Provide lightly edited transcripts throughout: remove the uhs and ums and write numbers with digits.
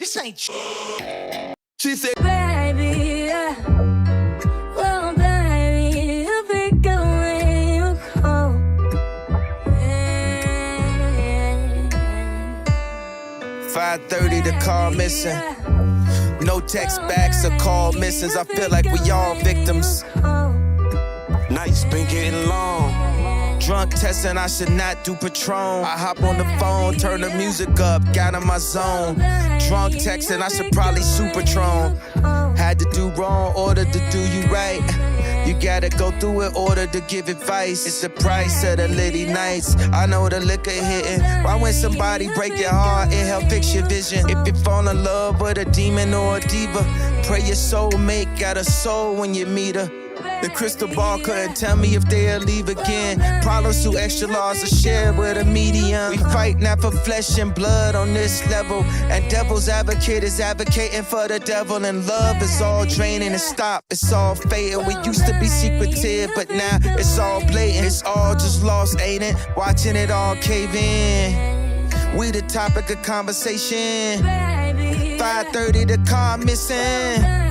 This ain't She said, baby, yeah. Well, baby, you be going, you go. Yeah. 5:30, the call missing. No text backs or call misses. I feel like we all victims. Nights been getting long. Drunk testing, I should not do Patron. I hop on the phone, turn the music up, got in my zone. Drunk texting, I should probably Supertron. Had to do wrong, order to do you right. You gotta go through it, order to give advice. It's the price of the litty nights. I know the liquor hitting. Why when somebody break your heart, it help fix your vision. If you fall in love with a demon or a diva, pray your soulmate got a soul when you meet her. The crystal ball couldn't tell me if they'll leave again. Problems too extra laws are shared with a medium. We fight not for flesh and blood on this level. And devil's advocate is advocating for the devil. And love is all draining and stop, it's all fading. We used to be secretive, but now it's all blatant. It's all just lost, ain't it? Watching it all cave in. We the topic of conversation. 5:30, the car missing.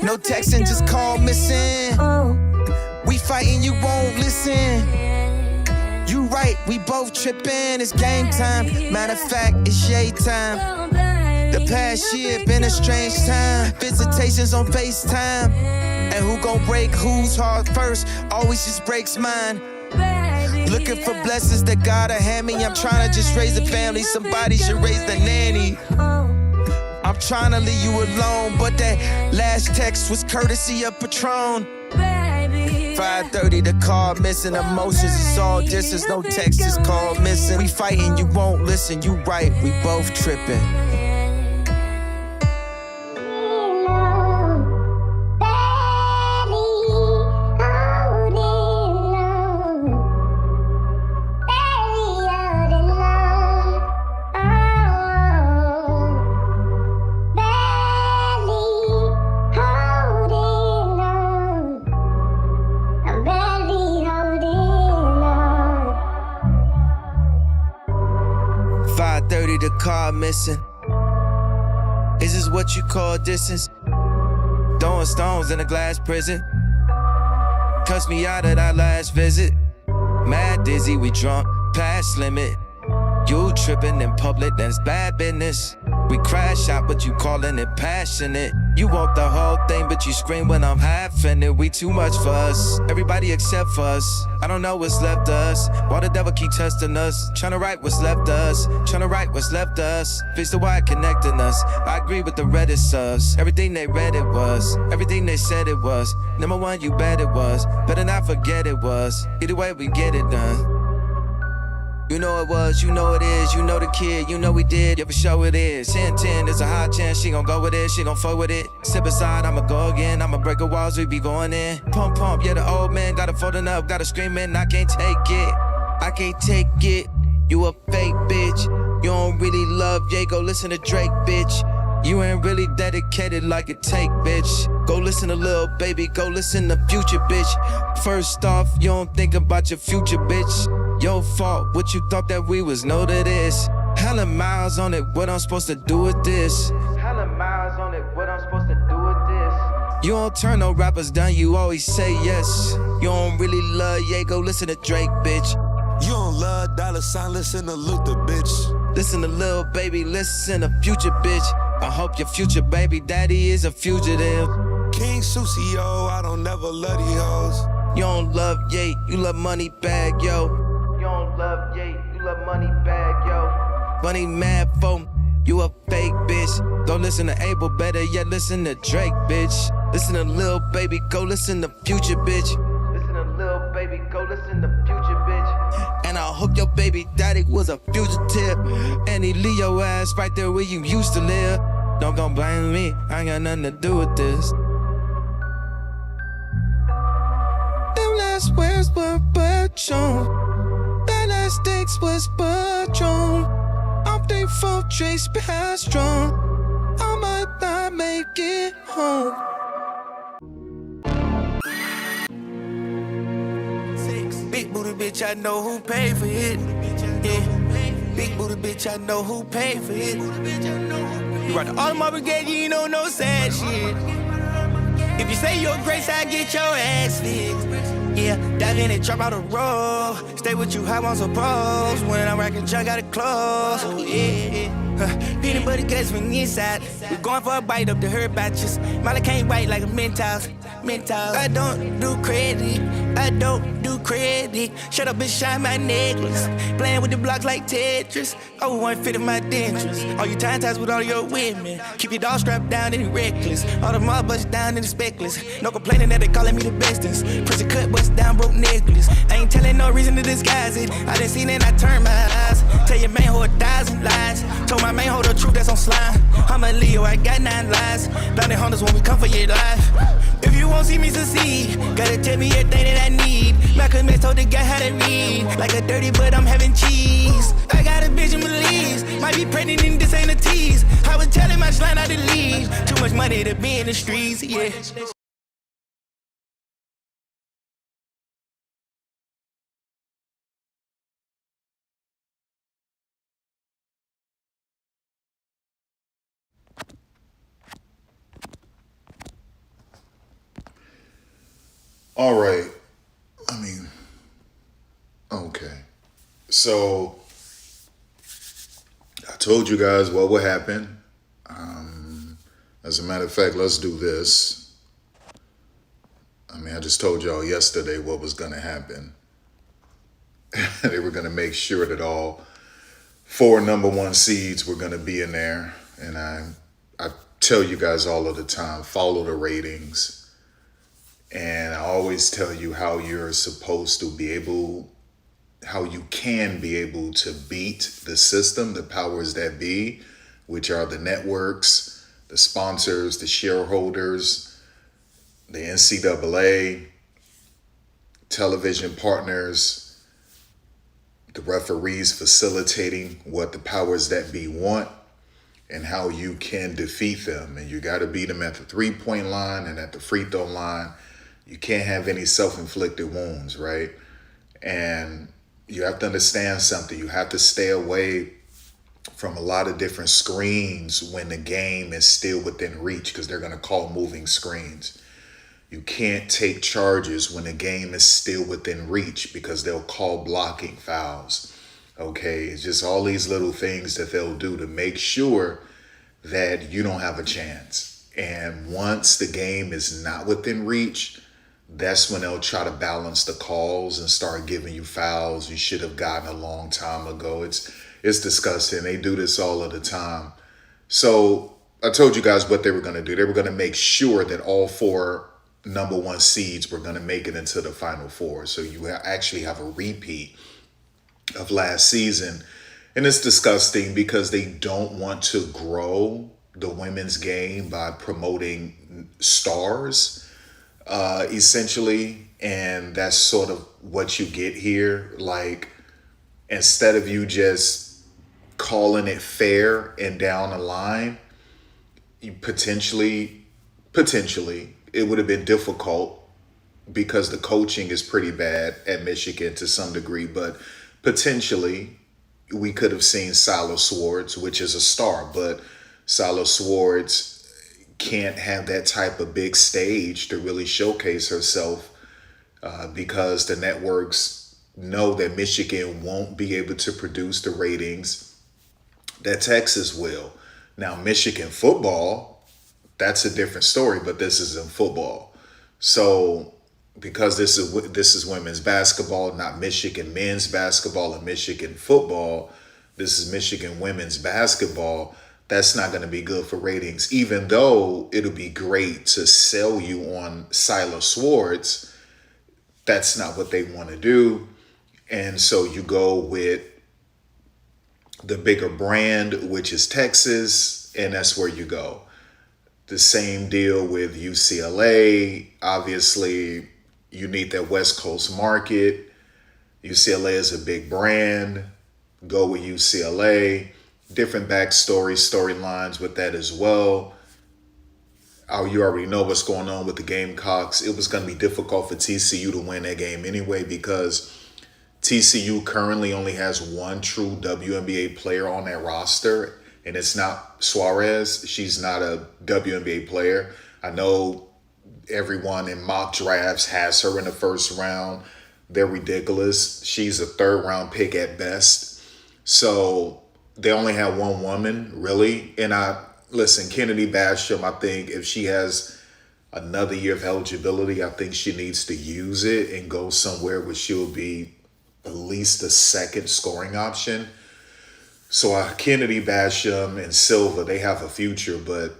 No texting, just call missing. We fighting, you won't listen. You right, we both tripping. It's game time. Matter of fact, it's shade time. The past year been a strange time. Visitations on FaceTime. And who gon' break whose heart first? Always just breaks mine. Looking for blessings that gotta hand me. I'm trying to just raise a family. Somebody should raise the nanny. I'm trying to leave you alone, but that last text was courtesy of Patron. 5:30, the call missing. Emotions, it's all distance. No text, it's call missing. We fighting, you won't listen. You right, we both tripping. The car missing. Is this what you call distance? Throwing stones in a glass prison. Cussed me out at our last visit. Mad dizzy, we drunk, past limit. You tripping in public, that's bad business. We crash out, but you calling it passionate. You want the whole thing, but you scream when I'm half in it. We too much for us, everybody except for us. I don't know what's left of us. Why the devil keep testing us? Tryna write what's left of us. Tryna write what's left of us. Fix the wire connecting us. I agree with the Reddit subs. Everything they read it was. Everything they said it was. Number one, you bet it was. Better not forget it was. Either way, we get it done. You know it was, you know it is, you know the kid, you know we did, yeah for sure it is. 10-10, there's a high chance she gon' go with it, she gon' fuck with it. Step aside, I'ma go again, I'ma break the walls, we be going in. Pump, pump, yeah the old man got a folding up, got a screaming, I can't take it. I can't take it, you a fake bitch. You don't really love Ye, go listen to Drake, bitch. You ain't really dedicated like it take, bitch. Go listen to Lil Baby, go listen to Future, bitch. First off, you don't think about your future, bitch. Your fault, what you thought that we was know to this. Hella miles on it, what I'm supposed to do with this? Hella miles on it, what I'm supposed to do with this? You don't turn no rappers down, you always say yes. You don't really love Ye, go listen to Drake, bitch. You don't love $, listen to Luther, bitch. Listen to Lil Baby, listen to Future, bitch. I hope your future baby daddy is a fugitive. King Susie, yo, I don't never love these hoes. You don't love Ye, you love money bag, yo. You don't love Ye, you love money bag, yo. Money mad folk, you a fake bitch. Don't listen to Abel, better yet listen to Drake, bitch. Listen to Lil Baby, go listen to Future, bitch. Listen to Lil Baby, go listen to Future, bitch. And I hope your baby daddy was a fugitive. And he leave your ass right there where you used to live. Don't gon' blame me, I ain't got nothing to do with this. Them last words were Patron. That last text was Patron. I'm thankful Trace past strong. I might not make it home. Big booty bitch, I know who paid for it. Yeah. Big booty bitch, I know who paid for it. You rock the Audemars Brigade, you ain't know no sad shit. If you say your grace, I get your ass fixed. Yeah, dive in and drop out the road. Stay with you, how I'm supposed. When I'm rocking junk, got it close. Oh yeah. Peanut butter guts from the inside. We going for a bite up the herb batches. Molly can't bite like a Mentos. I don't do credit. Shut up and shine my necklace. Playing with the blocks like Tetris. Oh, 150 my dentures. All you time ties with all your women. Keep your dog strapped down and reckless. All the mob bust down and the speckless. No complaining that they calling me the bestest. Prison cut bust down broke necklace. I ain't telling no reason to disguise it. I done seen it, I turn my eyes. Tell your main hoe 1,000 lies. Told my main hoe the truth that's on slime. I'm a Leo, I got 9 lies. Bounty hunters when we come for your life. If you won't see me succeed, gotta tell me everything that I need. Malcolm X told the guy how to read. Like a dirty, but I'm having cheese. I got a bitch in Belize. Might be pregnant and this ain't a tease. I was telling my slime not to leave. Too much money to be in the streets, yeah. All right. Okay. So I told you guys what would happen. As a matter of fact, let's do this. I just told y'all yesterday what was going to happen. They were going to make sure that all 4 number 1 seeds were going to be in there. And I tell you guys all of the time, follow the ratings. And I always tell you how you're supposed to be able, how you can be able to beat the system, the powers that be, which are the networks, the sponsors, the shareholders, the NCAA, television partners, the referees facilitating what the powers that be want, and how you can defeat them. And you got to beat them at the 3-point line and at the free throw line. You can't have any self-inflicted wounds, right? And you have to understand something. You have to stay away from a lot of different screens when the game is still within reach, because they're going to call moving screens. You can't take charges when the game is still within reach, because they'll call blocking fouls. Okay, it's just all these little things that they'll do to make sure that you don't have a chance. And once the game is not within reach, that's when they'll try to balance the calls and start giving you fouls you should have gotten a long time ago. It's disgusting. They do this all of the time. So I told you guys what they were going to do. They were going to make sure that all 4 number 1 seeds were going to make it into the Final Four. So you actually have a repeat of last season. And it's disgusting because they don't want to grow the women's game by promoting stars, essentially. And that's sort of what you get here. Like, instead of you just calling it fair and down the line, you potentially, it would have been difficult because the coaching is pretty bad at Michigan to some degree, but potentially we could have seen Silo Swartz, which is a star, but Silo Swartz can't have that type of big stage to really showcase herself because the networks know that Michigan won't be able to produce the ratings that Texas will. Now, Michigan football, that's a different story, but this is in football. So because this is women's basketball, not Michigan men's basketball and Michigan football, this is Michigan women's basketball, that's not going to be good for ratings, even though it'll be great to sell you on Silo Swartz. That's not what they want to do. And so you go with the bigger brand, which is Texas, and that's where you go. The same deal with UCLA. Obviously, you need that West Coast market. UCLA is a big brand. Go with UCLA. Different storylines with that as well. You already know what's going on with the Gamecocks. It was going to be difficult for TCU to win that game anyway because TCU currently only has one true WNBA player on that roster. and it's not Suarez. She's not a WNBA player. I know everyone in mock drafts has her in the first round. They're ridiculous. She's a 3rd round pick at best. So they only have one woman, really. And listen, Kennedy Basham, I think if she has another year of eligibility, I think she needs to use it and go somewhere where she'll be at least a second scoring option. So Kennedy Basham and Silva, they have a future, but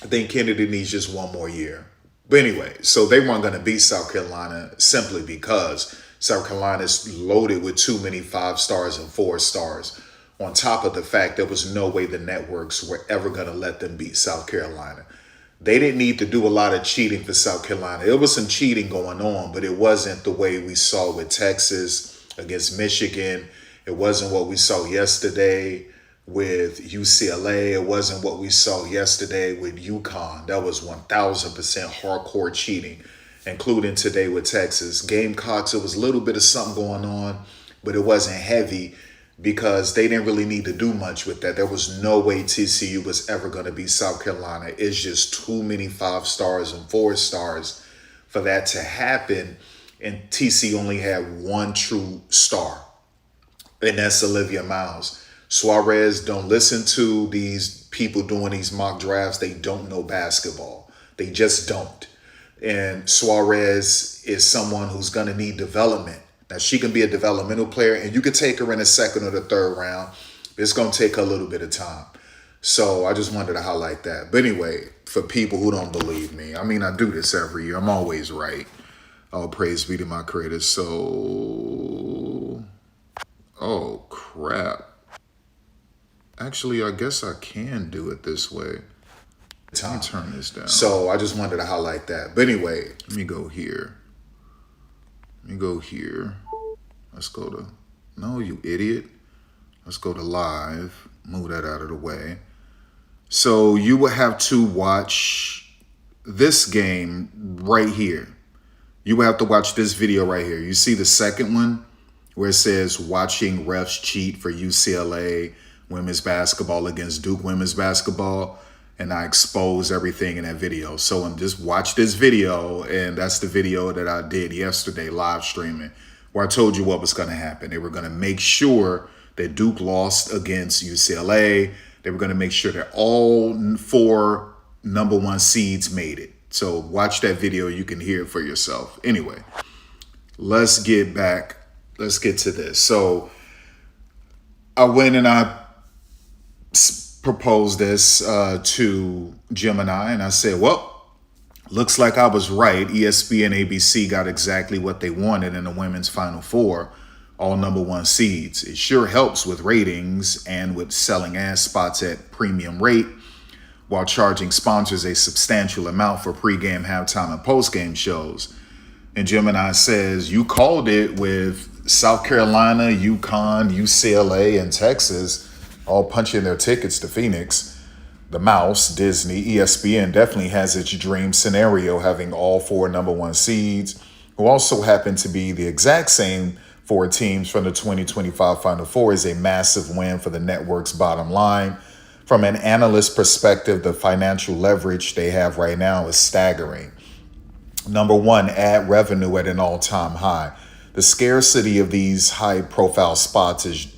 I think Kennedy needs just one more year. But anyway, so they weren't going to beat South Carolina simply because South Carolina is loaded with too many 5 stars and 4 stars. On top of the fact there was no way the networks were ever going to let them beat South Carolina. They didn't need to do a lot of cheating for South Carolina. There was some cheating going on, but it wasn't the way we saw with Texas against Michigan. It wasn't what we saw yesterday with UCLA. It wasn't what we saw yesterday with Uconn. That was 1,000% hardcore cheating, including today with Texas. Gamecocks, it was a little bit of something going on, but it wasn't heavy because they didn't really need to do much with that. There was no way TCU was ever going to beat South Carolina. It's just too many 5 stars and 4 stars for that to happen. And TCU only had one true star, and that's Olivia Miles. Suarez, don't listen to these people doing these mock drafts. They don't know basketball. They just don't. And Suarez is someone who's going to need development. Now, she can be a developmental player, and you can take her in the 2nd or the 3rd round. It's going to take a little bit of time. So I just wanted to highlight that. But anyway, for people who don't believe me, I mean, I do this every year. I'm always right. All praise be to my creator. So, oh, crap. Actually, I guess I can do it this way. Let me turn this down. So I just wanted to highlight that. But anyway, let me go here. Let's go to, no, you idiot. Let's go to live. Move that out of the way. So you will have to watch this game right here. You will have to watch this video right here. You see the second one where it says watching refs cheat for UCLA women's basketball against Duke women's basketball, and I expose everything in that video. So just watch this video, and that's the video that I did yesterday live streaming, where I told you what was going to happen. They were going to make sure that Duke lost against UCLA. They were going to make sure that all 4 number 1 seeds made it. So watch that video. You can hear it for yourself. Anyway, let's get to this. So I went and I proposed this to Gemini, and I said, well, looks like I was right. ESPN and ABC got exactly what they wanted in the women's Final Four, all number 1 seeds. It sure helps with ratings and with selling ad spots at premium rate while charging sponsors a substantial amount for pregame, halftime, and postgame shows. And Gemini says, you called it with South Carolina, Uconn, UCLA, and Texas all punching their tickets to Phoenix. The Mouse, Disney, ESPN definitely has its dream scenario, having all 4 number 1 seeds, who also happen to be the exact same 4 teams from the 2025 Final Four, is a massive win for the network's bottom line. From an analyst perspective, the financial leverage they have right now is staggering. Number 1, ad revenue at an all-time high. The scarcity of these high-profile spots is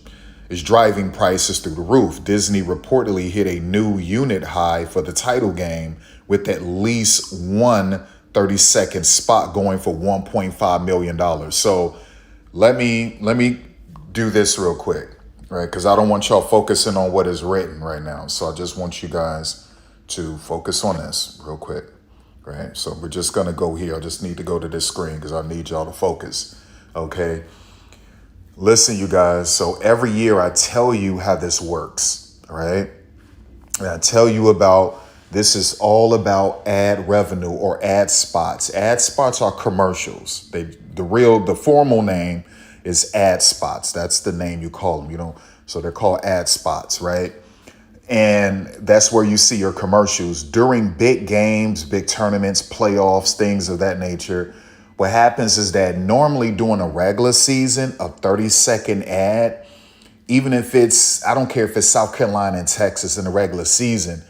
driving prices through the roof. Disney reportedly hit a new unit high for the title game, with at least one 30-second spot going for $1.5 million. So let me do this real quick, right? Because I don't want y'all focusing on what is written right now. So I just want you guys to focus on this real quick, right? So we're just going to go here. I just need to go to this screen because I need y'all to focus, okay? Listen, you guys, so every year I tell you how this works, right? And I tell you about, this is all about ad revenue or ad spots. Ad spots are commercials. The formal name is ad spots. That's the name you call them, so they're called ad spots, right? And that's where you see your commercials during big games, big tournaments, playoffs, things of that nature. What happens is that normally during a regular season, a 30-second ad even if I don't care if it's South Carolina and Texas in the regular season,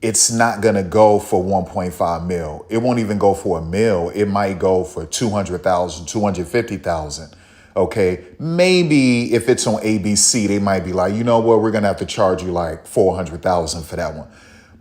it's not going to go for 1.5 mil. It won't even go for $1 million. It might go for 200,000, 250,000. Okay. Maybe if it's on ABC, they might be like, you know what, we're going to have to charge you like 400,000 for that one.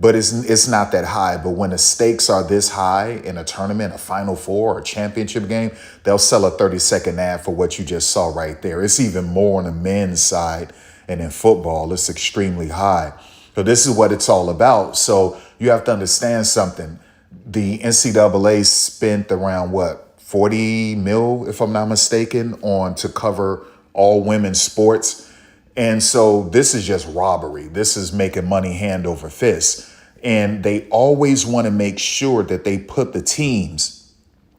But it's not that high. But when the stakes are this high in a tournament, a Final Four, or a championship game, they'll sell a 30-second ad for what you just saw right there. It's even more on the men's side. And in football, it's extremely high. So this is what it's all about. So you have to understand something. The NCAA spent around 40 mil, if I'm not mistaken, to cover all women's sports. And so this is just robbery. This is making money hand over fist. And they always want to make sure that they put the teams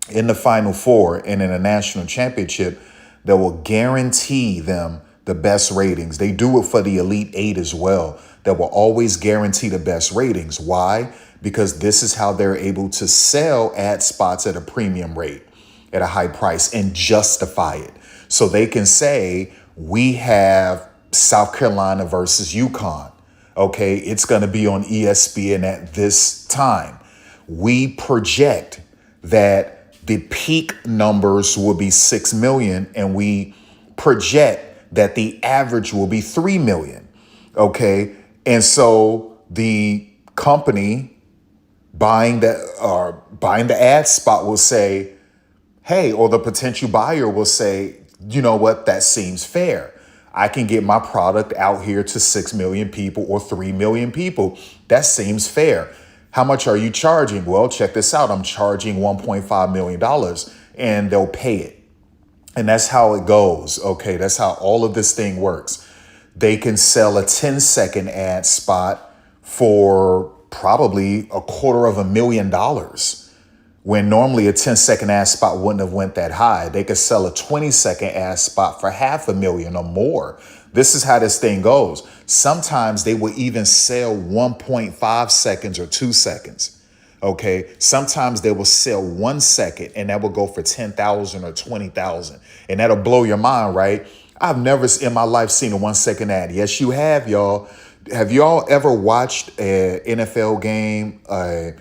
in the Final Four and in a national championship that will guarantee them the best ratings. They do it for the Elite Eight as well. That will always guarantee the best ratings. Why? Because this is how they're able to sell ad spots at a premium rate, at a high price, and justify it. So they can say, we have South Carolina versus Uconn. Okay, it's going to be on ESPN at this time. We project that the peak numbers will be 6 million, and we project that the average will be 3 million. Okay. And so the company buying the ad spot will say, hey, or the potential buyer will say, you know what, that seems fair. I can get my product out here to 6 million people or 3 million people. That seems fair. How much are you charging? Well, check this out. I'm charging $1.5 million, and they'll pay it. And that's how it goes. Okay, that's how all of this thing works. They can sell a 10-second ad spot for probably $250,000 when normally a 10-second ad spot wouldn't have went that high. They could sell a 20-second ad spot for $500,000 or more. This is how this thing goes. Sometimes they will even sell 1.5 seconds or 2 seconds. Okay. Sometimes they will sell 1 second, and that will go for 10,000 or 20,000. And that'll blow your mind, right? I've never in my life seen a 1 second ad. Yes, you have, y'all. Have y'all ever watched an NFL game, a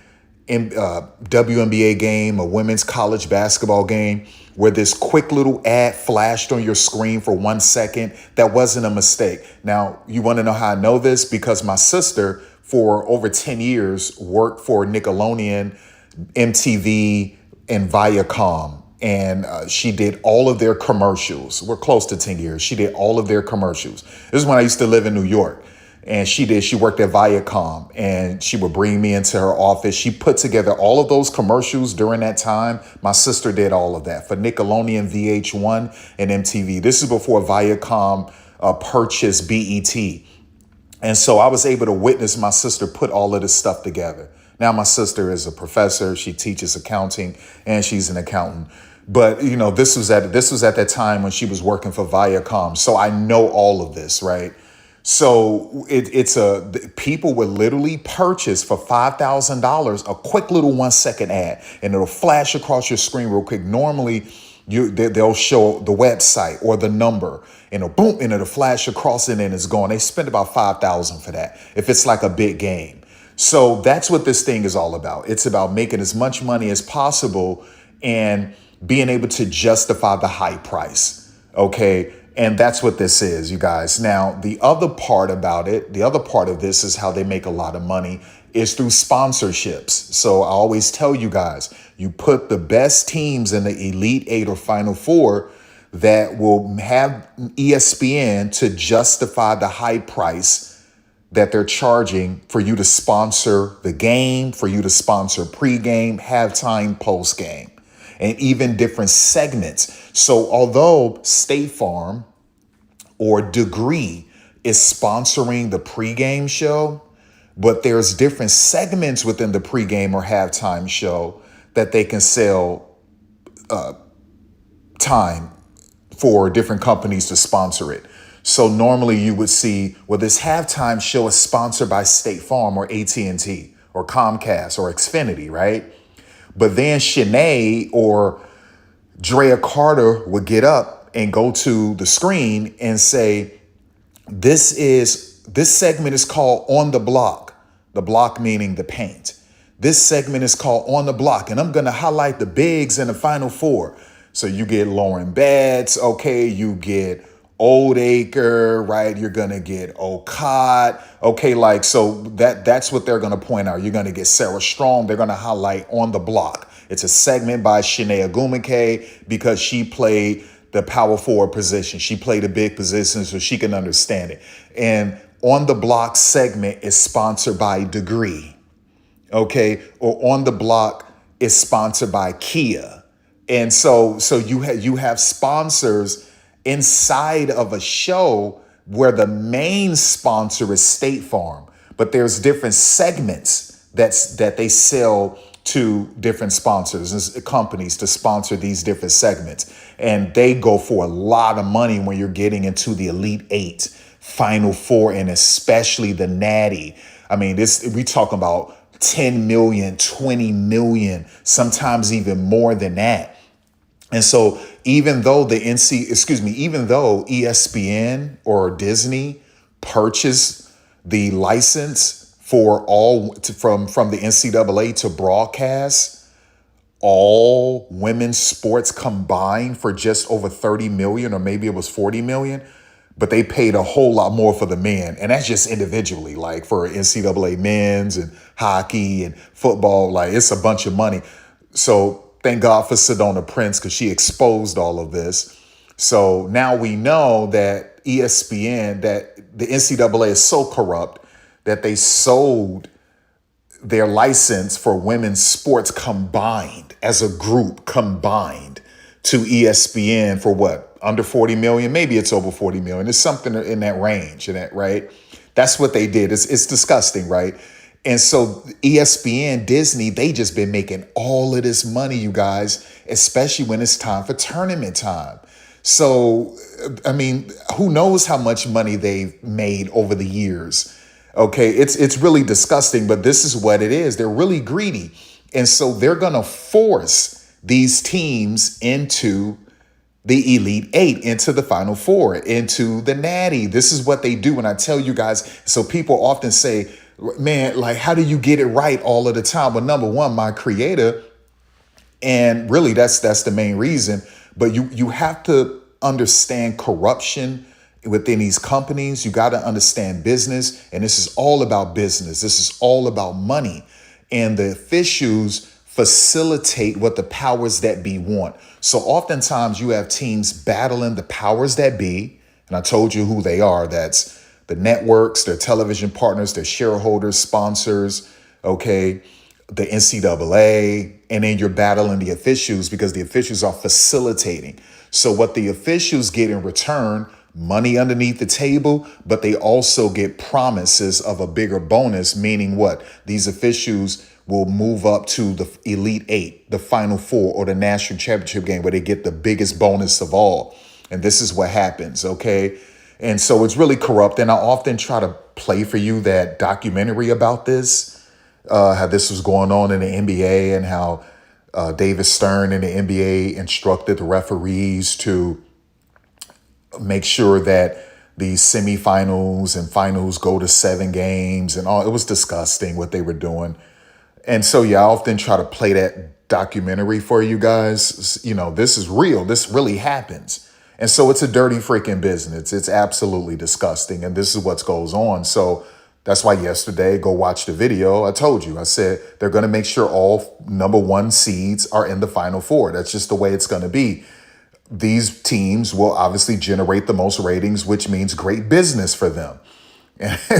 WNBA game, a women's college basketball game, where this quick little ad flashed on your screen for 1 second? That wasn't a mistake. Now, you want to know how I know this? Because my sister, for over 10 years, worked for Nickelodeon, MTV, and Viacom. And she did all of their commercials. We're close to 10 years. She did all of their commercials. This is when I used to live in New York. And she worked at Viacom, and she would bring me into her office. She put together all of those commercials during that time. My sister did all of that for Nickelodeon, VH1, and MTV. This is before Viacom purchased BET. And so I was able to witness my sister put all of this stuff together. Now my sister is a professor. She teaches accounting, and she's an accountant. But, you know, this was at that time when she was working for Viacom. So I know all of this, right? So people would literally purchase for $5,000 a quick little 1 second ad, and it'll flash across your screen real quick. Normally they'll show the website or the number, and it'll boom, and it'll flash across, and then it's gone. They spend about $5,000 for that if it's like a big game. So that's what this thing is all about. It's about making as much money as possible and being able to justify the high price. Okay. And that's what this is, you guys. Now, the other part about it, the other part of this is how they make a lot of money is through sponsorships. So I always tell you guys, you put the best teams in the Elite Eight or Final Four that will have ESPN to justify the high price that they're charging for you to sponsor the game, for you to sponsor pregame, halftime, postgame, and even different segments. So although State Farm or Degree is sponsoring the pregame show, but there's different segments within the pregame or halftime show that they can sell time for different companies to sponsor it. So normally you would see, well, this halftime show is sponsored by State Farm or AT&T or Comcast or Xfinity, right? But then Shanae or Drea Carter would get up and go to the screen and say, This segment is called On the Block. The block meaning the paint. This segment is called On the Block, and I'm going to highlight the bigs in the Final Four. So you get Lauren Betts, okay, you get Oldacre, right? You're going to get Uconn, okay, like, so that's what they're going to point out. You're going to get Sarah Strong. They're going to highlight On the Block. It's a segment by Ncaa because she played the power forward position. She played a big position so she can understand it. And On the Block segment is sponsored by Degree, okay? Or On the Block is sponsored by Kia. And so you have sponsors inside of a show where the main sponsor is State Farm, but there's different segments that they sell to different sponsors and companies to sponsor these different segments. And they go for a lot of money when you're getting into the Elite Eight, Final Four, and especially the Natty. I mean, we talking about 10 million, 20 million, sometimes even more than that. And so even though even though ESPN or Disney purchased the license for from the NCAA to broadcast all women's sports combined for just over 30 million, or maybe it was 40 million, but they paid a whole lot more for the men. And that's just individually, like for NCAA men's and hockey and football, like it's a bunch of money. So thank God for Sedona Prince because she exposed all of this. So now we know that ESPN, that the NCAA is so corrupt that they sold their license for women's sports combined as a group combined to ESPN for what? Under 40 million? Maybe it's over 40 million. It's something in that range, right? That's what they did. It's disgusting, right? And so ESPN, Disney, they just been making all of this money, you guys, especially when it's time for tournament time. So, I mean, who knows how much money they've made over the years. Okay, it's really disgusting, but this is what it is. They're really greedy. And so they're going to force these teams into the Elite Eight, into the Final Four, into the Natty. This is what they do. And I tell you guys, so people often say, man, like, how do you get it right all of the time? Well, number one, my creator, and really that's the main reason. But you have to understand corruption within these companies. You got to understand business. And this is all about business. This is all about money. And the officials facilitate what the powers that be want. So oftentimes you have teams battling the powers that be. And I told you who they are. That's the networks, their television partners, their shareholders, sponsors, okay, the NCAA, and then you're battling the officials because the officials are facilitating. So what the officials get in return, money underneath the table, but they also get promises of a bigger bonus, meaning what? These officials will move up to the Elite Eight, the Final Four, or the national championship game where they get the biggest bonus of all. And this is what happens, okay? And so it's really corrupt. And I often try to play for you that documentary about this, how this was going on in the NBA and how David Stern in the NBA instructed the referees to make sure that these semifinals and finals go to 7 games and all. It was disgusting what they were doing. And so, yeah, I often try to play that documentary for you guys. You know, this is real. This really happens. And so it's a dirty freaking business. It's absolutely disgusting. And this is what goes on. So that's why yesterday, go watch the video. I told you, I said, they're going to make sure all number 1 seeds are in the Final Four. That's just the way it's going to be. These teams will obviously generate the most ratings, which means great business for them.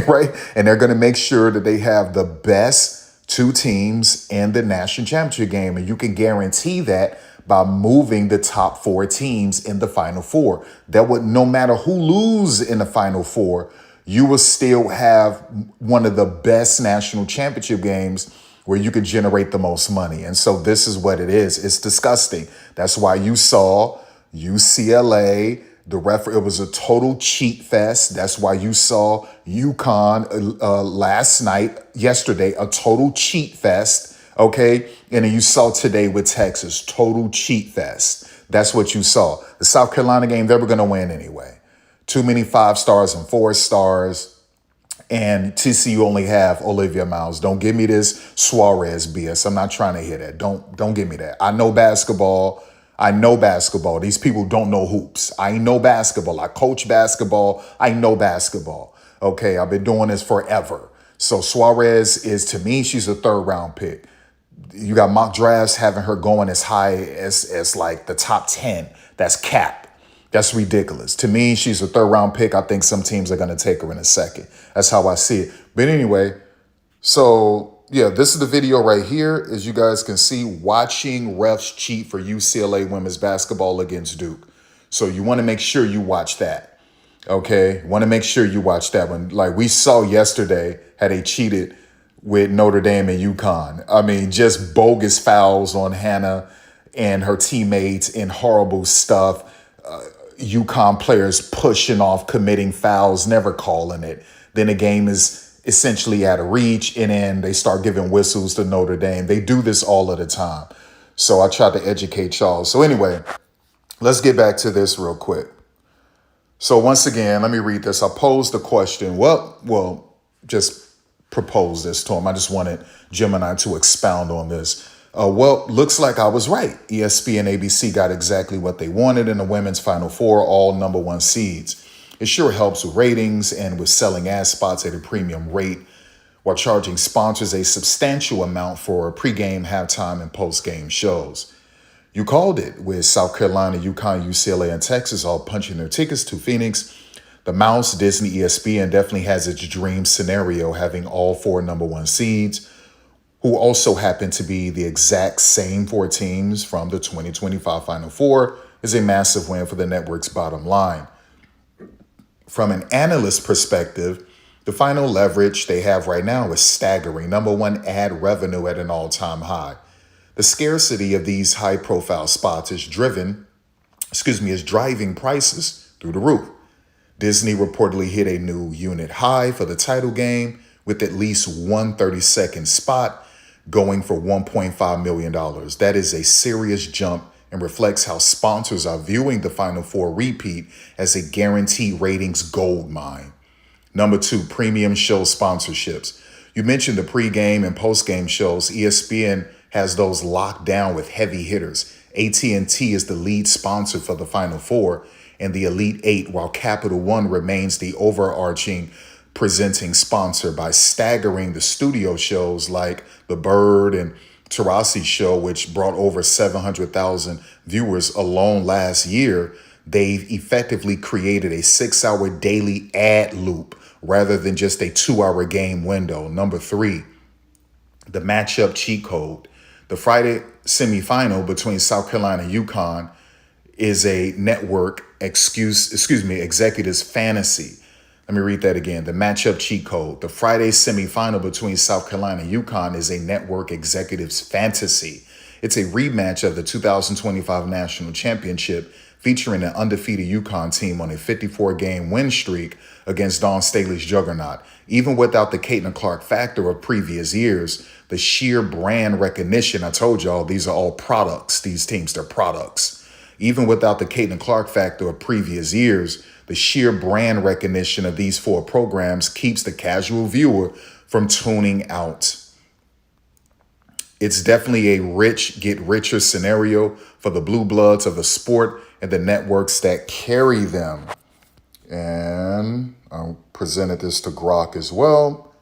Right? And they're going to make sure that they have the best 2 teams in the national championship game. And you can guarantee that by moving the top 4 teams in the Final Four. That would, no matter who lose in the Final Four, you will still have one of the best national championship games where you could generate the most money. And so this is what it is. It's disgusting. That's why you saw UCLA, it was a total cheat fest. That's why you saw UConn yesterday, a total cheat fest. Okay. And then you saw today with Texas, total cheat fest. That's what you saw. The South Carolina game, they were going to win anyway. Too many 5 stars and 4 stars. And TCU only have Olivia Miles. Don't give me this Suarez BS. I'm not trying to hear that. Don't give me that. I know basketball. These people don't know hoops. I know basketball. I coach basketball. I know basketball. Okay, I've been doing this forever. So Suarez is, to me, she's a 3rd round pick. You got mock drafts having her going as high as like the top 10. That's cap. That's ridiculous. To me, she's a 3rd round pick. I think some teams are going to take her in a second. That's how I see it. But anyway, so yeah, this is the video right here. As you guys can see, watching refs cheat for UCLA women's basketball against Duke. So you want to make sure you watch that. Okay, want to make sure you watch that one. Like we saw yesterday, how they cheated with Notre Dame and Uconn. I mean, just bogus fouls on Hannah and her teammates and horrible stuff. Uconn players pushing off, committing fouls, never calling it. Then the game is essentially out of reach, and then they start giving whistles to Notre Dame. They do this all of the time. So I tried to educate y'all. So anyway, let's get back to this real quick. So once again, let me read this. I posed the question. Well, just propose this to him. I just wanted Gemini to expound on this. Looks like I was right. ESPN and ABC got exactly what they wanted in the women's Final Four, all #1 seeds. It sure helps with ratings and with selling ad spots at a premium rate while charging sponsors a substantial amount for pregame, halftime, and postgame shows. You called it, with South Carolina, UConn, UCLA, and Texas all punching their tickets to Phoenix. The Mouse, Disney, ESPN definitely has its dream scenario, having all 4 #1 seeds, who also happen to be the exact same 4 teams from the 2025 Final Four, is a massive win for the network's bottom line. From an analyst perspective, the final leverage they have right now is staggering. #1 ad revenue at an all-time high. The scarcity of these high-profile spots is driving prices through the roof. Disney reportedly hit a new unit high for the title game, with at least one 30-second spot going for $1.5 million. That is a serious jump and reflects how sponsors are viewing the Final Four repeat as a guaranteed ratings gold mine. #2, premium show sponsorships. You mentioned the pregame and postgame shows. ESPN has those locked down with heavy hitters. AT&T is the lead sponsor for the Final Four and the Elite Eight, while Capital One remains the overarching presenting sponsor by staggering the studio shows like The Bird and Tarasi Show, which brought over 700,000 viewers alone last year. They've effectively created a 6-hour daily ad loop rather than just a 2-hour game window. #3, the matchup cheat code. The Friday semifinal between South Carolina and UConn is a network executive's fantasy. Let me read that again. The matchup cheat code. The Friday semifinal between South Carolina and UConn is a network executive's fantasy. It's a rematch of the 2025 National Championship, featuring an undefeated UConn team on a 54-game win streak against Dawn Staley's juggernaut. Even without the Caitlin Clark factor of previous years, the sheer brand recognition, I told y'all, these are all products. These teams, they're products. Even without the Caitlin Clark factor of previous years, the sheer brand recognition of these 4 programs keeps the casual viewer from tuning out. It's definitely a rich get richer scenario for the blue bloods of the sport and the networks that carry them. And I presented this to Grok as well.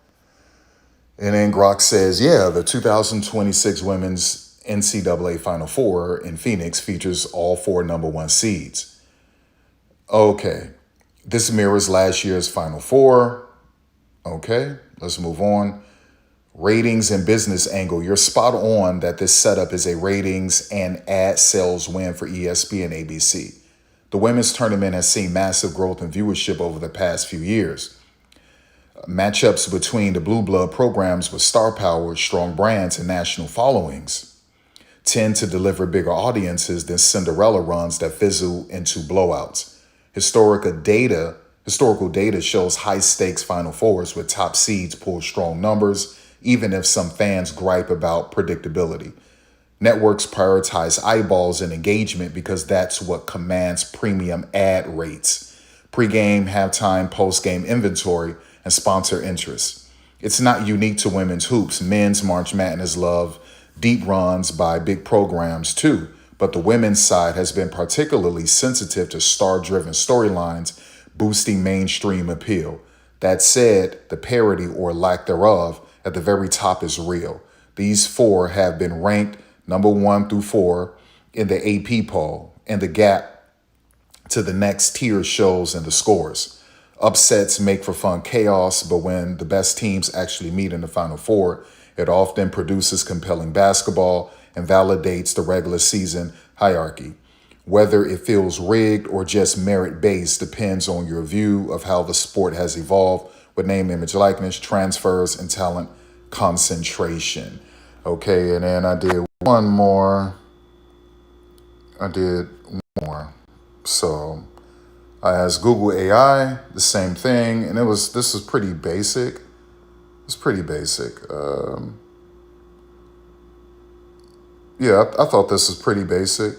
And then Grok says, yeah, the 2026 Women's NCAA Final Four in Phoenix features all 4 #1 seeds. Okay, this mirrors last year's Final Four. Okay, let's move on. Ratings and business angle. You're spot on that this setup is a ratings and ad sales win for ESPN and ABC. The women's tournament has seen massive growth in viewership over the past few years. Matchups between the blue blood programs with star power, strong brands, and national followings tend to deliver bigger audiences than Cinderella runs that fizzle into blowouts. Historical data shows high-stakes Final Fours with top seeds pull strong numbers, even if some fans gripe about predictability. Networks prioritize eyeballs and engagement because that's what commands premium ad rates. Pre-game, halftime, post-game inventory, and sponsor interest. It's not unique to women's hoops. Men's March Madness love deep runs by big programs too, but the women's side has been particularly sensitive to star-driven storylines, boosting mainstream appeal. That said, the parity or lack thereof at the very top is real. These four have been ranked number 1 through 4 in the AP poll, and the gap to the next tier shows in the scores. Upsets make for fun chaos, but when the best teams actually meet in the Final Four, it often produces compelling basketball and validates the regular season hierarchy. Whether it feels rigged or just merit-based depends on your view of how the sport has evolved with name, image, likeness, transfers, and talent concentration. Okay, and then I did one more. So I asked Google AI the same thing, and this was pretty basic. It's pretty basic. I thought this was pretty basic.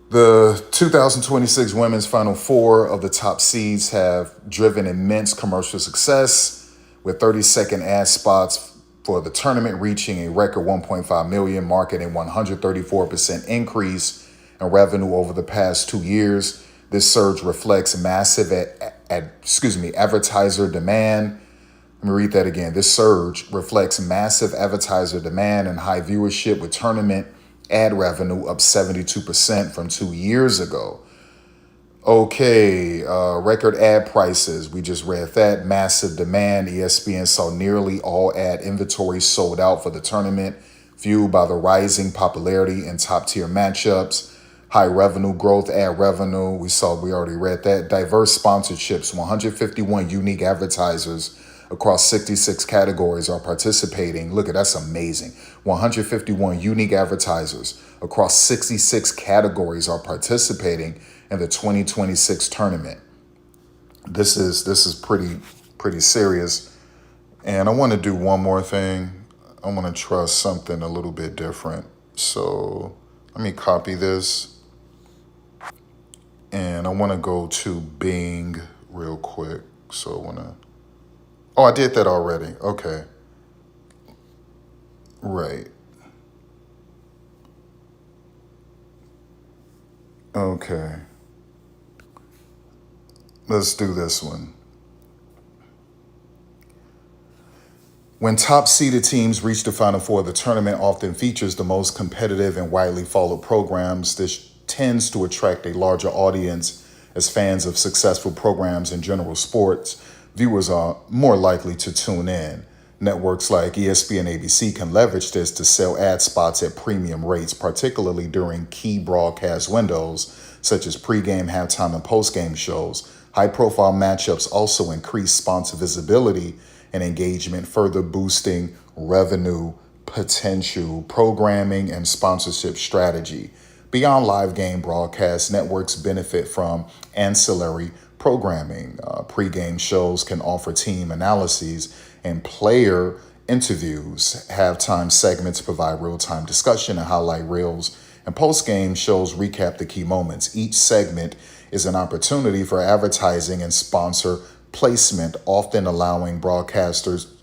The 2026 Women's Final Four of the top seeds have driven immense commercial success, with 30-second ad spots for the tournament reaching a record 1.5 million, marking a 134% increase in revenue over the past 2 years. This surge reflects massive advertiser demand. Let me read that again. This surge reflects massive advertiser demand and high viewership, with tournament ad revenue up 72% from 2 years ago. Okay, record ad prices. We just read that. Massive demand. ESPN saw nearly all ad inventory sold out for the tournament, fueled by the rising popularity in top-tier matchups. High revenue growth, ad revenue. We already read that. Diverse sponsorships. 151 unique advertisers across 66 categories are participating. Look, that's amazing. 151 unique advertisers across 66 categories are participating in the 2026 tournament. This is pretty serious. And I want to do one more thing. I want to trust something a little bit different. So let me copy this. And I want to go to Bing real quick. So I want to... Oh, I did that already. Okay. Right. Okay. Let's do this one. When top-seeded teams reach the Final Four, the tournament often features the most competitive and widely followed programs. This tends to attract a larger audience, as fans of successful programs in general sports, viewers are more likely to tune in. Networks like ESPN and ABC can leverage this to sell ad spots at premium rates, particularly during key broadcast windows, such as pregame, halftime, and postgame shows. High-profile matchups also increase sponsor visibility and engagement, further boosting revenue potential. Programming and sponsorship strategy. Beyond live game broadcasts, networks benefit from ancillary programming. Pre-game shows can offer team analyses and player interviews. Halftime segments provide real-time discussion and highlight reels. And post-game shows recap the key moments. Each segment is an opportunity for advertising and sponsor placement, often allowing broadcasters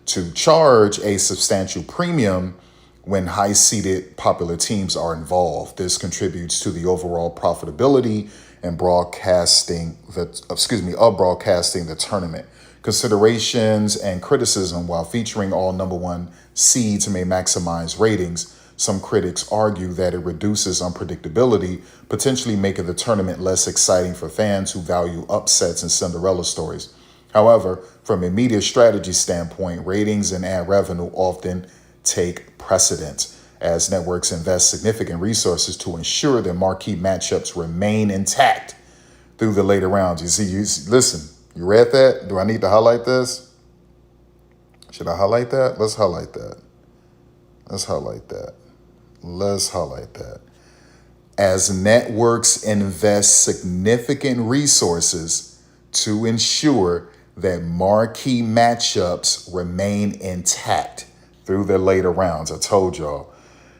to charge a substantial premium when high-seeded popular teams are involved. This contributes to the overall profitability and broadcasting the tournament. Considerations and criticism. While featuring all number one seeds may maximize ratings, some critics argue that it reduces unpredictability, potentially making the tournament less exciting for fans who value upsets and Cinderella stories. However, from a media strategy standpoint, ratings and ad revenue often take precedence as networks invest significant resources to ensure that marquee matchups remain intact through the later rounds. Listen, you read that? Do I need to highlight this? Should I highlight that? Let's highlight that. As networks invest significant resources to ensure that marquee matchups remain intact through the later rounds. I told y'all.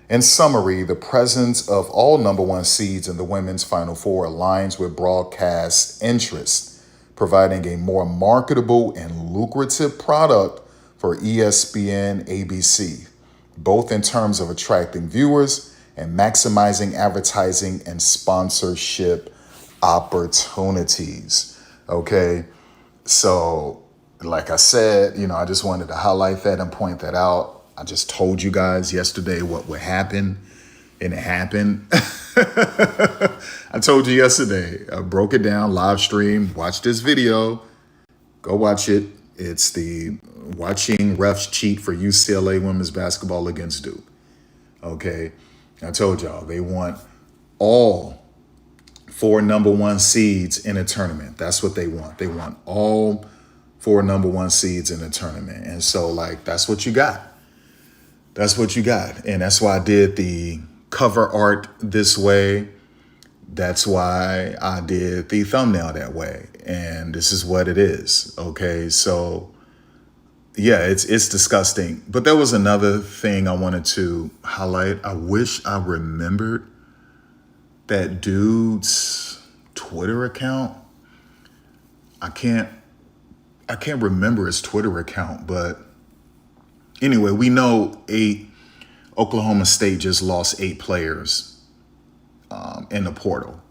In summary, the presence of all number one seeds in the women's Final Four aligns with broadcast interests, providing a more marketable and lucrative product for ESPN ABC, both in terms of attracting viewers and maximizing advertising and sponsorship opportunities. Okay, so like I said, I just wanted to highlight that and point that out. I just told you guys yesterday what would happen, and it happened. I told you yesterday. I broke it down, live stream. Watch this video. Go watch it. It's the watching refs cheat for UCLA women's basketball against Duke. Okay. I told y'all they want all 4 number one seeds in a tournament. That's what they want. They want all 4 number one seeds in a tournament. And so, that's what you got. That's what you got. And that's why I did the cover art this way. That's why I did the thumbnail that way. And this is what it is. Okay. So yeah, it's disgusting. But there was another thing I wanted to highlight. I wish I remembered that dude's Twitter account. I can't remember his Twitter account, but anyway, we know Oklahoma State just lost 8 players in the portal.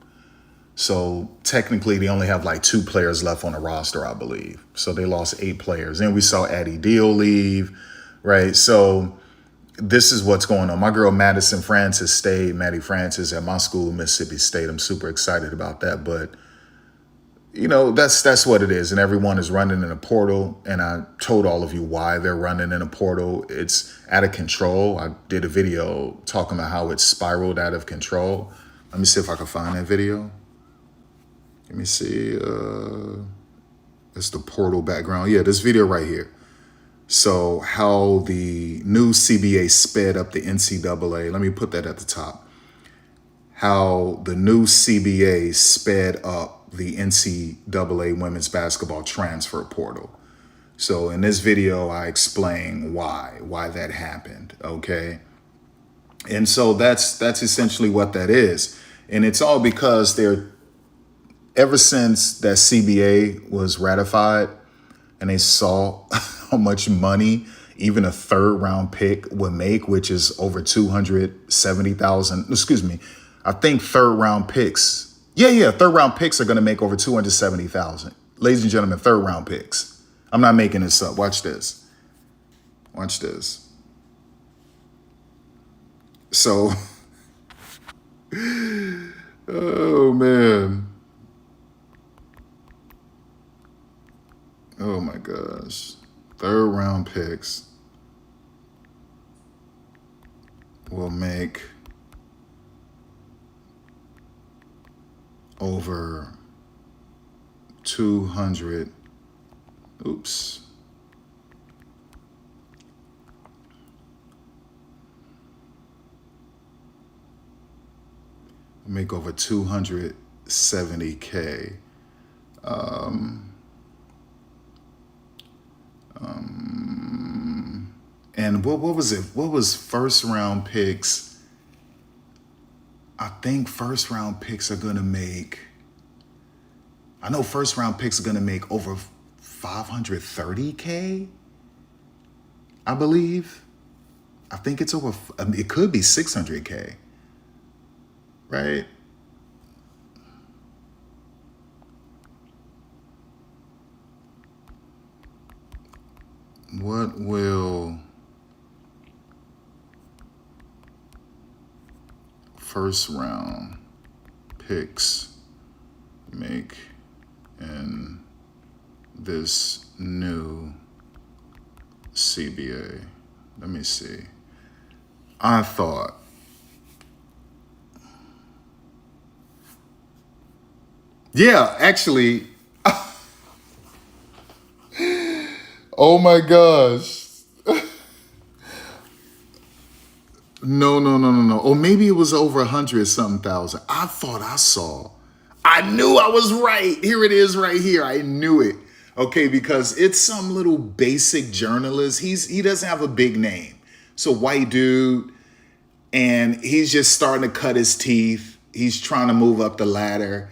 So technically they only have 2 players left on the roster, I believe. So they lost 8 players. And we saw Addie Deal leave, right? So this is what's going on. My girl Maddie Francis at my school, Mississippi State. I'm super excited about that. But that's what it is. And everyone is running in a portal. And I told all of you why they're running in a portal. It's out of control. I did a video talking about how it's spiraled out of control. Let me see if I can find that video. Let me see. It's the portal background. Yeah, this video right here. So how the new CBA sped up the NCAA. Let me put that at the top. How the new CBA sped up the NCAA women's basketball transfer portal. So in this video, I explain why that happened, okay? And so that's essentially what that is. And it's all because ever since that CBA was ratified and they saw how much money even a 3rd round pick would make, which is over 270,000, excuse me, I think 3rd round picks. Yeah, 3rd round picks are going to make over 270,000. Ladies and gentlemen, 3rd round picks. I'm not making this up. Watch this. Watch this. So, oh man. Oh my gosh. 3rd round picks will make over 200. Oops. Make over 270K. And what was it? What was 1st round picks? I think 1st round picks are gonna make. I know 1st round picks are gonna make over 530K. I believe. I think it's over. It could be 600K. Right? What will 1st round picks make in this new CBA? Let me see. I thought actually. Oh my gosh. No. Or maybe it was over 100-something thousand. I thought I saw. I knew I was right. Here it is right here. I knew it. Okay, because it's some little basic journalist. He doesn't have a big name. So white dude. And he's just starting to cut his teeth. He's trying to move up the ladder.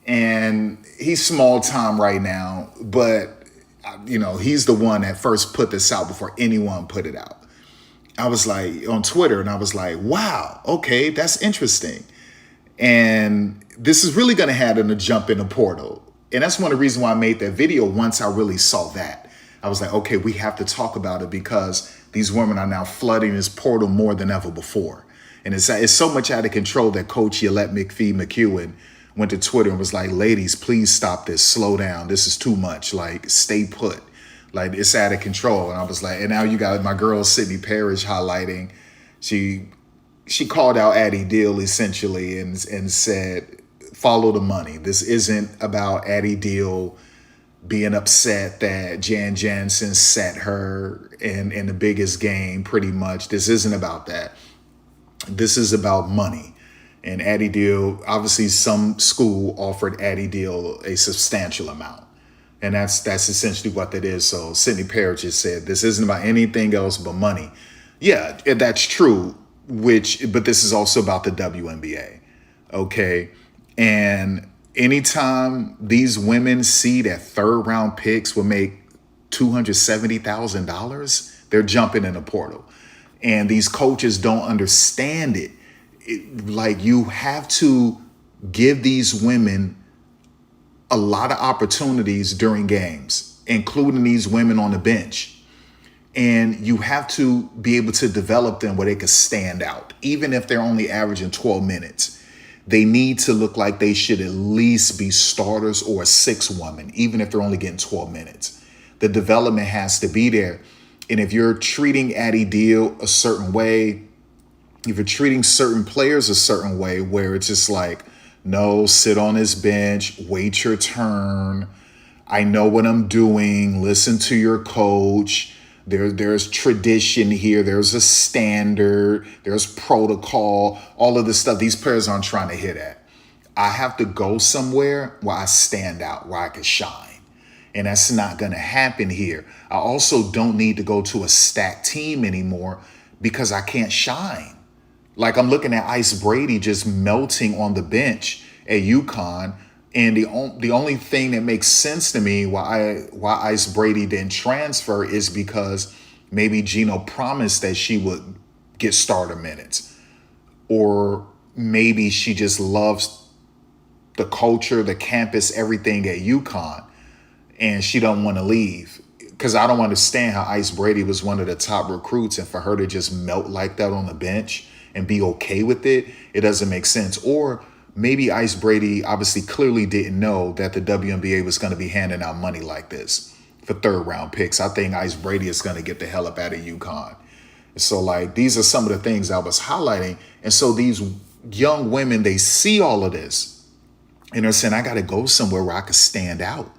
And he's small time right now. But, he's the one that first put this out before anyone put it out. I was like, on Twitter, and I was like, wow, okay, that's interesting. And this is really going to have them to jump in the portal. And that's one of the reasons why I made that video once I really saw that. I was like, okay, we have to talk about it because these women are now flooding this portal more than ever before. And it's so much out of control that Coach Yolette McKeown went to Twitter and was like, ladies, please stop this. Slow down. This is too much. Like, stay put. Like, it's out of control. And I was like, and now you got my girl, Sydney Parrish, highlighting. She called out Addie Deal essentially and said, follow the money. This isn't about Addie Deal being upset that Jan Jansen set her in the biggest game, pretty much. This isn't about that. This is about money. And Addie Deal, obviously some school offered Addie Deal a substantial amount. And that's essentially what that is. So Sydney Parrish just said, this isn't about anything else but money. Yeah, that's true, but this is also about the WNBA, okay? And anytime these women see that third round picks will make $270,000, they're jumping in the portal. And these coaches don't understand it. Like, you have to give these women a lot of opportunities during games, including these women on the bench. And you have to be able to develop them where they can stand out. Even if they're only averaging 12 minutes, they need to look like they should at least be starters or a sixth woman, even if they're only getting 12 minutes. The development has to be there. And if you're treating Addie Deal a certain way, if you're treating certain players a certain way, where it's just like, no, sit on this bench, wait your turn. I know what I'm doing. Listen to your coach. There's tradition here. There's a standard. There's protocol. All of this stuff these players aren't trying to hit at. I have to go somewhere where I stand out, where I can shine. And that's not going to happen here. I also don't need to go to a stacked team anymore because I can't shine. Like, I'm looking at Ice Brady just melting on the bench at Uconn. And the only thing that makes sense to me why Ice Brady didn't transfer is because maybe Gino promised that she would get starter minutes. Or maybe she just loves the culture, the campus, everything at Uconn, and she don't want to leave. Because I don't understand how Ice Brady was one of the top recruits, and for her to just melt like that on the bench and be okay with it, it doesn't make sense. Or maybe Ice Brady obviously clearly didn't know that the WNBA was going to be handing out money like this for third round picks. I think Ice Brady is going to get the hell up out of Uconn. So, like, these are some of the things I was highlighting. And so these young women, they see all of this and they're saying, I got to go somewhere where I can stand out.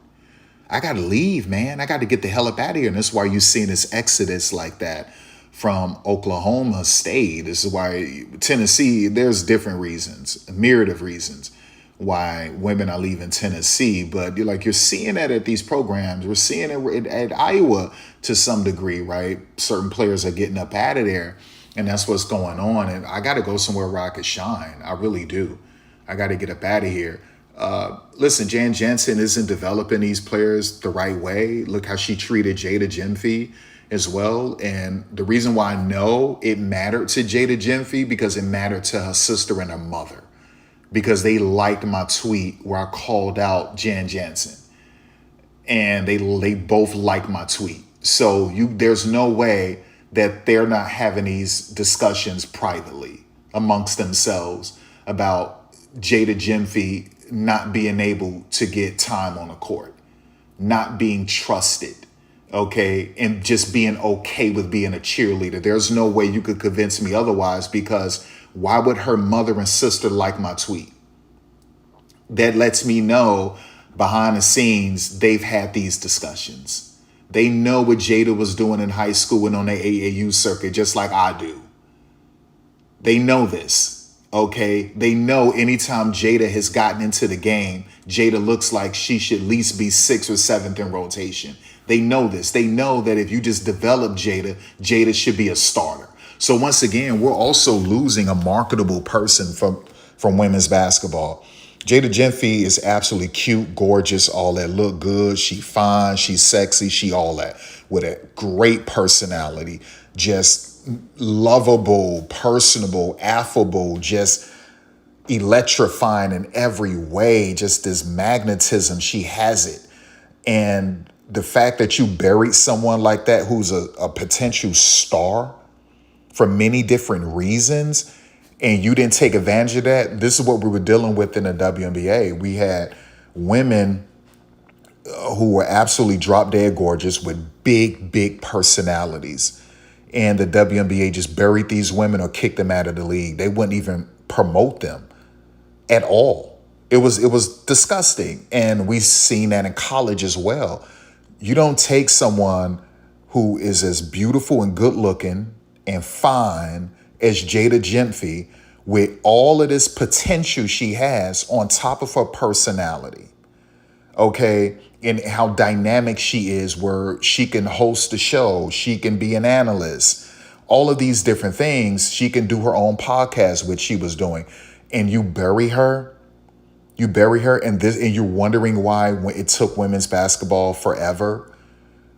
I got to leave, man. I got to get the hell up out of here. And that's why you're seeing this exodus like that from Oklahoma State. This is why Tennessee, there's different reasons, a myriad of reasons why women are leaving Tennessee. But you're seeing that at these programs. We're seeing it at Iowa to some degree, right? Certain players are getting up out of there, and that's what's going on. And I got to go somewhere where I can shine. I really do. I got to get up out of here. Listen, Jan Jansen isn't developing these players the right way. Look how she treated Jada Jemfe as well. And the reason why I know it mattered to Jada Jemfe, because it mattered to her sister and her mother, because they liked my tweet where I called out Jan Jansen, and they both liked my tweet. So there's no way that they're not having these discussions privately amongst themselves about Jada Jemfe not being able to get time on the court, not being trusted, okay, and just being okay with being a cheerleader. There's no way you could convince me otherwise, because why would her mother and sister like my tweet? That lets me know behind the scenes they've had these discussions. They know what Jada was doing in high school and on the AAU circuit, just like I do. They know this. Okay, they know anytime Jada has gotten into the game, Jada looks like she should at least be 6th or 7th in rotation. They know this. They know that if you just develop Jada, Jada should be a starter. So once again, we're also losing a marketable person from women's basketball. Jada Genfie is absolutely cute, gorgeous, all that, look good. She fine, she's sexy, she all that, with a great personality, just lovable, personable, affable, just electrifying in every way, just this magnetism, she has it. And the fact that you buried someone like that who's a potential star for many different reasons, and you didn't take advantage of that. This is what we were dealing with in the WNBA. We had women who were absolutely drop dead gorgeous with big, big personalities. And the WNBA just buried these women or kicked them out of the league. They wouldn't even promote them at all. It was disgusting. And we've seen that in college as well. You don't take someone who is as beautiful and good looking and fine as Jada Genfie, with all of this potential she has on top of her personality, okay, and how dynamic she is, where she can host a show, she can be an analyst, all of these different things. She can do her own podcast, which she was doing, and you bury her, and you're wondering why it took women's basketball forever.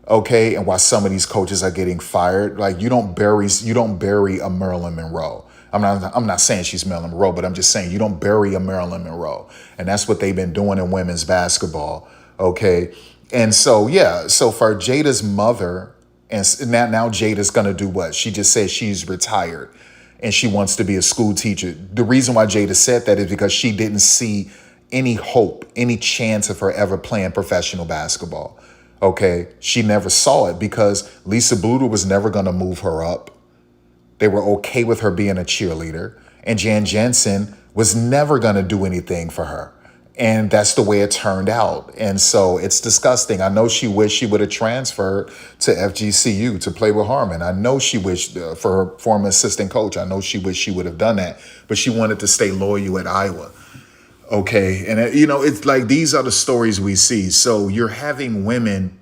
Okay, and why some of these coaches are getting fired. Like, you don't bury a Marilyn Monroe. I'm not saying she's Marilyn Monroe, but I'm just saying you don't bury a Marilyn Monroe. And that's what they've been doing in women's basketball. Okay. And so, yeah, so for Jada's mother, and now Jada's gonna do what? She just said she's retired and she wants to be a school teacher. The reason why Jada said that is because she didn't see any hope, any chance of her ever playing professional basketball. Okay, she never saw it because Lisa Bluder was never going to move her up. They were okay with her being a cheerleader. And Jan Jensen was never going to do anything for her. And that's the way it turned out. And so it's disgusting. I know she wished she would have transferred to FGCU to play with Harmon. I know she wished for her former assistant coach. I know she wished she would have done that. But she wanted to stay loyal at Iowa. Okay, and it's like these are the stories we see. So you're having women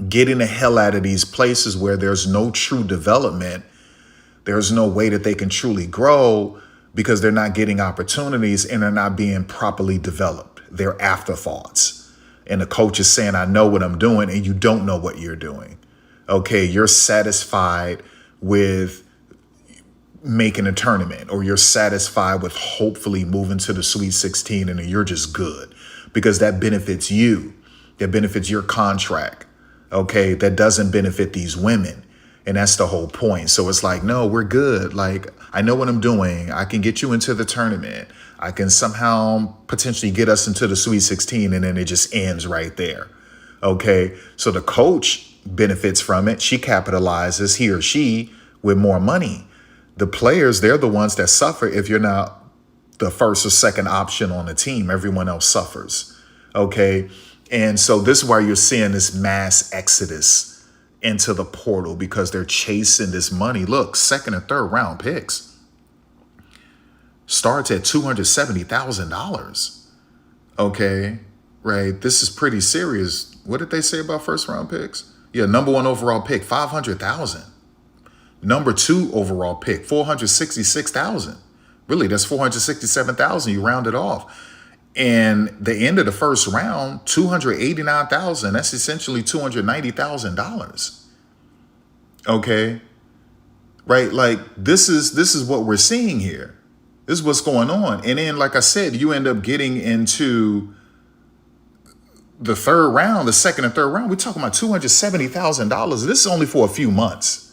getting the hell out of these places where there's no true development. There's no way that they can truly grow because they're not getting opportunities and they're not being properly developed. They're afterthoughts. And the coach is saying, I know what I'm doing, and you don't know what you're doing. Okay, you're satisfied with making a tournament, or you're satisfied with hopefully moving to the Sweet 16, and you're just good because that benefits you. That benefits your contract. Okay, that doesn't benefit these women. And that's the whole point. So it's like, no, we're good. Like, I know what I'm doing. I can get you into the tournament. I can somehow potentially get us into the Sweet 16, and then it just ends right there. Okay, so the coach benefits from it. She capitalizes, he or she, with more money. The players, they're the ones that suffer if you're not the first or second option on the team. Everyone else suffers. Okay. And so this is why you're seeing this mass exodus into the portal, because they're chasing this money. Look, second and third round picks starts at $270,000. Okay. Right. This is pretty serious. What did they say about first round picks? Yeah. Number one overall pick, $500,000. Number two overall pick, $466,000. Really, that's $467,000. You round it off. And the end of the first round, $289,000. That's essentially $290,000. Okay, right? Like this is what we're seeing here. This is what's going on. And then, like I said, you end up getting into the third round, the second and third round. We're talking about $270,000. This is only for a few months.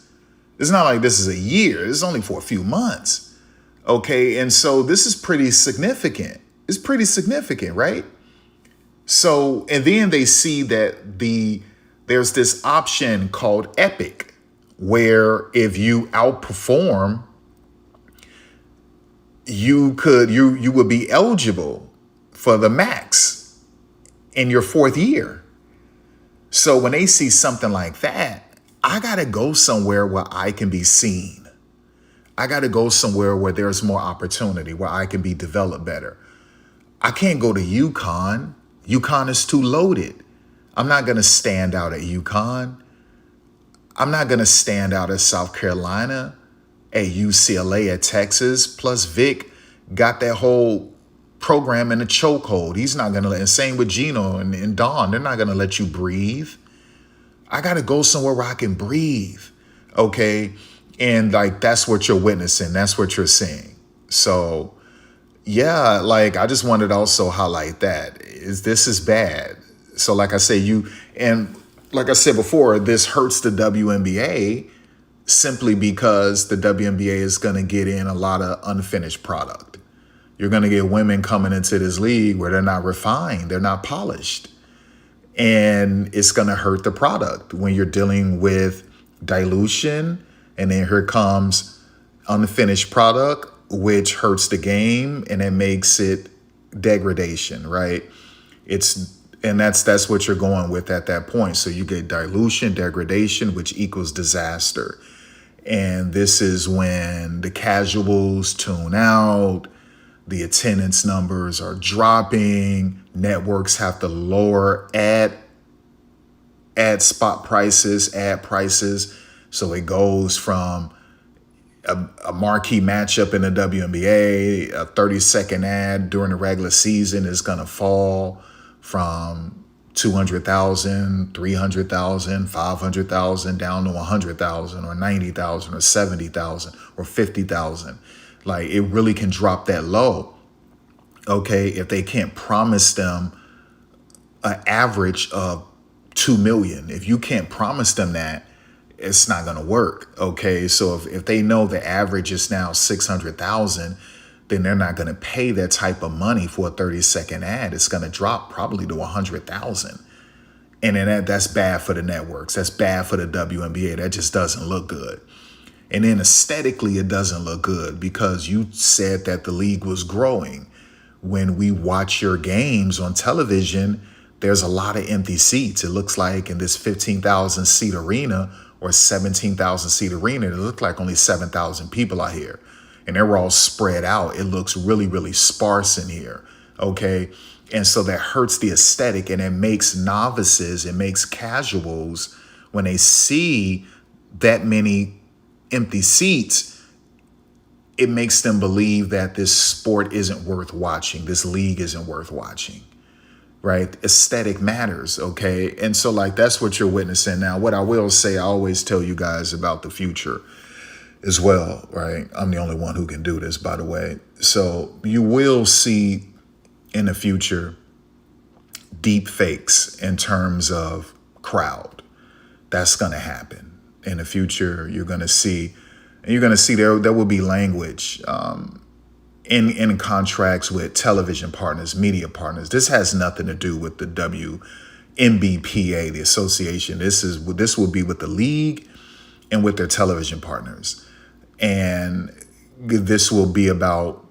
It's not like this is a year. It's only for a few months. Okay. And so this is pretty significant. It's pretty significant, right? So, and then they see that there's this option called Epic, where if you outperform, you would be eligible for the max in your fourth year. So when they see something like that, I got to go somewhere where I can be seen. I got to go somewhere where there's more opportunity, where I can be developed better. I can't go to Uconn. Uconn is too loaded. I'm not going to stand out at Uconn. I'm not going to stand out at South Carolina. at UCLA, at Texas. Plus Vic got that whole program in a chokehold. He's not going to let, and same with Gino and Don, they're not going to let you breathe. I got to go somewhere where I can breathe. Okay. And like, that's what you're witnessing. That's what you're seeing. So yeah, like I just wanted to also highlight this is bad. So like I say, and like I said before, this hurts the WNBA simply because the WNBA is going to get in a lot of unfinished product. You're going to get women coming into this league where they're not refined, they're not polished. And it's going to hurt the product when you're dealing with dilution. And then here comes unfinished product, which hurts the game and it makes it degradation, right? That's what you're going with at that point. So you get dilution, degradation, which equals disaster. And this is when the casuals tune out, the attendance numbers are dropping, networks have to lower ad spot prices, ad prices. So it goes from a marquee matchup in the WNBA, a 30-second ad during the regular season is going to fall from 200,000, 300,000, 500,000 down to 100,000 or 90,000 or 70,000 or 50,000. Like it really can drop that low. Okay, if they can't promise them an average of 2 million, if you can't promise them that, it's not going to work. Okay, so if they know the average is now 600,000, then they're not going to pay that type of money for a 30-second ad. It's going to drop probably to 100,000. And then that's bad for the networks. That's bad for the WNBA. That just doesn't look good. And then aesthetically, it doesn't look good because you said that the league was growing. When we watch your games on television, there's a lot of empty seats. It looks like in this 15,000 seat arena or 17,000 seat arena, it looked like only 7,000 people are here. And they were all spread out. It looks really, really sparse in here. Okay. And so that hurts the aesthetic, and it makes novices, it makes casuals, when they see that many empty seats, it makes them believe that this sport isn't worth watching. This league isn't worth watching. Right? Aesthetic matters. Okay. And so like, that's what you're witnessing now. What I will say, I always tell you guys about the future as well, right? I'm the only one who can do this, by the way. So you will see in the future deep fakes in terms of crowd. That's going to happen in the future. You're going to see there will be language in contracts with television partners, media partners. This has nothing to do with the WNBPA, the association. This will be with the league and with their television partners. And this will be about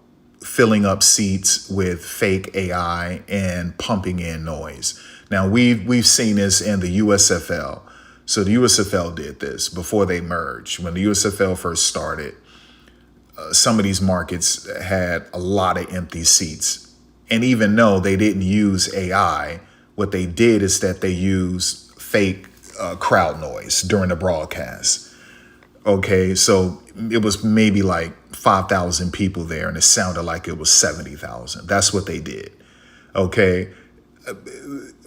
filling up seats with fake AI and pumping in noise. Now, we've seen this in the USFL. So the USFL did this before they merged. When the USFL first started, some of these markets had a lot of empty seats. And even though they didn't use AI, what they did is that they used fake crowd noise during the broadcast. Okay, so it was maybe like 5,000 people there and it sounded like it was 70,000. That's what they did. Okay.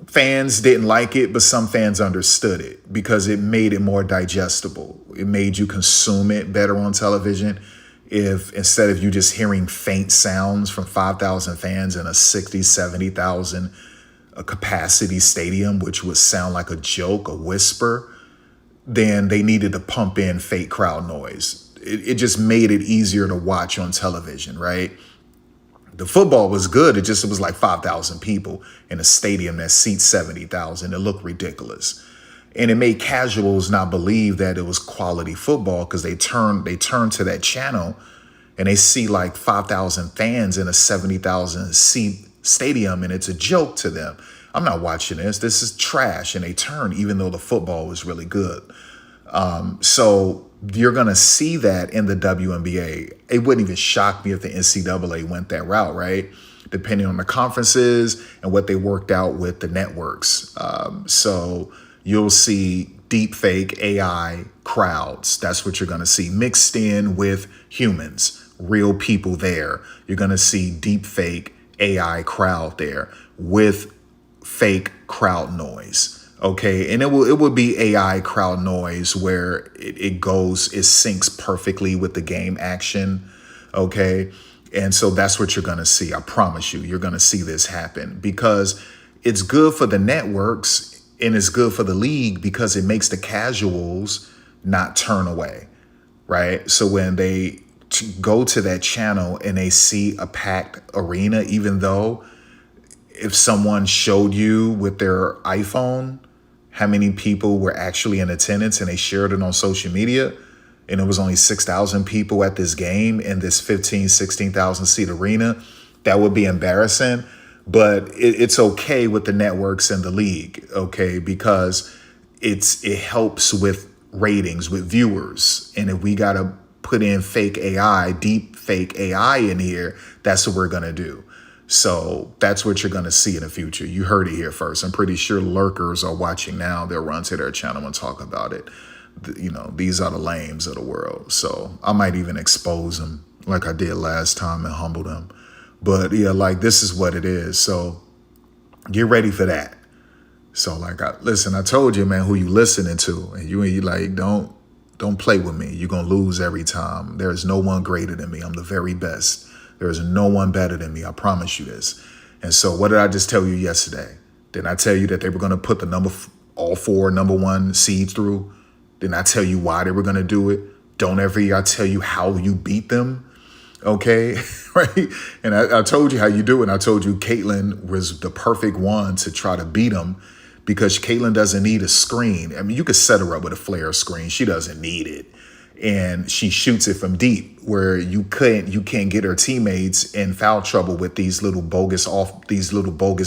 Fans didn't like it, but some fans understood it because it made it more digestible. It made you consume it better on television. If instead of you just hearing faint sounds from 5,000 fans in a 60, 70,000 capacity stadium, which would sound like a joke, a whisper, then they needed to pump in fake crowd noise. It just made it easier to watch on television, right? The football was good. It was like 5,000 people in a stadium that seats 70,000. It looked ridiculous. And it made casuals not believe that it was quality football because they turn to that channel and they see like 5,000 fans in a 70,000 seat stadium and it's a joke to them. I'm not watching this. This is trash. And they turn even though the football was really good. So you're going to see that in the WNBA. It wouldn't even shock me if the NCAA went that route, right? Depending on the conferences and what they worked out with the networks. So you'll see deep fake AI crowds. That's what you're going to see mixed in with humans, real people there. You're going to see deep fake AI crowd there with fake crowd noise. Okay, and it will be AI crowd noise where it syncs perfectly with the game action. Okay, and so that's what you're going to see. I promise you, you're going to see this happen because it's good for the networks and it's good for the league because it makes the casuals not turn away, right? So when they go to that channel and they see a packed arena, even though if someone showed you with their iPhone how many people were actually in attendance and they shared it on social media, and it was only 6,000 people at this game in this 16,000 seat arena, that would be embarrassing. But it's okay with the networks and the league, okay, because it helps with ratings, with viewers. And if we got to put in fake AI, deep fake AI in here, that's what we're going to do. So that's what you're going to see in the future. You heard it here first. I'm pretty sure lurkers are watching now. They'll run to their channel and talk about it. These are the lames of the world. So I might even expose them like I did last time and humble them. But yeah, like this is what it is. So get ready for that. So like, I told you, man, who you listening to, and you like, don't play with me. You're going to lose every time. There is no one greater than me. I'm the very best. There is no one better than me. I promise you this. And so what did I just tell you yesterday? Didn't I tell you that they were going to put all four number one seeds through? Didn't I tell you why they were going to do it? Don't ever I tell you how you beat them? Okay, right? And I told you how you do it. And I told you Caitlin was the perfect one to try to beat them because Caitlin doesn't need a screen. I mean, you could set her up with a flare screen. She doesn't need it. And she shoots it from deep where you can't get her teammates in foul trouble with these little bogus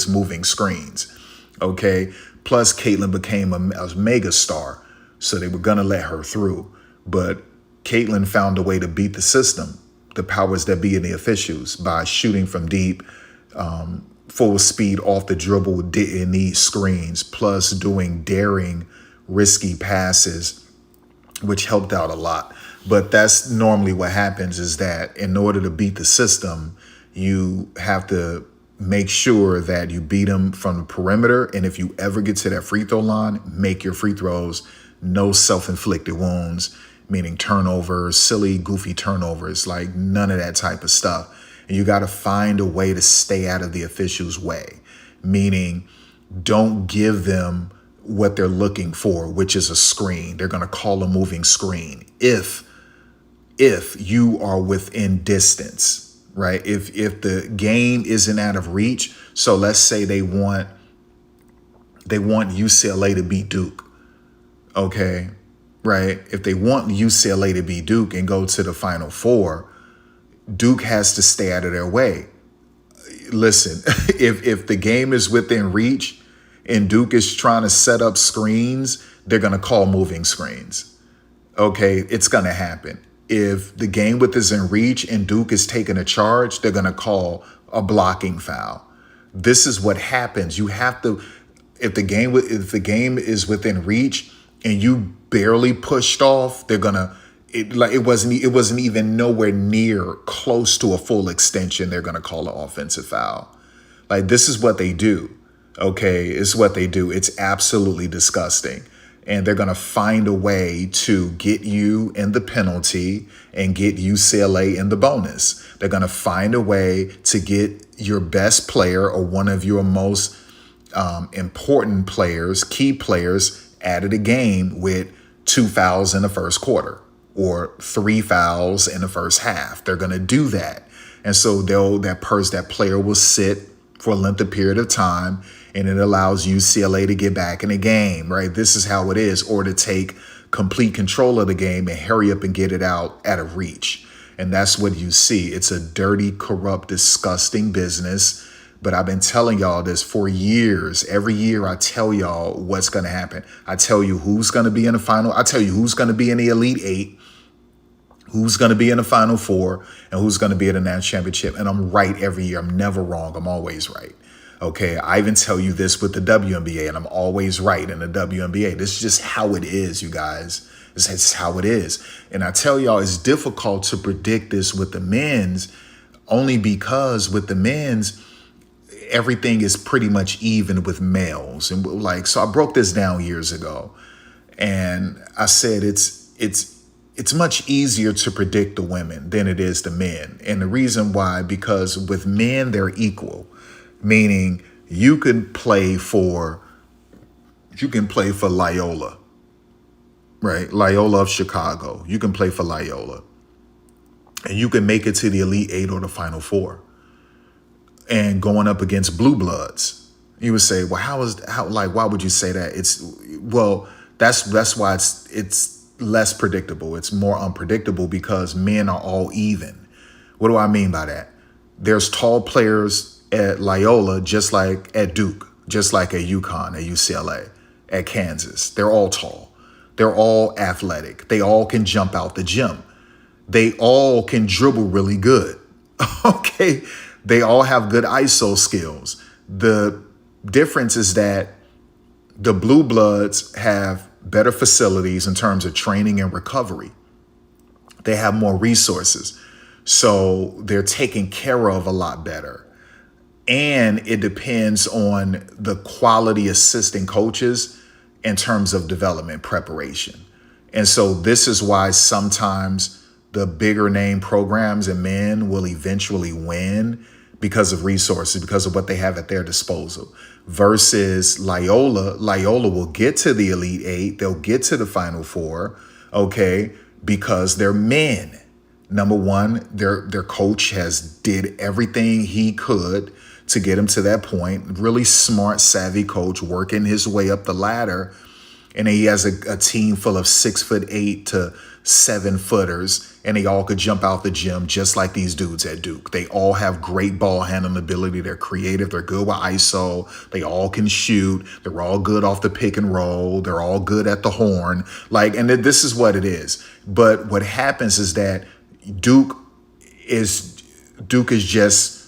moving screens. Okay. Plus Caitlin became a mega star. So they were going to let her through. But Caitlin found a way to beat the system, the powers that be in the officials, by shooting from deep, full speed off the dribble, didn't need screens, plus doing daring, risky passes, which helped out a lot. But that's normally what happens is that in order to beat the system, you have to make sure that you beat them from the perimeter. And if you ever get to that free throw line, make your free throws, no self-inflicted wounds, meaning turnovers, silly, goofy turnovers, like none of that type of stuff. And you got to find a way to stay out of the officials' way, meaning don't give them what they're looking for, which is a screen. They're going to call a moving screen. If you are within distance, right? If the game isn't out of reach. So let's say they want UCLA to beat Duke. Okay. Right. If they want UCLA to beat Duke and go to the Final Four, Duke has to stay out of their way. Listen, if the game is within reach and Duke is trying to set up screens, they're going to call moving screens. Okay, it's going to happen. If the game width is in reach and Duke is taking a charge, they're going to call a blocking foul. This is what happens. You have to, if the game is within reach and you barely pushed off, they're going to, it wasn't even nowhere near close to a full extension. They're going to call an offensive foul. Like, this is what they do. Okay, it's what they do. It's absolutely disgusting. And they're going to find a way to get you in the penalty and get UCLA in the bonus. They're going to find a way to get your best player or one of your most important players, key players, out of the game with 2 fouls in the first quarter or 3 fouls in the first half. They're going to do that. And so that player will sit for a lengthy period of time, and it allows UCLA to get back in the game, right? This is how it is, or to take complete control of the game and hurry up and get it out of reach. And that's what you see. It's a dirty, corrupt, disgusting business. But I've been telling y'all this for years. Every year I tell y'all what's going to happen. I tell you who's going to be in the final. I tell you who's going to be in the Elite Eight, who's going to be in the Final Four, and who's going to be in the national championship. And I'm right every year. I'm never wrong. I'm always right. Okay, I even tell you this with the WNBA, and I'm always right in the WNBA. This is just how it is, you guys. This is how it is. And I tell y'all, it's difficult to predict this with the men's, only because with the men's, everything is pretty much even with males. And like, so I broke this down years ago, and I said it's much easier to predict the women than it is the men. And the reason why, because with men, they're equal. Meaning you can play for Loyola, right? Loyola of Chicago. You can play for Loyola, and you can make it to the Elite Eight or the Final Four. And going up against blue bloods, you would say, well, why would you say that? That's why it's less predictable. It's more unpredictable because men are all even. What do I mean by that? There's tall players at Loyola, just like at Duke, just like at Uconn, at UCLA, at Kansas. They're all tall. They're all athletic. They all can jump out the gym. They all can dribble really good. Okay? They all have good ISO skills. The difference is that the blue bloods have better facilities in terms of training and recovery. They have more resources. So they're taken care of a lot better. And it depends on the quality assistant coaches in terms of development preparation. And so this is why sometimes the bigger name programs and men will eventually win because of resources, because of what they have at their disposal. Versus Loyola will get to the Elite Eight. They'll get to the Final Four, okay, because they're men. Number one, their coach has did everything he could to get him to that point. Really smart, savvy coach working his way up the ladder. And he has a team full of 6'8" to 7 footers, and they all could jump out the gym just like these dudes at Duke. They all have great ball handling ability. They're creative. They're good with ISO. They all can shoot. They're all good off the pick and roll. They're all good at the horn. And this is what it is. But what happens is that Duke is just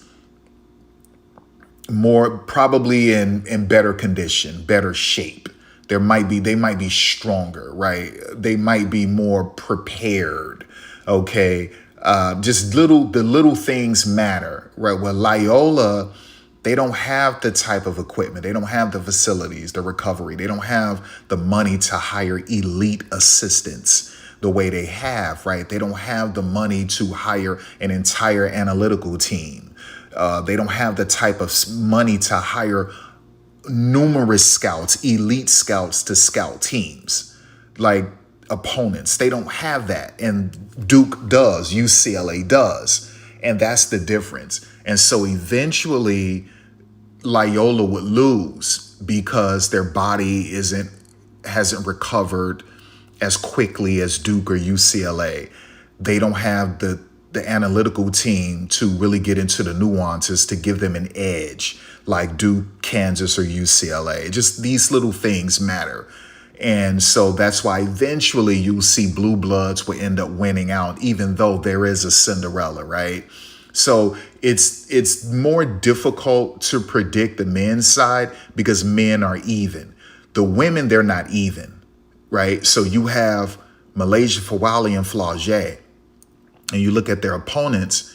more probably in better condition, better shape. They might be stronger, right? They might be more prepared. Okay. The little things matter, right? Well, Loyola, they don't have the type of equipment. They don't have the facilities, the recovery. They don't have the money to hire elite assistants the way they have, right? They don't have the money to hire an entire analytical team. They don't have the type of money to hire numerous scouts, elite scouts to scout teams, like opponents. They don't have that. And Duke does, UCLA does. And that's the difference. And so eventually Loyola would lose because their body hasn't recovered as quickly as Duke or UCLA. They don't have the analytical team to really get into the nuances to give them an edge like Duke, Kansas, or UCLA. Just these little things matter. And so that's why eventually you'll see blue bloods will end up winning out, even though there is a Cinderella, right? So it's more difficult to predict the men's side because men are even. The women, they're not even, right? So you have Malaysia Fawali and Flaugier, and you look at their opponents,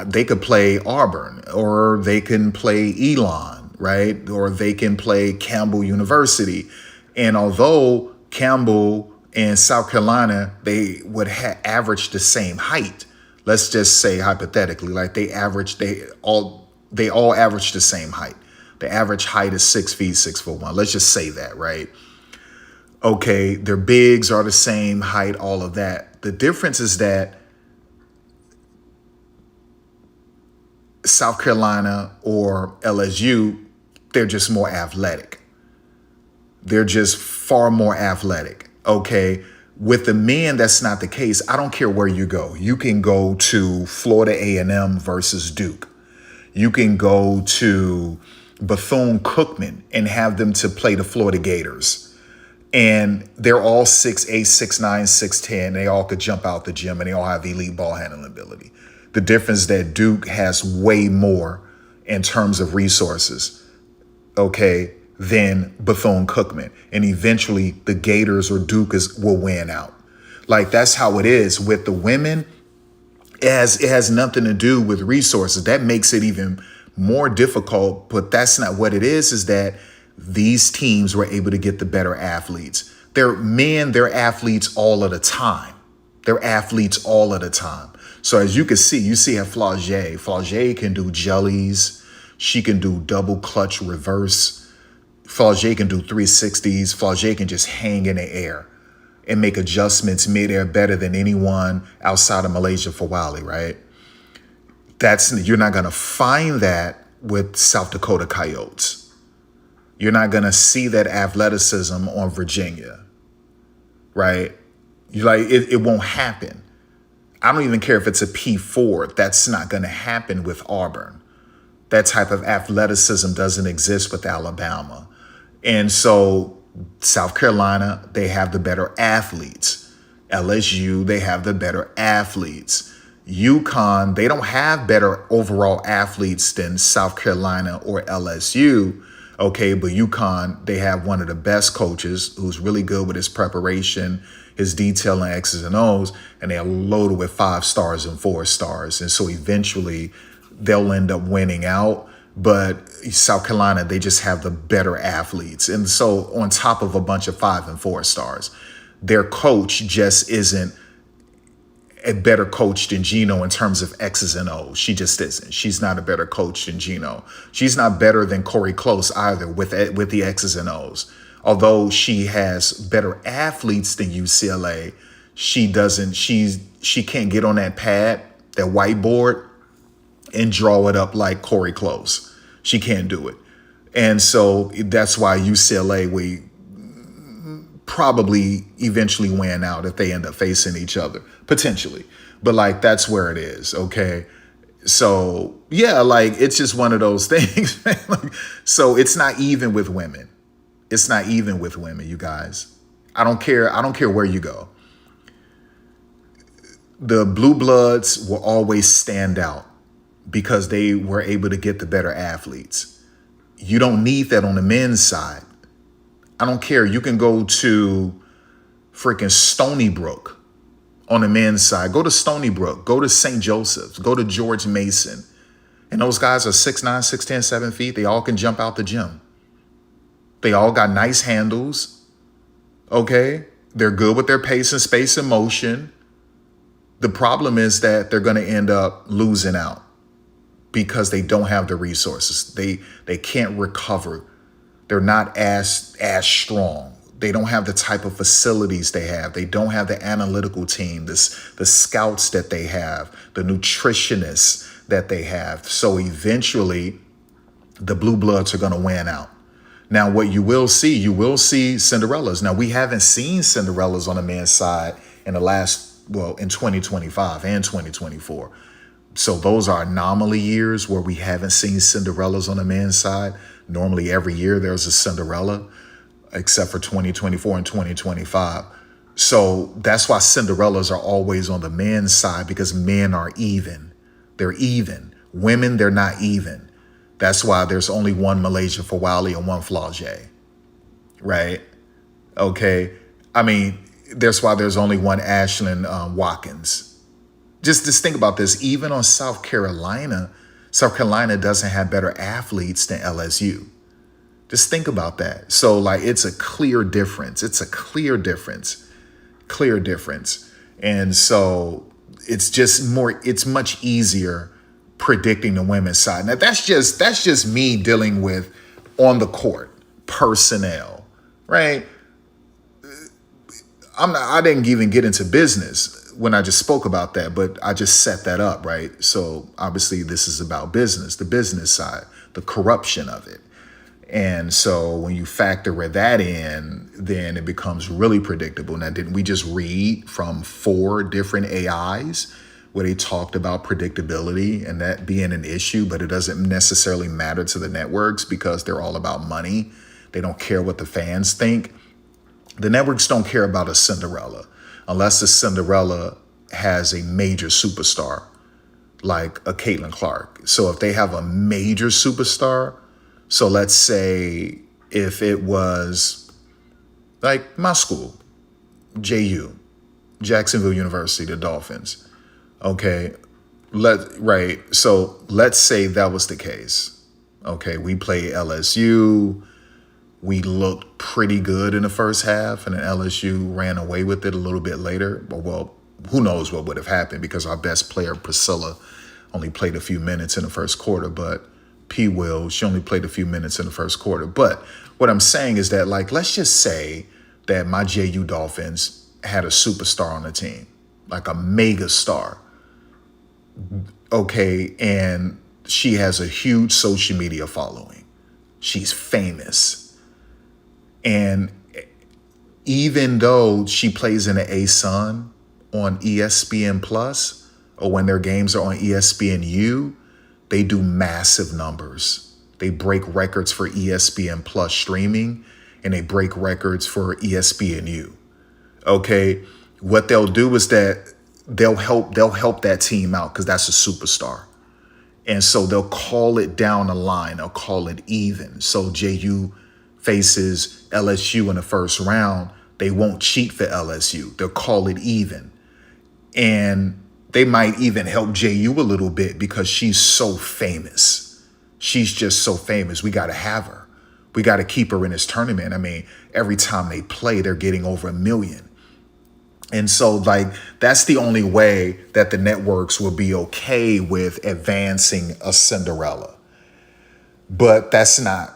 they could play Auburn, or they can play Elon, right? Or they can play Campbell University. And although Campbell and South Carolina, they would average the same height, let's just say hypothetically, like they all average the same height. The average height is 6 feet, 6'1". Let's just say that, right? Okay, their bigs are the same height, all of that. The difference is that South Carolina or LSU, they're just more athletic. They're just far more athletic. Okay. With the men, that's not the case. I don't care where you go. You can go to Florida A&M versus Duke. You can go to Bethune-Cookman and have them to play the Florida Gators. And they're all 6'8", 6'9", 6'10". They all could jump out the gym and they all have elite ball handling ability. The difference is that Duke has way more in terms of resources. okay, than Bethune-Cookman. And eventually the Gators or Duke will win out. Like, that's how it is with the women. It has nothing to do with resources. That makes it even more difficult, but that's not what it is that these teams were able to get the better athletes. They're athletes all of the time. They're athletes all of the time. So as you can see, you see how Flaugier can do jellies. She can do double clutch reverse. Flaugier can do 360s. Flaugier can just hang in the air and make adjustments midair better than anyone outside of Malaysia Fawali, right? You're not going to find that with South Dakota Coyotes. You're not going to see that athleticism on Virginia, right? It won't happen. I don't even care if it's a P4. That's not going to happen with Auburn. That type of athleticism doesn't exist with Alabama. And so South Carolina, they have the better athletes. LSU, they have the better athletes. Uconn, they don't have better overall athletes than South Carolina or LSU. Okay, but Uconn, they have one of the best coaches who's really good with his preparation, his detailing X's and O's, and they're loaded with 5 stars and 4 stars. And so eventually they'll end up winning out. But South Carolina, they just have the better athletes. And so on top of a bunch of 5 and 4 stars, their coach just isn't a better coach than Gino in terms of X's and O's. She just isn't. She's not a better coach than Gino. She's not better than Corey Close either with the X's and O's. Although she has better athletes than UCLA, she can't get on that pad, that whiteboard, and draw it up like Corey Close. She can't do it. And so that's why UCLA, we probably eventually win out if they end up facing each other, potentially. But that's where it is, okay? So yeah, it's just one of those things. So it's not even with women. It's not even with women, you guys. I don't care where you go. The Blue Bloods will always stand out because they were able to get the better athletes. You don't need that on the men's side. I don't care. You can go to freaking Stony Brook on the men's side. Go to Stony Brook. Go to St. Joseph's. Go to George Mason. And those guys are 6'9", 6'10", 7 feet. They all can jump out the gym. They all got nice handles. Okay? They're good with their pace and space and motion. The problem is that they're going to end up losing out because they don't have the resources. They can't recover. They're not as strong. They don't have the type of facilities they have. They don't have the analytical team, the scouts that they have, the nutritionists that they have. So eventually, the Blue Bloods are going to win out. Now, what you will see Cinderellas. Now, we haven't seen Cinderellas on the men's side in in 2025 and 2024. So those are anomaly years where we haven't seen Cinderellas on the men's side. Normally every year there's a Cinderella, except for 2024 and 2025. So that's why Cinderellas are always on the men's side, because men are even. They're even. Women, they're not even. That's why there's only one Malaysia Fawali and one Flaugier, right? Okay. I mean, that's why there's only one Ashlyn Watkins. Just think about this. Even on South Carolina doesn't have better athletes than LSU. Just think about that. So it's a clear difference. It's a clear difference. And so it's much easier predicting the women's side. Now that's just me dealing with on the court personnel, right? I didn't even get into business when I just spoke about that, but I just set that up, right? So obviously this is about business, the business side, the corruption of it. And so when you factor that in, then it becomes really predictable. Now, didn't we just read from 4 different AIs where they talked about predictability and that being an issue, but it doesn't necessarily matter to the networks because they're all about money. They don't care what the fans think. The networks don't care about a Cinderella unless the Cinderella has a major superstar like a Caitlin Clark. So if they have a major superstar, So let's say if it was like my school, JU, Jacksonville University, the Dolphins. Okay, so let's say that was the case. Okay, we played LSU. We looked pretty good in the first half, and then LSU ran away with it a little bit later. But, well, who knows what would have happened because our best player, Priscilla, only played a few minutes in the first quarter. But P. Will, she only played a few minutes in the first quarter. But what I'm saying is that, like, let's just say that my JU Dolphins had a superstar on the team, like a mega star. Okay, and she has a huge social media following. She's famous. And even though she plays in the ASUN on ESPN Plus, or when their games are on ESPNU, they do massive numbers. They break records for ESPN Plus streaming, and they break records for ESPNU. Okay, what they'll do is that they'll help that team out because that's a superstar. And so they'll call it down the line. They'll call it even. So JU faces LSU in the first round. They won't cheat for LSU. They'll call it even. And they might even help JU a little bit because she's so famous. She's just so famous. We got to have her. We got to keep her in this tournament. I mean, every time they play, they're getting over 1 million. And so, like, that's the only way that the networks will be okay with advancing a Cinderella. But that's not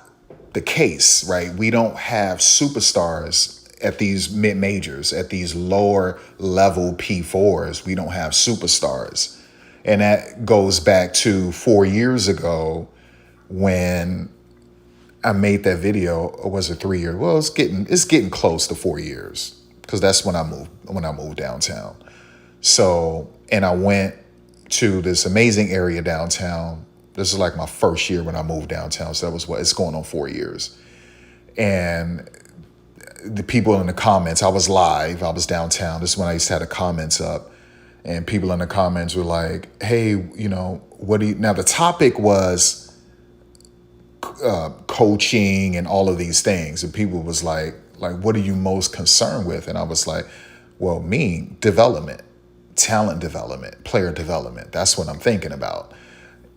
the case, right? We don't have superstars at these mid-majors, at these lower level P4s. We don't have superstars. And that goes back to 4 years ago when I made that video. Or was it 3 years? Well, it's getting close to 4 years. Because that's when I moved downtown. So, and I went to this amazing area downtown. This is like my first year when I moved downtown. So that was it's going on 4 years. And the people in the comments, I was live, I was downtown. This is when I used to have the comments up. And people in the comments were like, hey, you know, now the topic was coaching and all of these things. And people was like, what are you most concerned with? And I was like, well, development, talent development, player development. That's what I'm thinking about.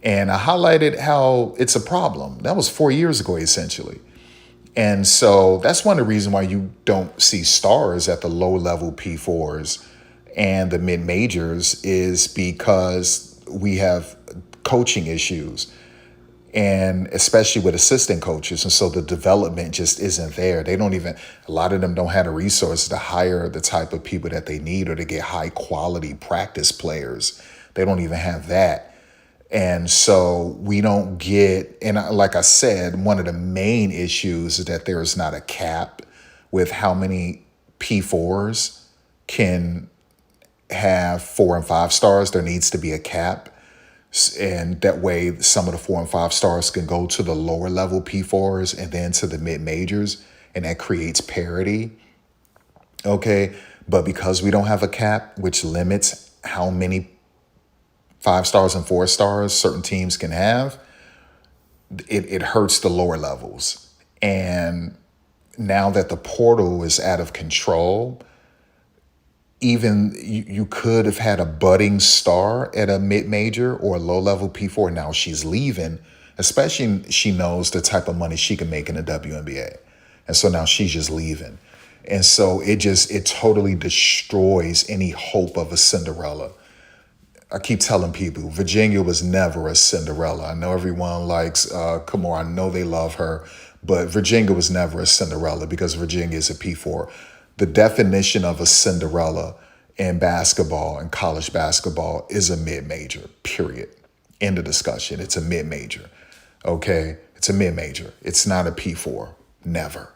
And I highlighted how it's a problem. That was 4 years ago, essentially. And so that's one of the reasons why you don't see stars at the low level P4s and the mid majors is because we have coaching issues. And especially with assistant coaches. And so the development just isn't there. A lot of them don't have the resources to hire the type of people that they need or to get high quality practice players. They don't even have that. And so we don't get, and like I said, one of the main issues is that there is not a cap with how many P4s can have 4 and 5 stars. There needs to be a cap. And that way, some of the 4 and 5 stars can go to the lower level P4s and then to the mid majors, and that creates parity. Okay, but because we don't have a cap, which limits how many 5 stars and 4 stars certain teams can have, it hurts the lower levels. And now that the portal is out of control, even you could have had a budding star at a mid-major or a low-level P4. Now she's leaving, especially she knows the type of money she can make in the WNBA. And so now she's just leaving. And so it totally destroys any hope of a Cinderella. I keep telling people, Virginia was never a Cinderella. I know everyone likes Kamora. I know they love her. But Virginia was never a Cinderella because Virginia is a P4. The definition of a Cinderella in basketball and college basketball is a mid-major, period. End of discussion. It's a mid-major, okay? It's a mid-major. It's not a P4, never.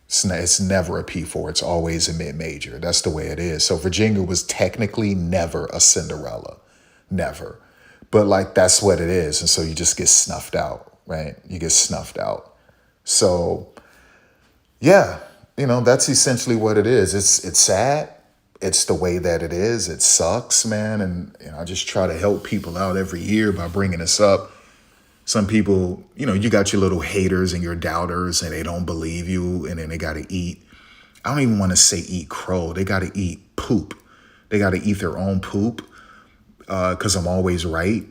It's never a P4. It's always a mid-major. That's the way it is. So Virginia was technically never a Cinderella, never. But like that's what it is. And so you just get snuffed out, right? You get snuffed out. So yeah. You know, that's essentially what it is. It's sad. It's the way that it is. It sucks, man. And I just try to help people out every year by bringing this up some people, you know, you got your little haters and your doubters and they don't believe you and then they got to eat. I don't even want to say eat crow. They got to eat poop. They got to eat their own poop because I'm always right.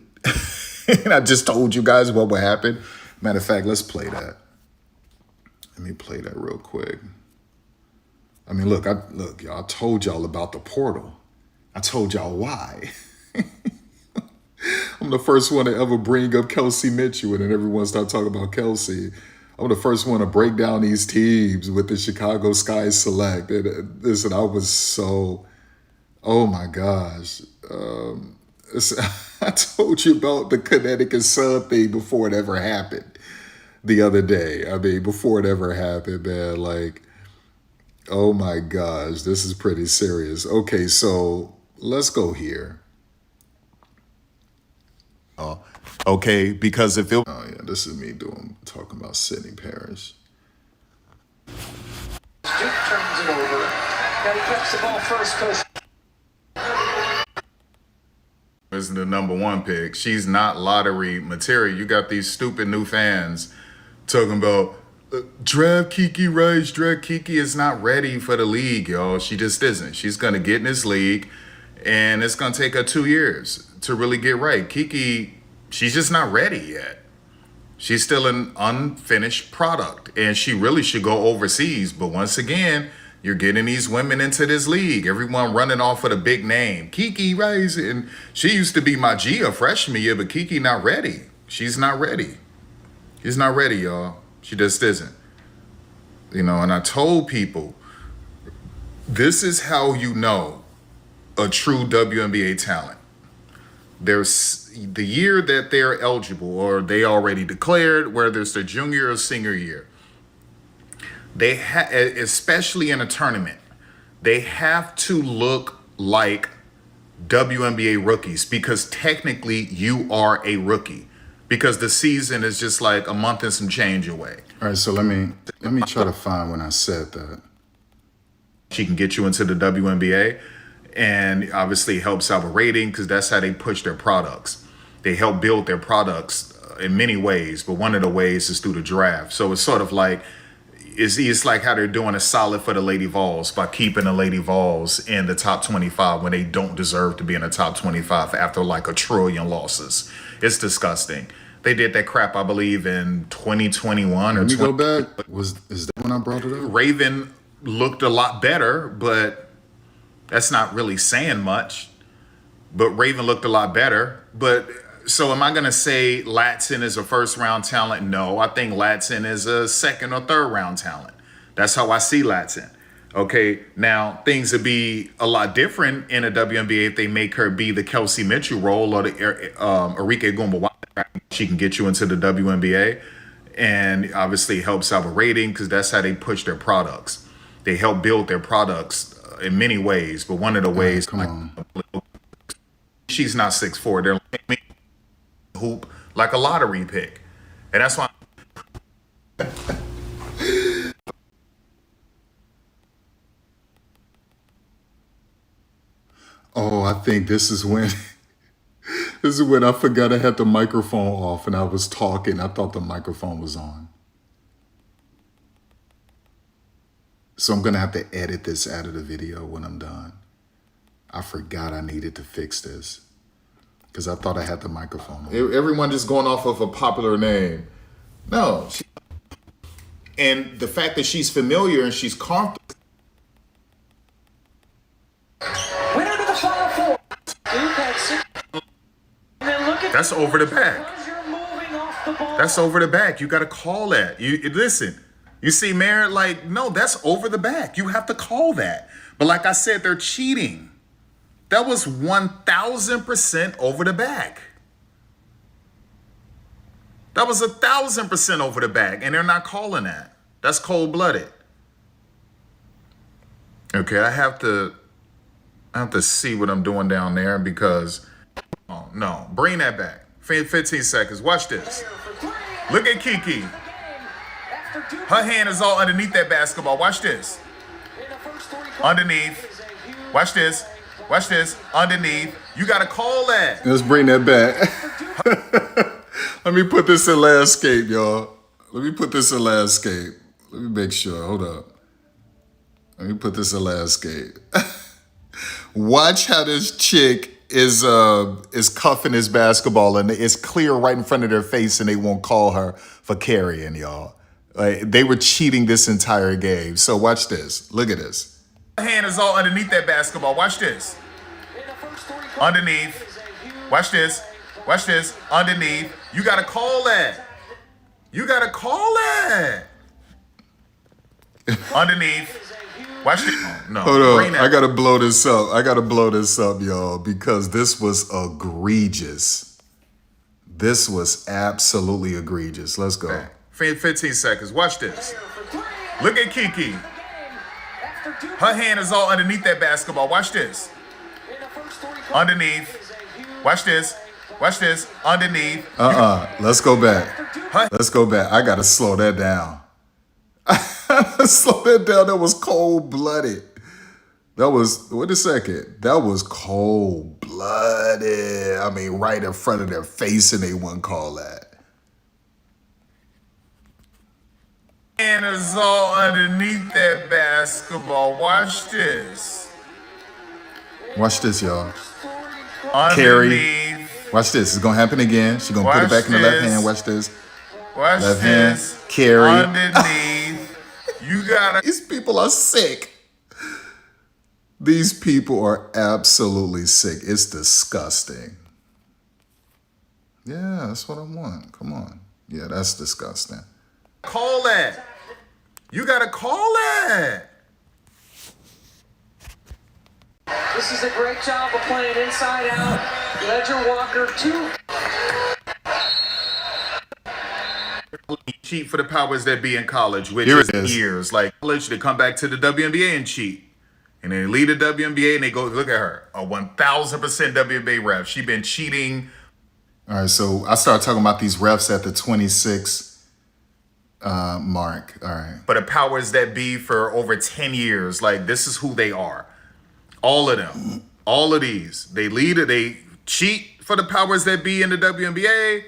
And I just told you guys what would happen. Matter of fact, let's play that. Let me play that real quick. I mean, look, y'all, I told y'all about the portal. I told y'all why. I'm the first one to ever bring up Kelsey Mitchell, and then everyone started talking about Kelsey. I'm the first one to break down these teams with the Chicago Sky Select. And listen, I was so, oh my gosh. I told you about the Connecticut Sun thing before it ever happened the other day. I mean, before it ever happened, man, like, oh my gosh, this is pretty serious. Okay, so let's go here. Oh, okay, because if it... Oh yeah, this is me talking about Sidney Parrish. Duke turns it over. Now he gets the ball first, coach. Is the #1 pick. She's not lottery material. You got these stupid new fans talking about draft Kiki Rice. Draft Kiki is not ready for the league, y'all. She just isn't. She's gonna get in this league, and it's gonna take her 2 years to really get right. Kiki, she's just not ready yet. She's still an unfinished product, and she really should go overseas. But once again, you're getting these women into this league. Everyone running off of the big name. Kiki Rice, and she used to be my Gia freshman year, but Kiki not ready. She's not ready. She's not ready, y'all. She just isn't. You know, and I told people, this is how you know a true WNBA talent. There's the year that they're eligible or they already declared, whether it's their junior or senior year. They especially in a tournament, they have to look like WNBA rookies because technically you are a rookie because the season is just like a month and some change away. All right, so let me try to find when I said that. She can get you into the WNBA, and obviously helps out with rating because that's how they push their products. They help build their products in many ways, but one of the ways is through the draft. So it's sort of like, it's like how they're doing a solid for the Lady Vols by keeping the Lady Vols in the top 25 when they don't deserve to be in the top 25 after like 1 trillion losses. It's disgusting. They did that crap, I believe, in 2021 or 20. Let me go back. Is that when I brought it up? Raven looked a lot better, but that's not really saying much. But Raven looked a lot better. But so am I going to say Latson is a first-round talent? No, I think Latson is a second or third-round talent. That's how I see Latson. Okay, now things would be a lot different in a WNBA if they make her be the Kelsey Mitchell role or the Arike Gumba. She can get you into the WNBA, and obviously helps out with rating because that's how they push their products. They help build their products in many ways, but one of the ways, she's not 6'4". They're like hoop like a lottery pick, and that's why. Oh, I think this is when I forgot I had the microphone off and I was talking. I thought the microphone was on. So I'm going to have to edit this out of the video when I'm done. I forgot I needed to fix this because I thought I had the microphone on. Everyone just going off of a popular name. No. And the fact that she's familiar and she's confident. Winner to the Final Four. Duke had 6. And then look at That's over the back. moving off the ball. That's over the back. You got to call that. You listen. You see, Mayor, like, no, that's over the back. You have to call that. But like I said, they're cheating. That was 1,000% over the back. That was 1,000% over the back, and they're not calling that. That's cold-blooded. Okay, I have to see what I'm doing down there because, oh, no, bring that back. 15 seconds. Watch this. Look at Kiki. Her hand is all underneath that basketball. Watch this. Underneath. Watch this. Watch this. Underneath. You got to call that. Let's bring that back. Let me put this in landscape, y'all. Let me put this in landscape. Let me make sure. Hold up. Let me put this in landscape. Watch how this chick is cuffing his basketball, and it's clear right in front of their face, and they won't call her for carrying, y'all. Like, they were cheating this entire game. So watch this. Look at this. Her hand is all underneath that basketball. Watch this. Underneath. Watch this. Watch this. Underneath. You gotta call that. You gotta call that. Underneath. Watch this. No. Hold on. I gotta blow this up. I gotta blow this up, y'all, because this was egregious. This was absolutely egregious. Let's go. 15 seconds. Watch this. Look at Kiki. Her hand is all underneath that basketball. Watch this. Underneath. Watch this. Watch this. Underneath. Let's go back. Let's go back. I gotta slow that down. Slow that down. That was cold-blooded. That was, wait a second. That was cold-blooded. I mean, right in front of their face, and they wouldn't call that. And it's all underneath that basketball. Watch this. Watch this, y'all. Carry. Watch this. It's going to happen again. She's going to put it back in the left hand. Watch this. Watch left this. Hand. Carry. Underneath. You gotta. These people are sick. These people are absolutely sick. It's disgusting. Yeah, that's what I want. Come on. Yeah, that's disgusting. Call that. You gotta call that. This is a great job of playing inside out. Ledger Walker, 2. Cheat for the powers that be in college, which is years. Like college, they come back to the WNBA and cheat. And they leave the WNBA and they go, look at her, a 1,000% WNBA ref. She been cheating. All right, so I started talking about these refs at the 26 mark. All right. But the powers that be for over 10 years, like this is who they are. All of them. All of these. They lead it. They cheat for the powers that be in the WNBA.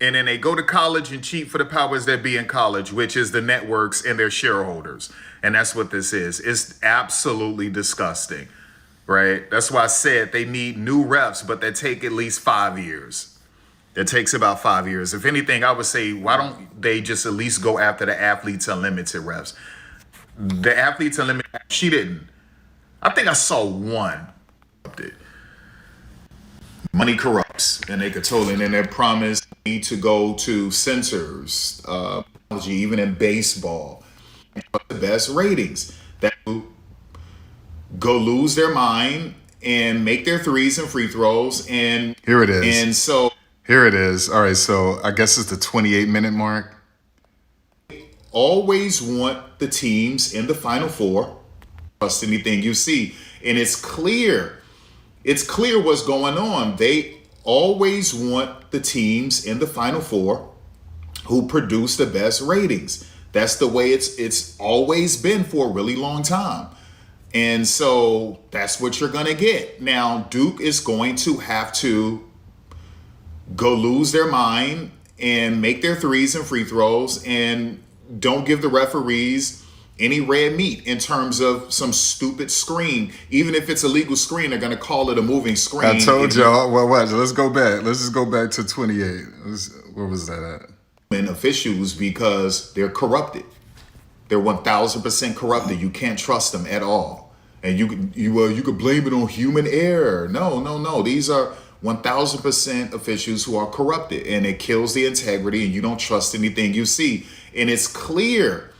And then they go to college and cheat for the powers that be in college, which is the networks and their shareholders. And that's what this is. It's absolutely disgusting, right? That's why I said they need new refs, but that take at least 5 years. It takes about 5 years. If anything, I would say, why don't they just at least go after the Athletes Unlimited refs? The Athletes Unlimited, she didn't. I think I saw one. Money corrupts, and they could totally, and they promise me to go to censors, even in baseball, the best ratings that go lose their mind and make their threes and free throws. And here it is. And so here it is. All right, so I guess it's the 28-minute mark. Always want the teams in the Final Four. Trust anything you see, and it's clear. It's clear what's going on. They always want the teams in the Final Four who produce the best ratings. That's the way it's always been for a really long time. And so that's what you're going to get. Now, Duke is going to have to go lose their mind and make their threes and free throws and don't give the referees any red meat in terms of some stupid screen. Even if it's a legal screen, they're going to call it a moving screen. I told y'all. Well, watch. Let's go back. Let's just go back to 28. Where was that at? And officials, because they're corrupted. They're 1,000% corrupted. You can't trust them at all. And you could blame it on human error. No. These are 1,000% officials who are corrupted, and it kills the integrity, and you don't trust anything you see. And it's clear.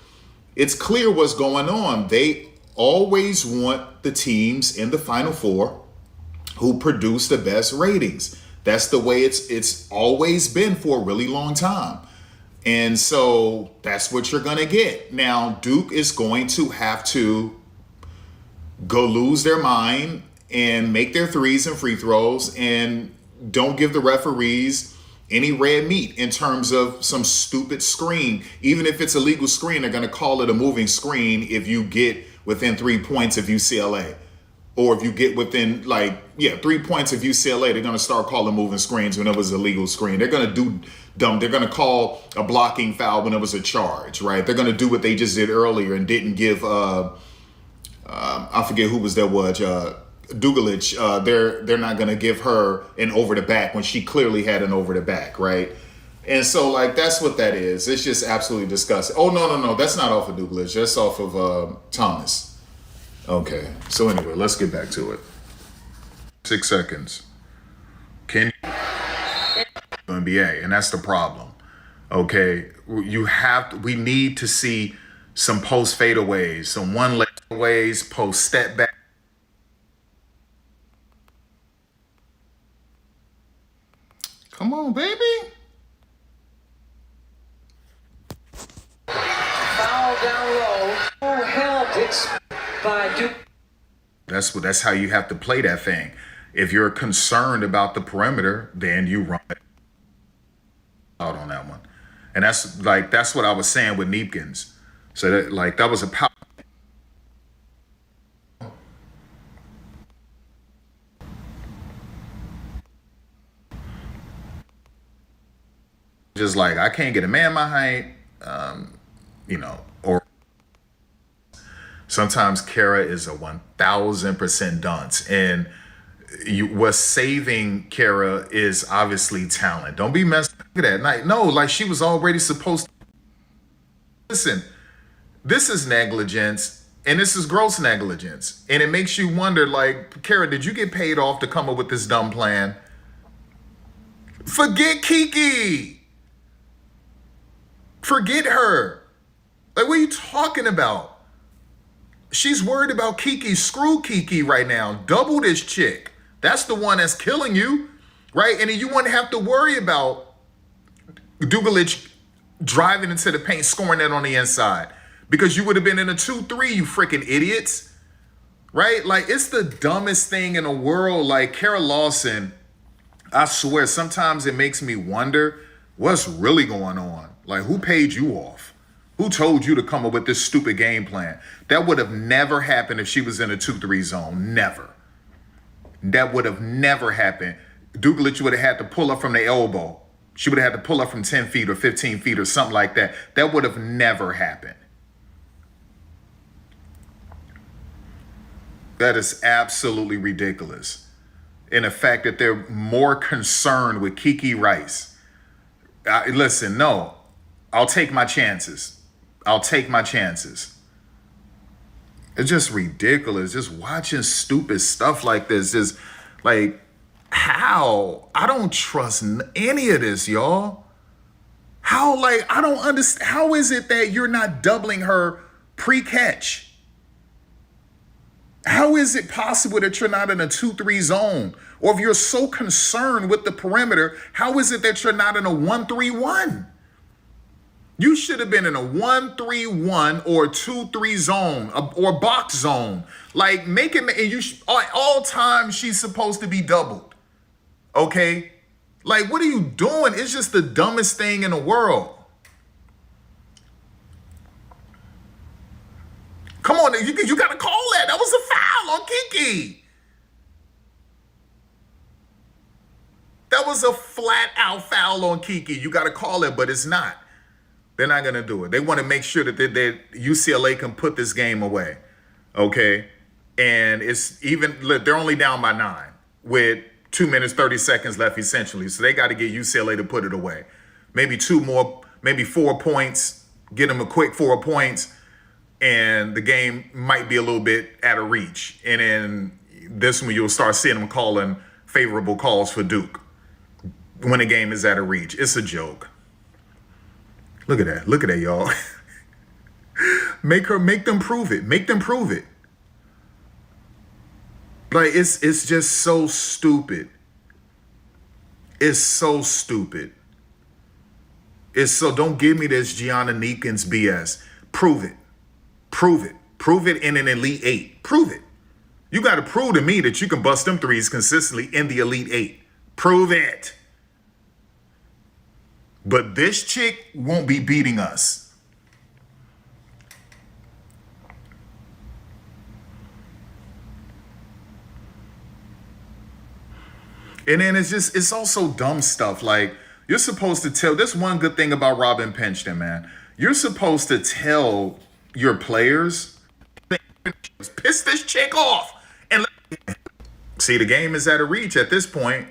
It's clear what's going on. They always want the teams in the Final Four who produce the best ratings. That's the way it's always been for a really long time. And so that's what you're going to get. Now, Duke is going to have to go lose their mind and make their threes and free throws and don't give the referees any red meat in terms of some stupid screen. Even if it's a legal screen, they're going to call it a moving screen if you get within 3 points of UCLA or if you get within 3 points of UCLA, they're going to start calling moving screens when it was a legal screen. They're going to do dumb. They're going to call a blocking foul when it was a charge, right? They're going to do what they just did earlier and didn't give, I forget who was that was, Dugalich. They're not going to give her an over the back when she clearly had an over the back, right? And so, that's what that is. It's just absolutely disgusting. Oh, no. That's not off of Dugalich. That's off of Thomas. Okay. So anyway, let's get back to it. 6 seconds. Can you NBA? And that's the problem. Okay. We need to see some post fadeaways, some one leg fadeaways, post step back. Come on, baby. Foul down low. Oh, help. It's by Duke. That's how you have to play that thing. If you're concerned about the perimeter, then you run it out on that one. And that's what I was saying with Neepkins. So that was a power. Just I can't get a man my height, or sometimes Kara is a 1000% dunce, and what's saving Kara is obviously talent. Don't be messed up at that night. No, she was already supposed to. Listen, this is negligence, and this is gross negligence, and it makes you wonder, Kara, did you get paid off to come up with this dumb plan? Forget Kiki. Forget her. What are you talking about? She's worried about Kiki. Screw Kiki right now. Double this chick. That's the one that's killing you, right? And then you wouldn't have to worry about Dugalich driving into the paint, scoring that on the inside, because you would have been in a 2-3, you freaking idiots, right? It's the dumbest thing in the world. Kara Lawson, I swear, sometimes it makes me wonder what's really going on. Who paid you off? Who told you to come up with this stupid game plan? That would have never happened if she was in a 2-3 zone. Never. That would have never happened. Dugalich would have had to pull up from the elbow. She would have had to pull up from 10 feet or 15 feet or something like that. That would have never happened. That is absolutely ridiculous. And the fact that they're more concerned with Kiki Rice. Listen, no. I'll take my chances. It's just ridiculous. Just watching stupid stuff like this. Just how? I don't trust any of this, y'all. How, I don't understand. How is it that you're not doubling her pre-catch? How is it possible that you're not in a 2-3 zone? Or if you're so concerned with the perimeter, how is it that you're not in a 1-3-1? You should have been in a 1-3-1 or 2-3 zone or box zone. Make it, and all times she's supposed to be doubled. Okay? What are you doing? It's just the dumbest thing in the world. Come on, you got to call that. That was a foul on Kiki. That was a flat out foul on Kiki. You got to call it, but it's not. They're not going to do it. They want to make sure that UCLA can put this game away. Okay? And they're only down by 9 with 2 minutes, 30 seconds left, essentially. So they got to get UCLA to put it away. Maybe 2 more, maybe 4 points, get them a quick 4 points, and the game might be a little bit out of reach. And then this one, you'll start seeing them calling favorable calls for Duke when the game is out of reach. It's a joke. Look at that, y'all. Make them prove it. Make them prove it. It's just so stupid. It's so stupid. Don't give me this Gianna Neekins BS. Prove it. Prove it. Prove it in an Elite 8. Prove it. You got to prove to me that you can bust them threes consistently in the Elite 8. Prove it. But this chick won't be beating us. And then it's also dumb stuff. Like, you're supposed to tell, this one good thing about Robin Pinchton, man. You're supposed to tell your players, piss this chick off. And see, the game is at a reach at this point,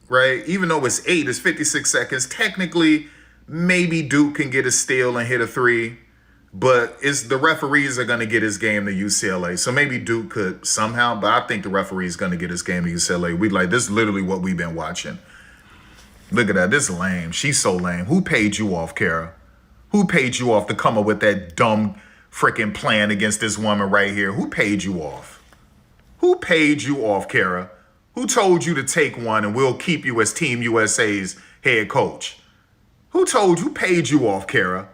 right? Even though it's 56 seconds. Technically, maybe Duke can get a steal and hit a three. But the referees are going to get his game to UCLA. So maybe Duke could somehow, but I think the referee's going to get his game to UCLA. This is literally what we've been watching. Look at that. This is lame. She's so lame. Who paid you off, Kara? Who paid you off to come up with that dumb freaking plan against this woman right here? Who paid you off? Who paid you off, Kara? Who told you to take one and we'll keep you as Team USA's head coach? Who paid you off, Kara?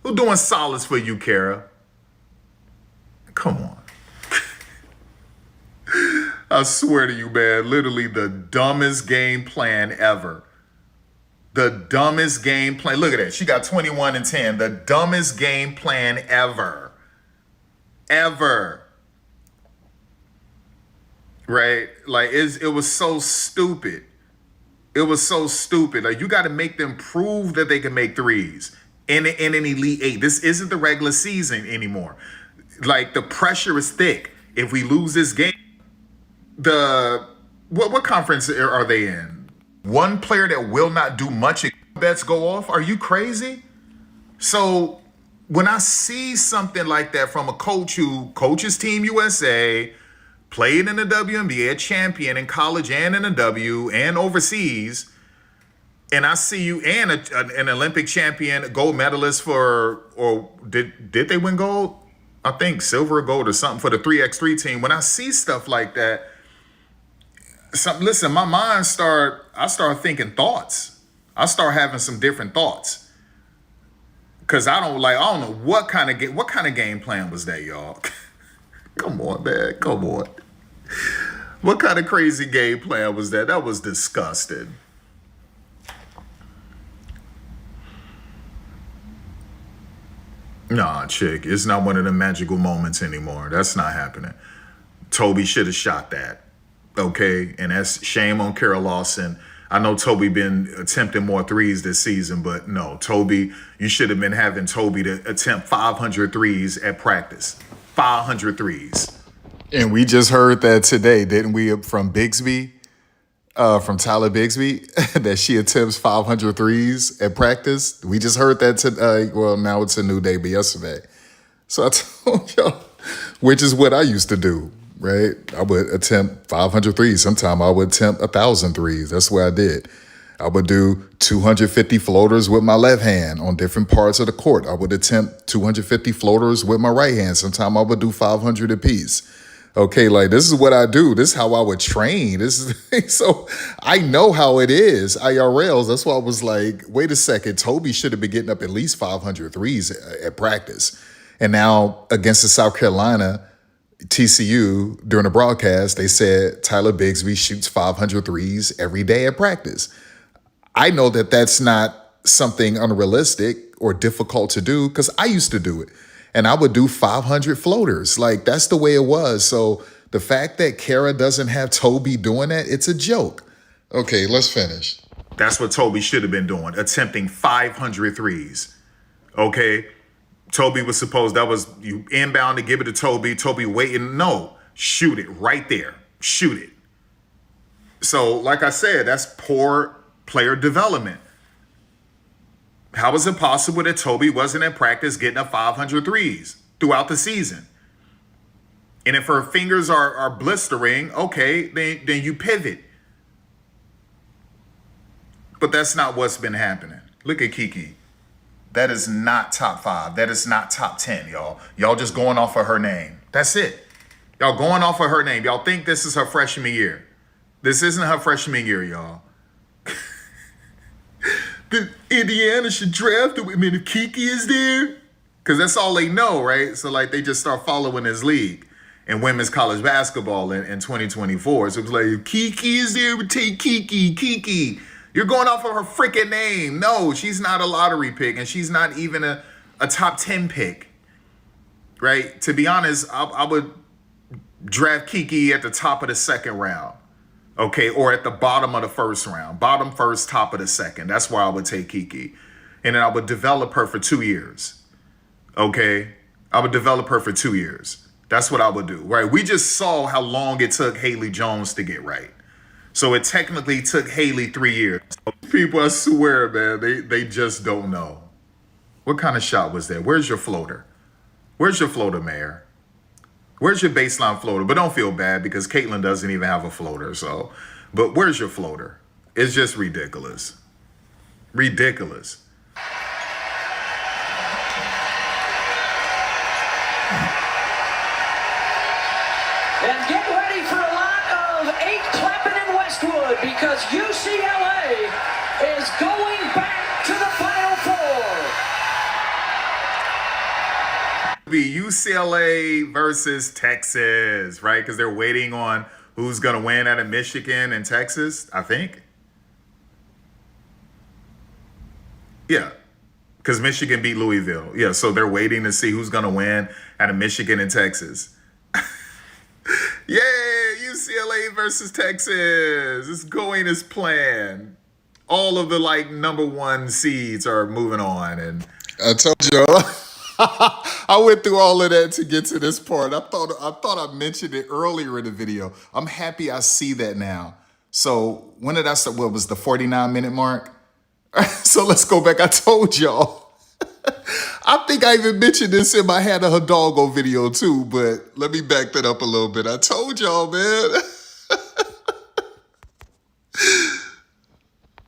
Who doing solids for you, Kara? Come on. I swear to you, man, literally the dumbest game plan ever. The dumbest game plan. Look at that. She got 21 and 10. The dumbest game plan ever. Ever. Right? Like, it was so stupid. It was so stupid. Like, you got to make them prove that they can make threes. In an Elite Eight. This isn't the regular season anymore. Like, the pressure is thick. If we lose this game, what conference are they in? One player that will not do much, bets go off? Are you crazy? So when I see something like that from a coach who coaches Team USA, played in the WNBA, a champion in college and in the W and overseas, and I see you and an Olympic champion, gold medalist or did they win gold? I think silver or gold or something for the 3x3 team. When I see stuff like that, listen, my mind I start thinking thoughts. I start having some different thoughts. Cause I don't know what kind of game plan was that, y'all? Come on, man. Come on. What kind of crazy game plan was that? That was disgusting. Nah, chick, it's not one of the magical moments anymore. That's not happening. Toby should have shot that, okay? And that's shame on Kara Lawson. I know Toby been attempting more threes this season, but no, Toby, you should have been having Toby to attempt 500 threes at practice. 500 threes. And we just heard that today, didn't we, from Bigsby? From Tyler Bigsby, that she attempts 500 threes at practice. We just heard that well, now it's a new day, but yesterday. So I told y'all, which is what I used to do, right? I would attempt 500 threes. Sometime I would attempt 1,000 threes. That's what I did. I would do 250 floaters with my left hand on different parts of the court. I would attempt 250 floaters with my right hand. Sometime I would do 500 apiece. Okay, like, this is what I do. This is how I would train. So I know how it is. IRLs, that's why I was like, wait a second. Toby should have been getting up at least 500 threes at practice. And now against the South Carolina, TCU, during the broadcast, they said Tyler Bigsby shoots 500 threes every day at practice. I know that that's not something unrealistic or difficult to do because I used to do it. And I would do 500 floaters. Like, that's the way it was. So the fact that Kara doesn't have Toby doing that, it's a joke. Okay, let's finish. That's what Toby should have been doing, attempting 500 threes. Okay? Toby was supposed, that was you inbound to give it to Toby. Toby waiting. No, shoot it right there. Shoot it. So, like I said, that's poor player development. How is it possible that Toby wasn't in practice getting up 500 threes throughout the season? And if her fingers are blistering, okay, then you pivot. But that's not what's been happening. Look at Kiki. That is not top 5. That is not top 10, y'all. Y'all just going off of her name. That's it. Y'all going off of her name. Y'all think this is her freshman year. This isn't her freshman year, y'all. Indiana should draft him. I mean, if Kiki is there, because that's all they know, right? So, like, they just start following this league in women's college basketball in 2024. So it was like, if Kiki is there, we take Kiki. Kiki, you're going off of her freaking name. No, she's not a lottery pick, and she's not even a top 10 pick, right? To be honest, I would draft Kiki at the top of the second round. Okay, or at the bottom of the first round, bottom first, top of the second. That's where I would take Kiki. And then I would develop her for 2 years. Okay, I would develop her for 2 years. That's what I would do, right? We just saw how long it took Haley Jones to get right. So it technically took Haley 3 years. People, I swear, man, they just don't know. What kind of shot was that? Where's your floater? Where's your floater, Mayor? Where's your baseline floater? But don't feel bad because Caitlin doesn't even have a floater. So, but where's your floater? It's just ridiculous. Ridiculous. And get ready for a lot of 8 clapping in Westwood because UCLA is going back to the Final Four. Be UCLA versus Texas, right? Because they're waiting on who's going to win out of Michigan and Texas, I think. Yeah, because Michigan beat Louisville. Yeah, so they're waiting to see who's going to win out of Michigan and Texas. Yeah, UCLA versus Texas. It's going as planned. All of the number 1 seeds are moving on, and I told you. I went through all of that to get to this part. I thought I mentioned it earlier in the video. I'm happy I see that now. So when did I start? What was the 49-minute mark? So let's go back. I told y'all. I think I even mentioned this in my Hannah Hidalgo video too, but let me back that up a little bit. I told y'all, man.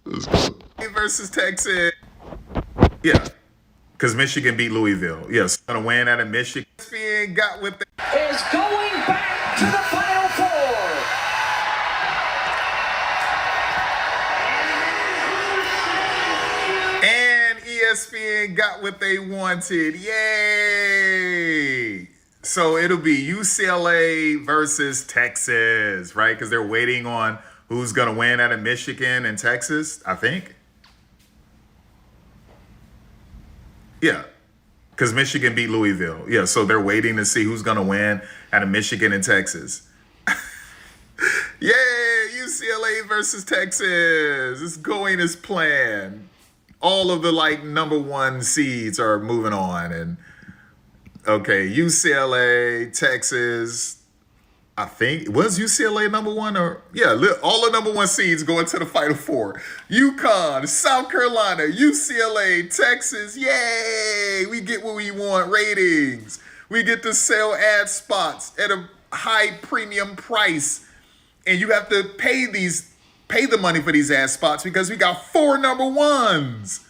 Let's go. Versus Texas. Yeah. Because Michigan beat Louisville. Yes, going to win out of Michigan. Espn got with the... Is going back to the Final Four. And ESPN got what they wanted. Yay! So it'll be UCLA versus Texas, right? Because they're waiting on who's going to win out of Michigan and Texas, I think. Yeah, because Michigan beat Louisville. Yeah, so they're waiting to see who's going to win out of Michigan and Texas. Yeah, UCLA versus Texas. It's going as planned. All of the number 1 seeds are moving on. And okay, UCLA, Texas. I think, was UCLA number 1 or? Yeah, all the number 1 seeds going to the Final Four. Uconn, South Carolina, UCLA, Texas. Yay! We get what we want, ratings. We get to sell ad spots at a high premium price. And you have to pay the money for these ad spots because we got 4 number 1s.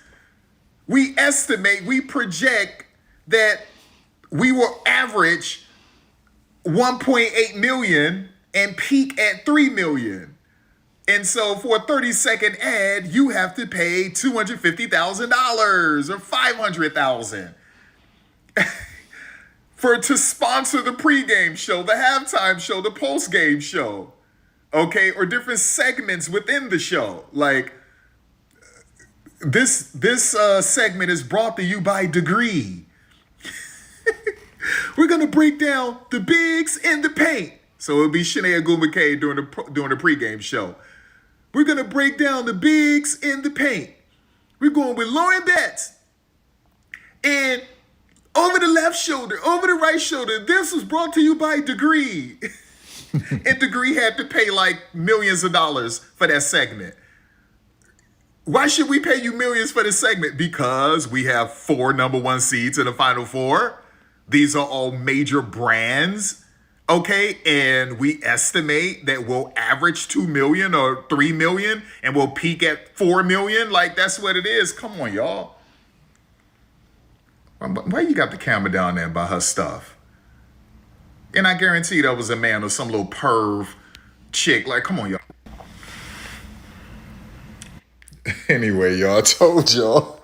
We project that we will average 1.8 million and peak at 3 million. And so for a 30-second ad, you have to pay $250,000 or $500,000 to sponsor the pregame show, the halftime show, the postgame show, okay, or different segments within the show. This segment is brought to you by Degree. We're going to break down the bigs in the paint. So it'll be Ncaa during the pregame show. We're going to break down the bigs in the paint. We're going with Lauren Betts. And over the left shoulder, over the right shoulder, this was brought to you by Degree. And Degree had to pay millions of dollars for that segment. Why should we pay you millions for this segment? Because we have 4 number 1 seeds in the Final Four. These are all major brands, okay? And we estimate that we'll average 2 million or 3 million and we'll peak at 4 million. That's what it is. Come on, y'all. Why you got the camera down there by her stuff? And I guarantee that was a man or some little perv chick. Come on, y'all. Anyway, y'all, I told y'all.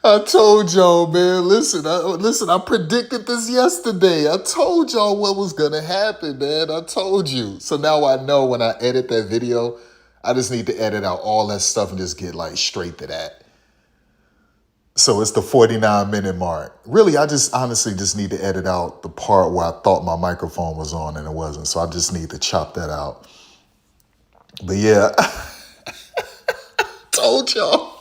I told y'all, man. Listen, I predicted this yesterday. I told y'all what was going to happen, man. I told you. So now I know when I edit that video, I just need to edit out all that stuff and just get straight to that. So it's the 49-minute mark. Really, I just honestly just need to edit out the part where I thought my microphone was on and it wasn't. So I just need to chop that out. But yeah, told y'all.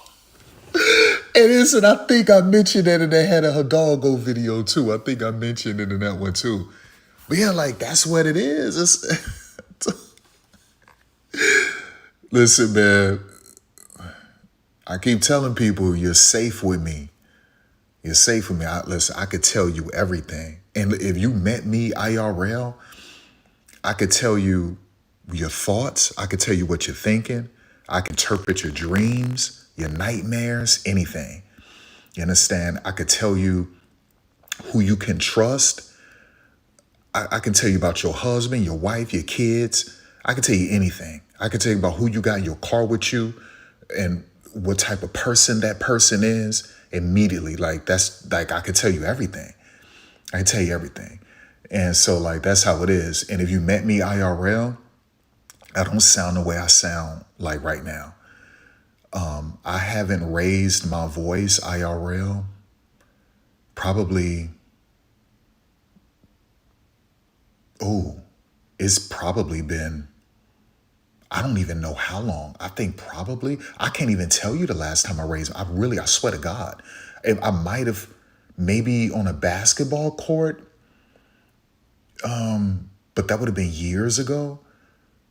And listen, I think I mentioned that, and they had a Hidalgo video too. I think I mentioned it in that one too. But yeah, like, that's what it is. Listen, man, I keep telling people, you're safe with me. You're safe with me. Listen, I could tell you everything. And if you met me IRL, I could tell you your thoughts. I could tell you what you're thinking. I can interpret your dreams, your nightmares, anything. You understand? I could tell you who you can trust. I can tell you about your husband, your wife, your kids. I can tell you anything. I can tell you about who you got in your car with you and what type of person that person is immediately. Like, that's like, I could tell you everything. I can tell you everything. And so, like, that's how it is. And if you met me IRL, I don't sound the way I sound like right now. I haven't raised my voice IRL probably, it's probably been, I don't even know how long. I think probably, I can't even tell you the last time I raised, I swear to God. I might have maybe on a basketball court, but that would have been years ago.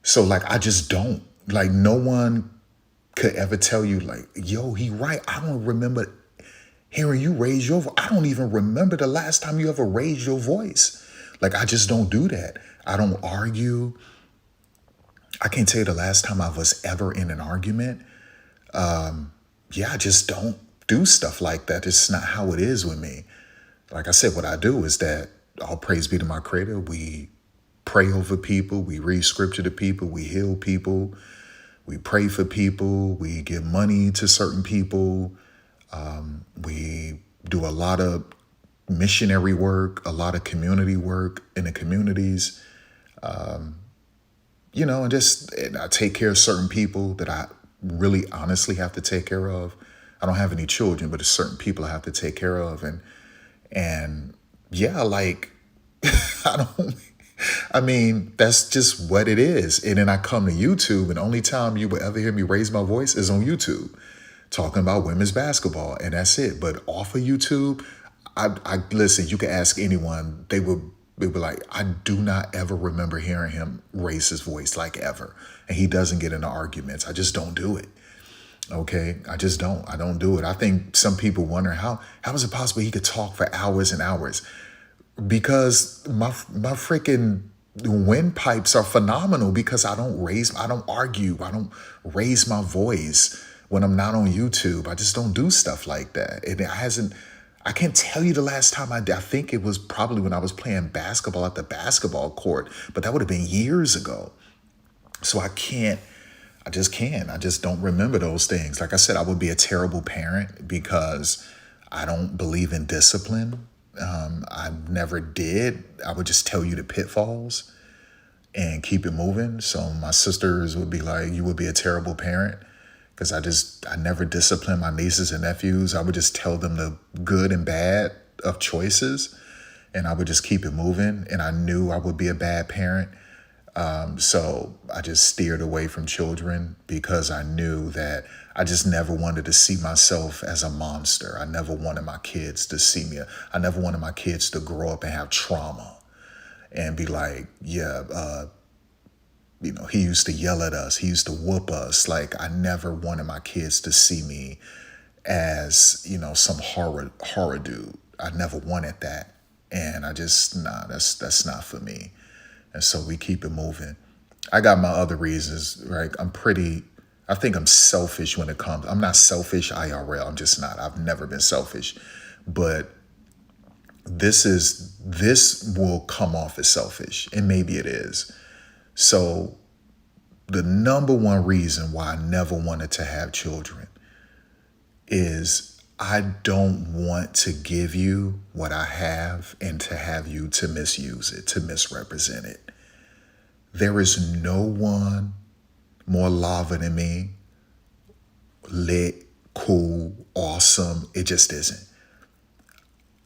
So like, I just don't, like, no one could ever tell you like, yo, he right. I don't remember hearing you raise your voice. I don't even remember the last time you ever raised your voice. Like, I just don't do that. I don't argue. I can't tell you the last time I was ever in an argument. Yeah, I just don't do stuff like that. It's not how it is with me. Like I said, what I do is that all praise be to my Creator. We pray over people. We read scripture to people. We heal people. We pray for people. We give money to certain people. We do a lot of missionary work, a lot of community work in the communities. You know, and I take care of certain people that I really honestly have to take care of. I don't have any children, but there's certain people I have to take care of. And yeah, like, I mean, that's just what it is. And then I come to YouTube, and the only time you will ever hear me raise my voice is on YouTube, talking about women's basketball, and that's it. But off of YouTube, I listen, you can ask anyone, they would be like, I do not ever remember hearing him raise his voice, like, ever. And he doesn't get into arguments. I just don't do it. Okay, I just don't. I don't do it. I think some people wonder how is it possible he could talk for hours and hours? Because my freaking windpipes are phenomenal, because I don't argue. I don't raise my voice when I'm not on YouTube. I just don't do stuff like that. I can't tell you the last time I did. I think it was probably when I was playing basketball at the basketball court, but that would have been years ago. So I just can't. I just don't remember those things. Like I said, I would be a terrible parent because I don't believe in discipline. I never did. I would just tell you the pitfalls and keep it moving. So my sisters would be like, you would be a terrible parent, because I never disciplined my nieces and nephews. I would just tell them the good and bad of choices, and I would just keep it moving. And I knew I would be a bad parent. So I just steered away from children, because I knew that I just never wanted to see myself as a monster. I never wanted my kids to see me. I never wanted my kids to grow up and have trauma and be like, yeah, you know, he used to yell at us. He used to whoop us. Like, I never wanted my kids to see me as, you know, some horror dude. I never wanted that. And I just, that's not for me. And so we keep it moving. I got my other reasons, right? I think I'm selfish when it comes. I'm not selfish IRL. I'm just not. I've never been selfish. But this will come off as selfish, and maybe it is. So the number one reason why I never wanted to have children is I don't want to give you what I have and to have you to misuse it, to misrepresent it. There is no one more lava than me, lit, cool, awesome. awesome. It just isn't.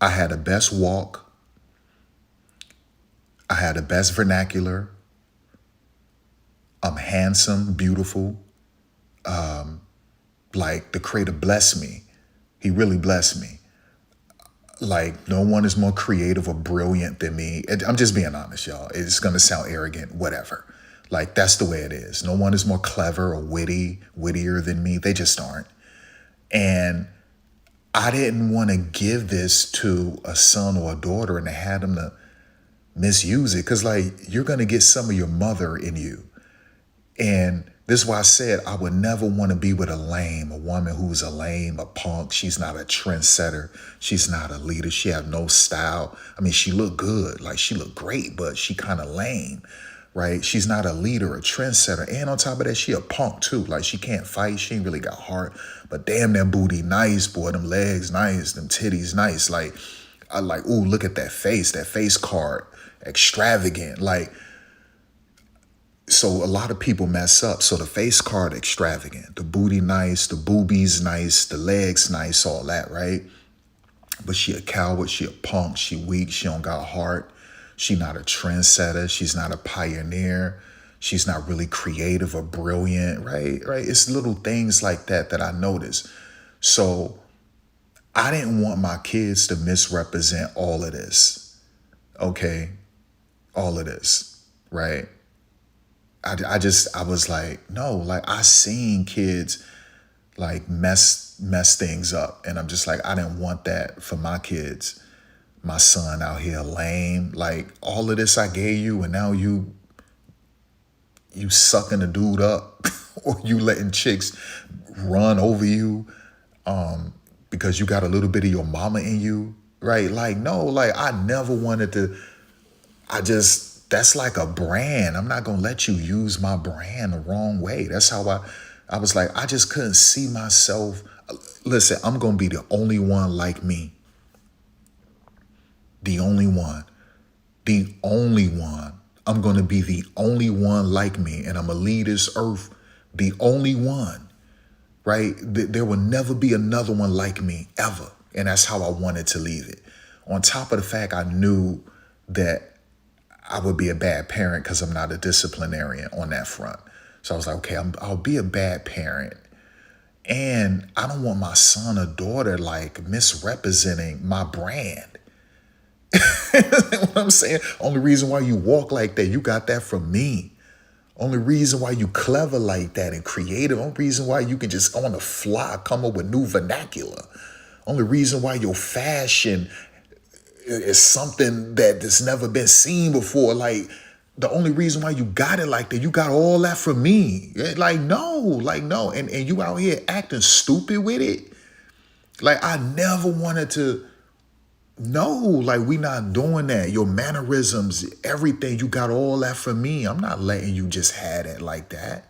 I had the best walk. I had the best vernacular. I'm handsome, beautiful. Like the Creator blessed me. He really blessed me. Like no one is more creative or brilliant than me. I'm just being honest, y'all. It's going to sound arrogant, whatever. Like that's the way it is. No one is more clever or wittier than me. They just aren't. And I didn't want to give this to a son or a daughter and to have them to misuse it. Because like you're going to get some of your mother in you. And this is why I said I would never want to be with a woman who's a lame, a punk. She's not a trendsetter. She's not a leader. She have no style. I mean, she looked good. Like she looked great, but she kind of lame, right? She's not a leader, a trendsetter. And on top of that, she a punk too. Like she can't fight. She ain't really got heart. But damn, that booty nice, boy. Them legs nice. Them titties nice. Like, I like, ooh, look at that face card. Extravagant. Like, so a lot of people mess up. So the face card extravagant, the booty nice, the boobies nice, the legs nice, all that, right? But she a coward, she a punk, she weak, she don't got heart. She not a trendsetter, she's not a pioneer, she's not really creative or brilliant, right? It's little things like that that I noticed. So I didn't want my kids to misrepresent all of this, okay? All of this, right? I was like, no, like I seen kids like mess things up. And I'm just like, I didn't want that for my kids. My son out here lame, like all of this I gave you and now you sucking the dude up or you letting chicks run over you because you got a little bit of your mama in you, right? Like, no, like I never wanted to, that's like a brand. I'm not going to let you use my brand the wrong way. That's how I was like, I just couldn't see myself. Listen, I'm going to be the only one like me. The only one. The only one. I'm going to be the only one like me. And I'm going to leave this earth the only one, right? There will never be another one like me ever. And that's how I wanted to leave it. On top of the fact I knew that I would be a bad parent because I'm not a disciplinarian on that front. So I was like, okay, I'll be a bad parent. And I don't want my son or daughter like misrepresenting my brand. You know what I'm saying? Only reason why you walk like that, you got that from me. Only reason why you clever like that and creative. Only reason why you can just on the fly come up with new vernacular. Only reason why your fashion is something that has never been seen before. Like the only reason why you got it like that, you got all that from me. Like no. And you out here acting stupid with it. Like I never wanted to. No, like we not doing that. Your mannerisms, everything, you got all that from me. I'm not letting you just have it like that.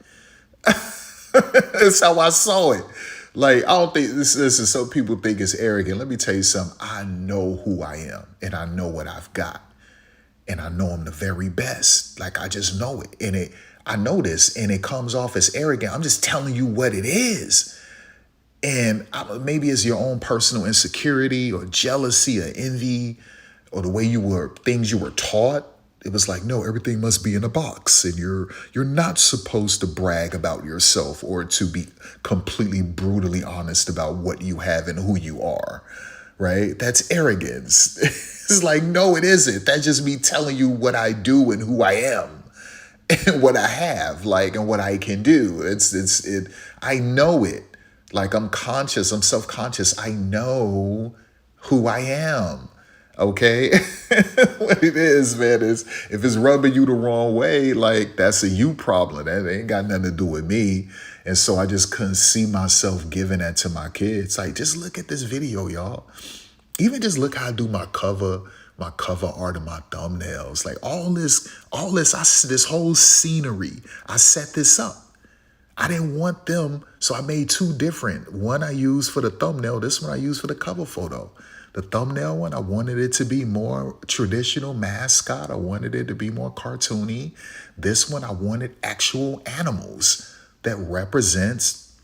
That's how I saw it. Like, I don't think this is some people think it's arrogant. Let me tell you something. I know who I am and I know what I've got. And I know I'm the very best. Like, I just know it. And I know this and it comes off as arrogant. I'm just telling you what it is. And maybe it's your own personal insecurity or jealousy or envy or the way things you were taught. It was like, no, everything must be in a box and you're not supposed to brag about yourself or to be completely brutally honest about what you have and who you are, right? That's arrogance. It's like, no, it isn't. That's just me telling you what I do and who I am and what I have, like, and what I can do. I know it. Like I'm conscious, I'm self-conscious. I know who I am. Okay. What it is, man, is if it's rubbing you the wrong way, like that's a you problem. That ain't got nothing to do with me. And so I just couldn't see myself giving that to my kids. Like, just look at this video, y'all. Even just look how I do my cover art and my thumbnails. Like all this, this whole scenery, I set this up. I didn't want them, so I made two different. One I used for the thumbnail, this one I used for the cover photo. The thumbnail one, I wanted it to be more traditional mascot. I wanted it to be more cartoony. This one, I wanted actual animals that represents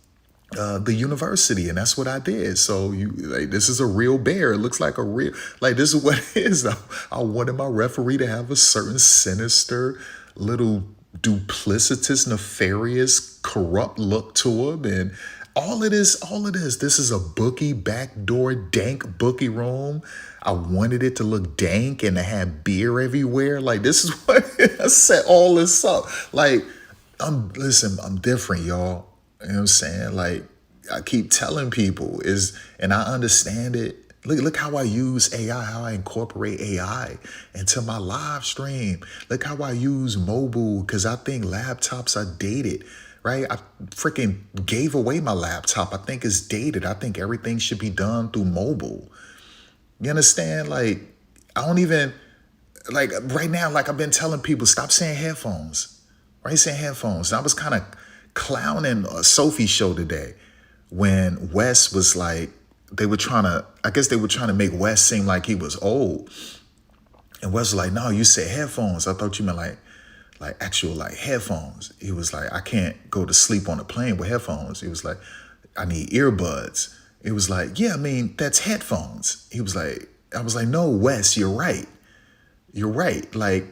the university, and that's what I did. So this is a real bear. It looks like a real, like this is what it is. I wanted my referee to have a certain sinister, little duplicitous, nefarious, corrupt look to him, and all it is. This is a bookie backdoor dank bookie room. I wanted it to look dank and to have beer everywhere. Like this is what I set all this up. Like I'm different, y'all. You know what I'm saying? Like I keep telling people and I understand it. Look how I use AI, how I incorporate AI into my live stream. Look how I use mobile, because I think laptops are dated, right? I freaking gave away my laptop. I think it's dated. I think everything should be done through mobile. You understand? Like, I don't even, like right now, like I've been telling people, stop saying headphones, right? Saying headphones. And I was kind of clowning Sophie's show today when Wes was like, they were trying to make Wes seem like he was old. And Wes was like, no, you said headphones. I thought you meant like actual like headphones. He was like, I can't go to sleep on a plane with headphones. He was like, I need earbuds. It was like, yeah, I mean, that's headphones. He was like, I was like, no, Wes, you're right. You're right. Like,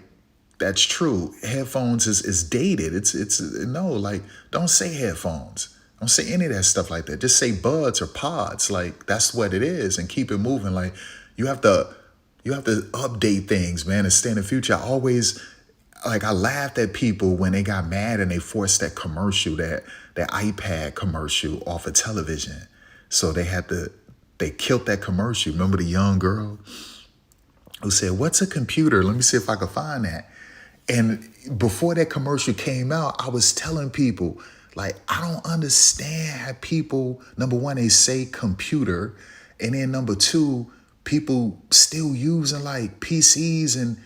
that's true. Headphones is dated. It's no, like, don't say headphones. Don't say any of that stuff like that. Just say buds or pods. Like, that's what it is, and keep it moving. Like, you have to update things, man, and stay in the future. I laughed at people when they got mad and they forced that commercial, that iPad commercial off of television. So they killed that commercial. Remember the young girl who said, what's a computer? Let me see if I can find that. And before that commercial came out, I was telling people, like, I don't understand how people, number one, they say computer, and then number two, people still using like PCs and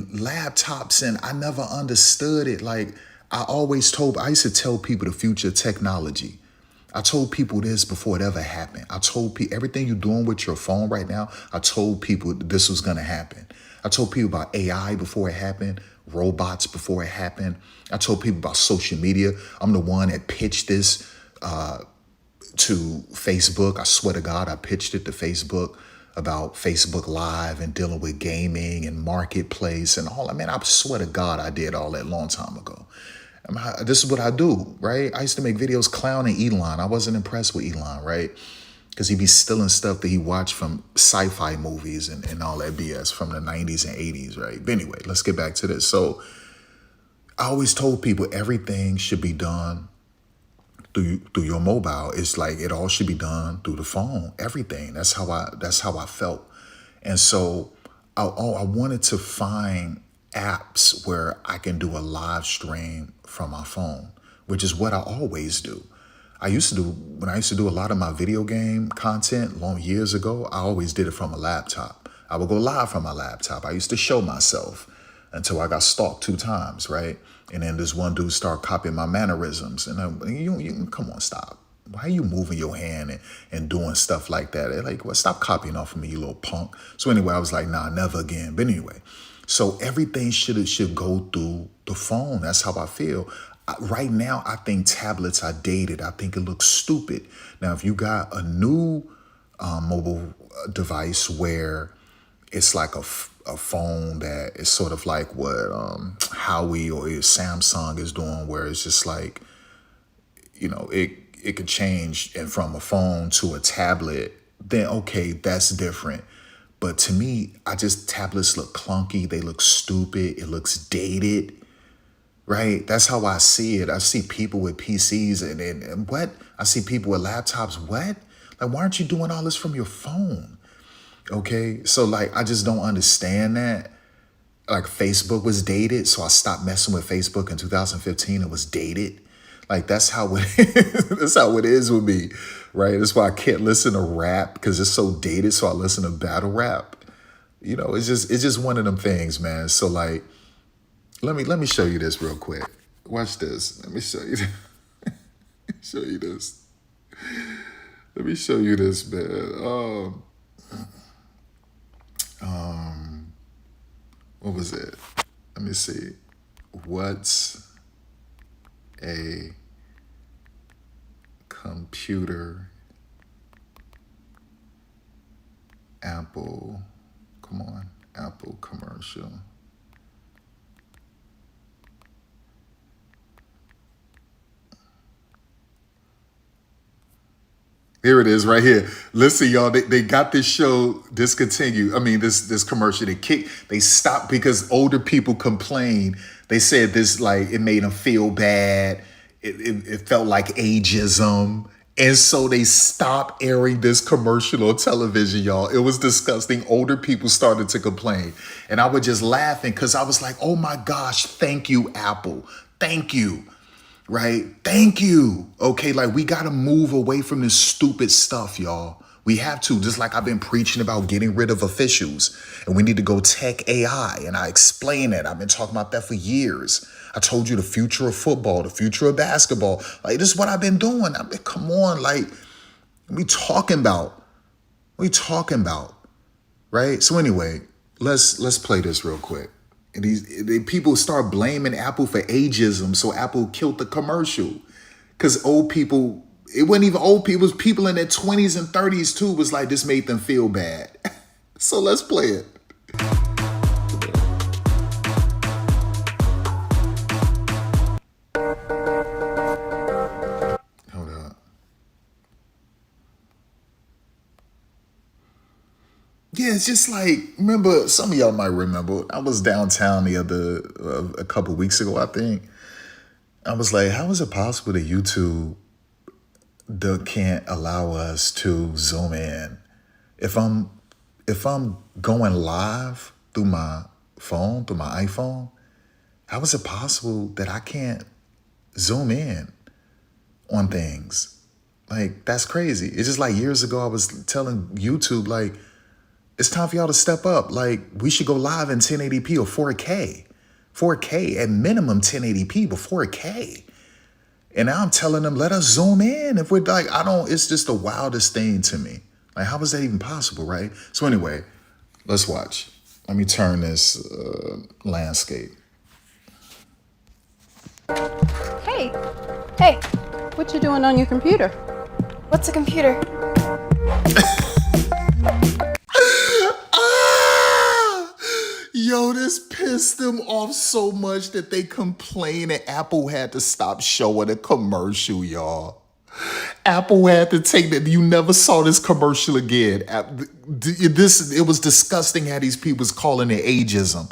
laptops, and I never understood it. Like, I used to tell people the future of technology. I told people this before it ever happened. I told people everything you're doing with your phone right now, I told people this was going to happen. I told people about AI before it happened, robots before it happened. I told people about social media. I'm the one that pitched this to Facebook. I swear to God, I pitched it to Facebook about Facebook Live and dealing with gaming and marketplace and all. I mean, I swear to God, I did all that a long time ago. This is what I do, right? I used to make videos clowning Elon. I wasn't impressed with Elon, right? Because he'd be stealing stuff that he watched from sci-fi movies and all that BS from the 90s and 80s, right? But anyway, let's get back to this. So I always told people everything should be done through your mobile. It's like it all should be done through the phone, everything. That's how I felt. And so I wanted to find apps where I can do a live stream from my phone, which is what I always do. When I used to do a lot of my video game content long years ago, I always did it from a laptop. I would go live from my laptop. I used to show myself until I got stalked 2 times, right? And then this one dude started copying my mannerisms. And you come on, stop. Why are you moving your hand and doing stuff like that? They're like, well, stop copying off of me, you little punk. So anyway, I was like, nah, never again. But anyway, so everything should go through the phone. That's how I feel. Right now, I think tablets are dated. I think it looks stupid. Now, if you got a new mobile device where it's like a phone that is sort of like what Huawei or Samsung is doing, where it's just like, it could change and from a phone to a tablet, then okay, that's different. But to me, tablets look clunky. They look stupid. It looks dated, right? That's how I see it. I see people with PCs and what? I see people with laptops. What? Like, why aren't you doing all this from your phone? Okay, so like, I just don't understand that. Like, Facebook was dated, so I stopped messing with Facebook in 2015. It was dated. Like, that's how it is. That's how it is with me, right? That's why I can't listen to rap, because it's so dated. So I listen to battle rap. It's just one of them things, man. So like, let me show you this real quick. Watch this. Let me show you. Show you this. Let me show you this, man. What was it? Let me see. What's a Computer. Apple. Come on. Apple commercial. Here it is right here. Listen, y'all, they got this show discontinued. I mean, this commercial, they stopped because older people complained. They said this, like, it made them feel bad. It felt like ageism. And so they stopped airing this commercial on television, y'all. It was disgusting. Older people started to complain. And I was just laughing because I was like, oh my gosh, thank you, Apple. Thank you. Right? Thank you. Okay, like we got to move away from this stupid stuff, y'all. We have to, just like I've been preaching about getting rid of officials. And we need to go tech AI. And I explain it. I've been talking about that for years. I told you the future of football, the future of basketball. Like, this is what I've been doing. I mean, come on, like, what we talking about? What we talking about? Right? So anyway, let's play this real quick. And these people start blaming Apple for ageism, so Apple killed the commercial. Because old people, it wasn't even old people, it was people in their 20s and 30s too, was like, this made them feel bad. So let's play it. Hold up. Yeah, it's just like, remember, some of y'all might remember, I was downtown a couple weeks ago, I think. I was like, how is it possible that YouTube can't allow us to zoom in? If I'm going live through my phone, through my iPhone, how is it possible that I can't zoom in on things? Like, that's crazy. It's just like years ago, I was telling YouTube, like, it's time for y'all to step up. Like, we should go live in 1080p or 4K. 4K, at minimum 1080p, but 4K. And now I'm telling them, let us zoom in. If we're like, it's just the wildest thing to me. Like, how is that even possible, right? So anyway, let's watch. Let me turn this landscape. Hey, what you doing on your computer? What's a computer? Yo, this pissed them off so much that they complained and Apple had to stop showing a commercial, y'all. Apple had to take that. You never saw this commercial again. It was disgusting how these people was calling it ageism.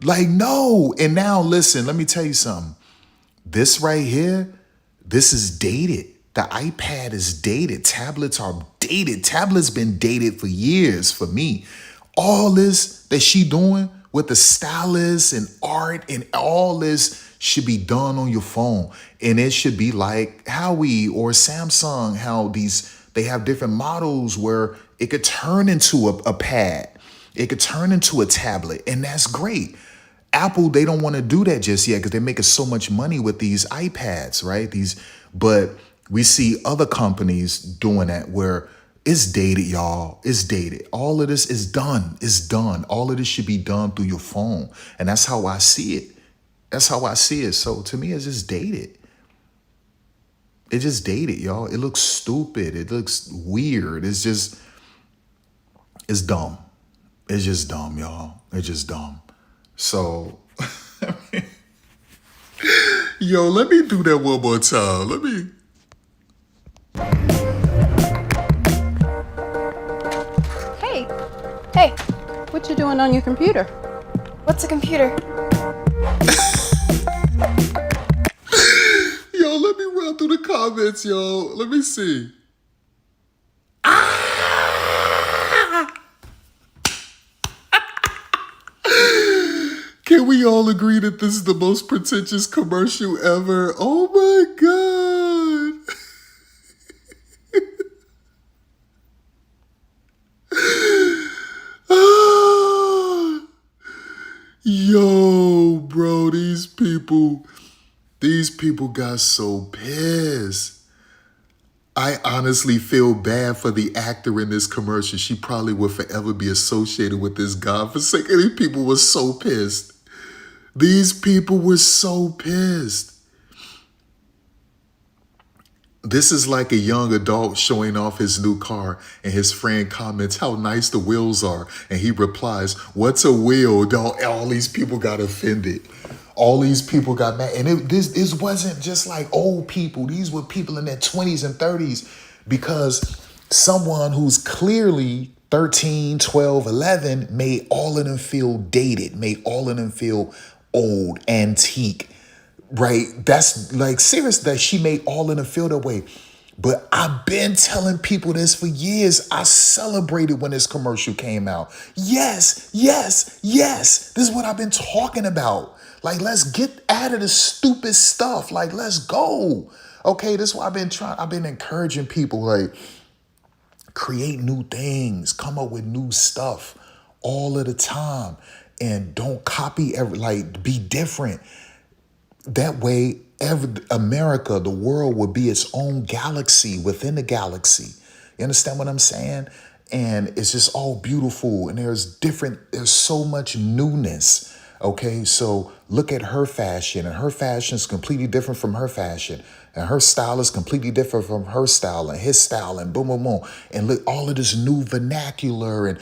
Like, no. And now, listen, let me tell you something. This right here, this is dated. The iPad is dated. Tablets are dated. Tablets been dated for years for me. All this that she doing with the stylus and art and all this should be done on your phone. And it should be like Huawei or Samsung, how they have different models where it could turn into a pad. It could turn into a tablet. And that's great. Apple, they don't want to do that just yet because they're making so much money with these iPads, right? But we see other companies doing that where it's dated, y'all. It's dated. All of this is done. It's done. All of this should be done through your phone. And that's how I see it. That's how I see it. So to me, it's just dated. It's just dated, y'all. It looks stupid. It looks weird. It's dumb. It's just dumb, y'all. It's just dumb. So, yo, let me do that one more time. Hey, what you doing on your computer? What's a computer? Yo, let me run through the comments, yo. Let me see. Can we all agree that this is the most pretentious commercial ever? Oh my God. Yo, bro, these people got so pissed. I honestly feel bad for the actor in this commercial. She probably will forever be associated with this guy. For second, these people were so pissed. These people were so pissed. This is like a young adult showing off his new car and his friend comments how nice the wheels are. And he replies, "What's a wheel?" All these people got offended. All these people got mad. And this wasn't just like old people. These were people in their 20s and 30s, because someone who's clearly 13, 12, 11 made all of them feel dated, made all of them feel old, antique. Right? That's like serious, that she made all of them feel that way. But I've been telling people this for years. I celebrated when this commercial came out. Yes, yes, yes. This is what I've been talking about. Like, let's get out of the stupid stuff. Like, let's go. Okay, this is what I've been encouraging people, like, create new things, come up with new stuff all of the time. And don't copy be different. That way, America, the world, would be its own galaxy within the galaxy. You understand what I'm saying? And it's just all beautiful. And there's so much newness. Okay, so look at her fashion, and her fashion is completely different from her fashion. And her style is completely different from her style and his style, and boom, boom, boom. And look, all of this new vernacular and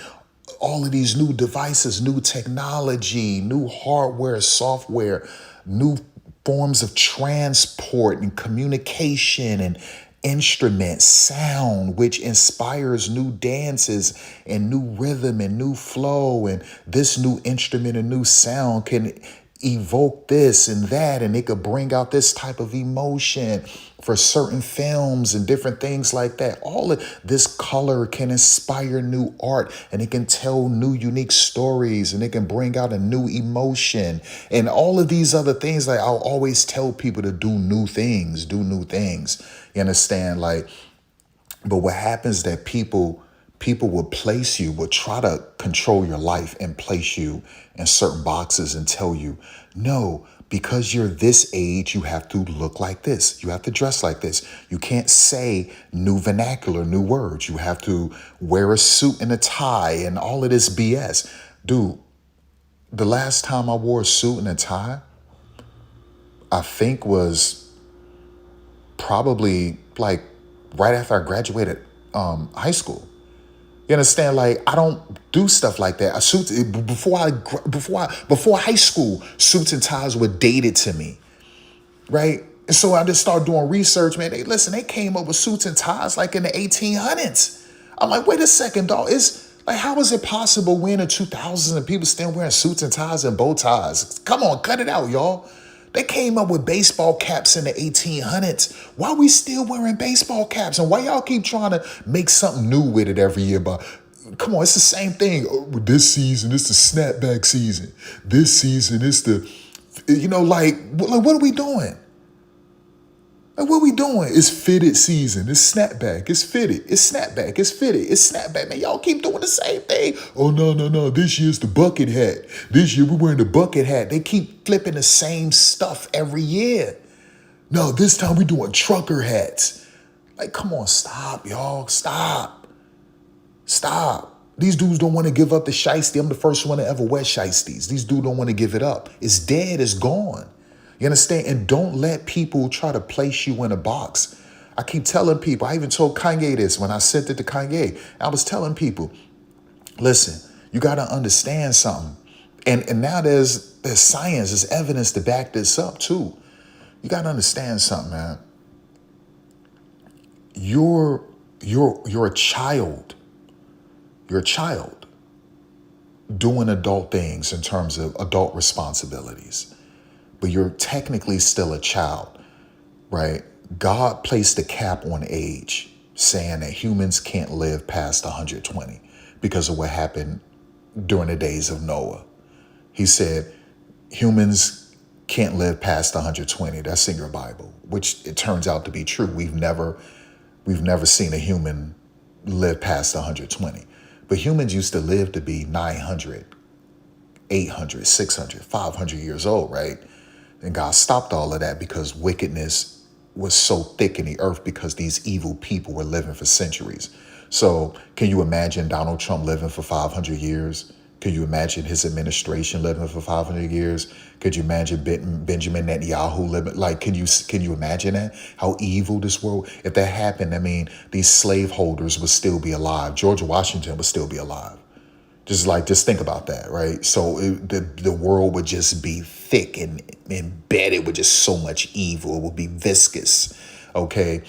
all of these new devices, new technology, new hardware, software, new forms of transport and communication and instruments, sound, which inspires new dances and new rhythm and new flow. And this new instrument and new sound can evoke this and that, and it could bring out this type of emotion for certain films and different things like that. All of this color can inspire new art, and it can tell new unique stories, and it can bring out a new emotion, and all of these other things. Like, I'll always tell people to do new things. You understand? Like, but what happens is that people will try to control your life and place you in certain boxes and tell you, no, because you're this age, you have to look like this. You have to dress like this. You can't say new vernacular, new words. You have to wear a suit and a tie and all of this BS. Dude, the last time I wore a suit and a tie, I think was probably like right after I graduated high school. You understand? Like, I don't do stuff like that. Before high school, suits and ties were dated to me, right? And so I just started doing research, man. They came up with suits and ties like in the 1800s. I'm like, wait a second, dog. It's like, how is it possible we're in the 2000s and people still wearing suits and ties and bow ties? Come on, cut it out, y'all. They came up with baseball caps in the 1800s. Why are we still wearing baseball caps? And why y'all keep trying to make something new with it every year? But come on, it's the same thing. This season, it's the snapback season. This season, it's the, what are we doing? Like, what are we doing? It's fitted season. It's snapback. It's fitted. It's snapback. It's fitted. It's snapback. Man, y'all keep doing the same thing. Oh, no. This year's the bucket hat. This year we're wearing the bucket hat. They keep flipping the same stuff every year. No, this time we're doing trucker hats. Like, come on, stop, y'all. Stop. These dudes don't want to give up the shiesty. I'm the first one to ever wear shiesties. These dudes don't want to give it up. It's dead. It's gone. You understand? And don't let people try to place you in a box. I keep telling people, I even told Kanye this when I sent it to Kanye. I was telling people, listen, you got to understand something. And now there's science, there's evidence to back this up too. You got to understand something, man. You're a child. You're a child doing adult things in terms of adult responsibilities. But you're technically still a child, right? God placed a cap on age, saying that humans can't live past 120 because of what happened during the days of Noah. He said humans can't live past 120. That's in your Bible, which it turns out to be true. We've never seen a human live past 120. But humans used to live to be 900, 800, 600, 500 years old, right? And God stopped all of that because wickedness was so thick in the earth because these evil people were living for centuries. So can you imagine Donald Trump living for 500 years? Could you imagine his administration living for 500 years? Could you imagine Benjamin Netanyahu living? Like, can you imagine that? How evil this world? If that happened, I mean, these slaveholders would still be alive. George Washington would still be alive. Just think about that, right? So the world would just be thick and embedded with just so much evil. It would be viscous, okay?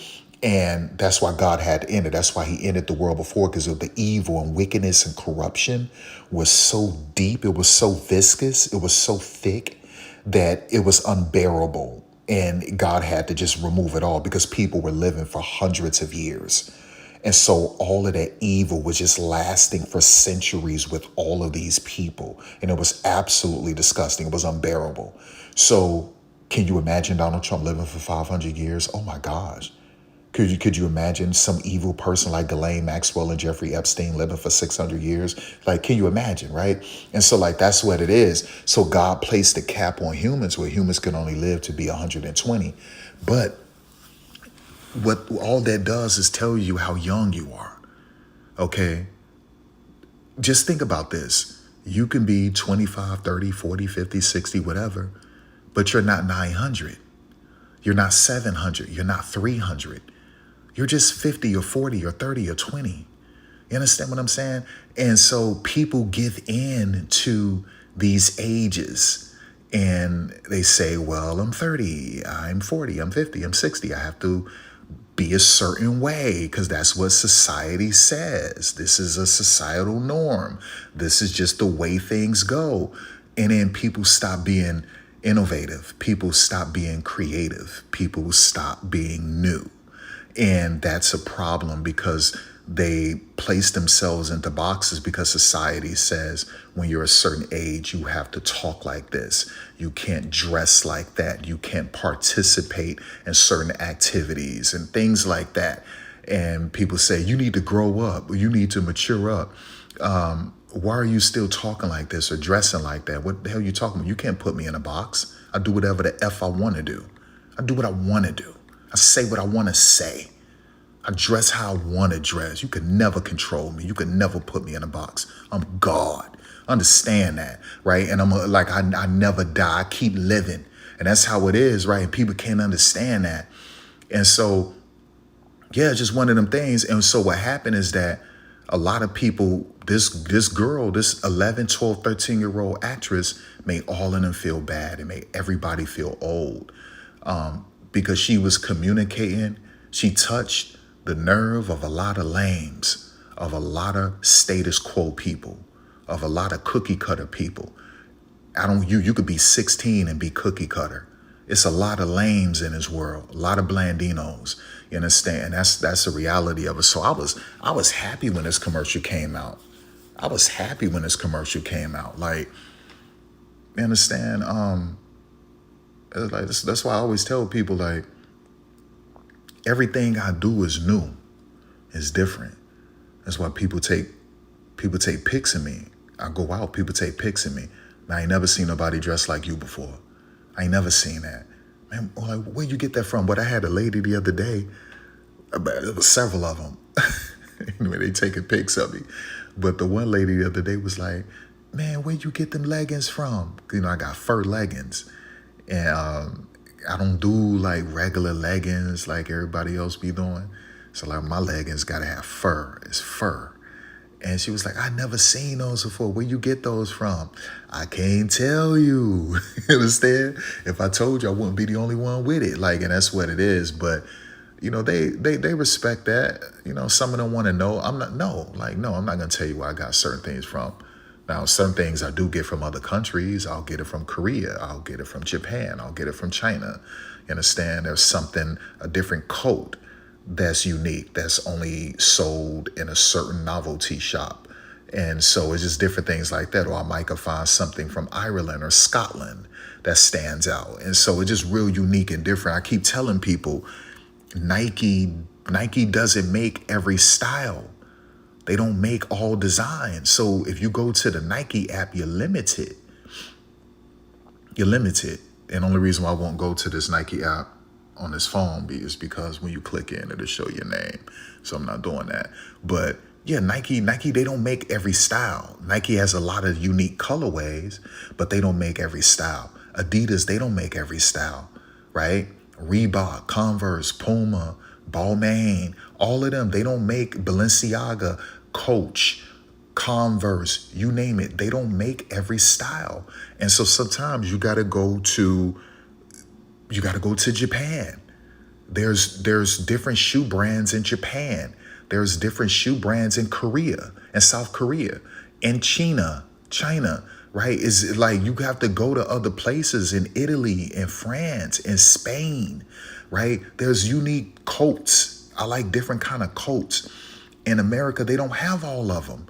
And that's why God had to end it. That's why he ended the world before, because of the evil and wickedness and corruption was so deep. It was so viscous. It was so thick that it was unbearable. And God had to just remove it all because people were living for hundreds of years. And so all of that evil was just lasting for centuries with all of these people. And it was absolutely disgusting. It was unbearable. So can you imagine Donald Trump living for 500 years? Oh my gosh. Could you imagine some evil person like Ghislaine Maxwell and Jeffrey Epstein living for 600 years? Like, can you imagine, right? And so like, that's what it is. So God placed a cap on humans where humans can only live to be 120. But what all that does is tell you how young you are, okay? Just think about this. You can be 25, 30, 40, 50, 60, whatever, but you're not 900. You're not 700. You're not 300. You're just 50 or 40 or 30 or 20. You understand what I'm saying? And so people give in to these ages and they say, well, I'm 30, I'm 40, I'm 50, I'm 60. I have to be a certain way because that's what society says. This is a societal norm. This is just the way things go. And then people stop being innovative. People stop being creative. People stop being new. And that's a problem because they place themselves into boxes because society says when you're a certain age, you have to talk like this. You can't dress like that. You can't participate in certain activities and things like that. And people say, you need to grow up. You need to mature up. Why are you still talking like this or dressing like that? What the hell are you talking about? You can't put me in a box. I do whatever the F I want to do. I do what I want to do. I say what I want to say. I dress how I want to dress. You can never control me. You can never put me in a box. I'm God. Understand that, right? And I never die. I keep living. And that's how it is, right? And people can't understand that. And so, yeah, just one of them things. And so what happened is that a lot of people, this girl, this 11, 12, 13-year-old actress made all of them feel bad and made everybody feel old. Because she was communicating, she touched the nerve of a lot of lames, of a lot of status quo people, of a lot of cookie cutter people. You could be 16 and be cookie cutter. It's a lot of lames in this world, a lot of blandinos. You understand? That's the reality of it. So I was happy when this commercial came out. Like, you understand? Like that's why I always tell people, like, everything I do is new, is different. That's why people take pics of me. I go out, people take pics of me. Man, I ain't never seen nobody dressed like you before. I ain't never seen that. Man, like, where you get that from? But I had a lady the other day, there was several of them. Anyway, they taking pics of me. But the one lady the other day was like, man, where you get them leggings from? You know, I got fur leggings. And I don't do like regular leggings like everybody else be doing. So like my leggings gotta have fur. It's fur. And she was like, I never seen those before. Where you get those from? I can't tell you. You understand? If I told you, I wouldn't be the only one with it. Like, and that's what it is. But you know, they respect that. You know, some of them want to know. I'm not gonna tell you where I got certain things from. Now, some things I do get from other countries. I'll get it from Korea. I'll get it from Japan. I'll get it from China. You understand? There's something, a different coat that's unique, that's only sold in a certain novelty shop. And so it's just different things like that. Or I might find something from Ireland or Scotland that stands out. And so it's just real unique and different. I keep telling people, Nike doesn't make every style. They don't make all designs. So if you go to the Nike app, you're limited. You're limited. And the only reason why I won't go to this Nike app on this phone is because when you click in, it'll show your name. So I'm not doing that. But Yeah, Nike, they don't make every style. Nike has a lot of unique colorways, but they don't make every style. Adidas, they don't make every style, right? Reebok, Converse, Puma, Balmain, all of them, they don't make Balenciaga, Coach, Converse, you name it. They don't make every style. And so sometimes you got to go to Japan. There's different shoe brands in Japan. There's different shoe brands in Korea and South Korea and China, right? Is like you have to go to other places in Italy and France and Spain, right? There's unique coats. I like different kind of coats. In America, they don't have all of them.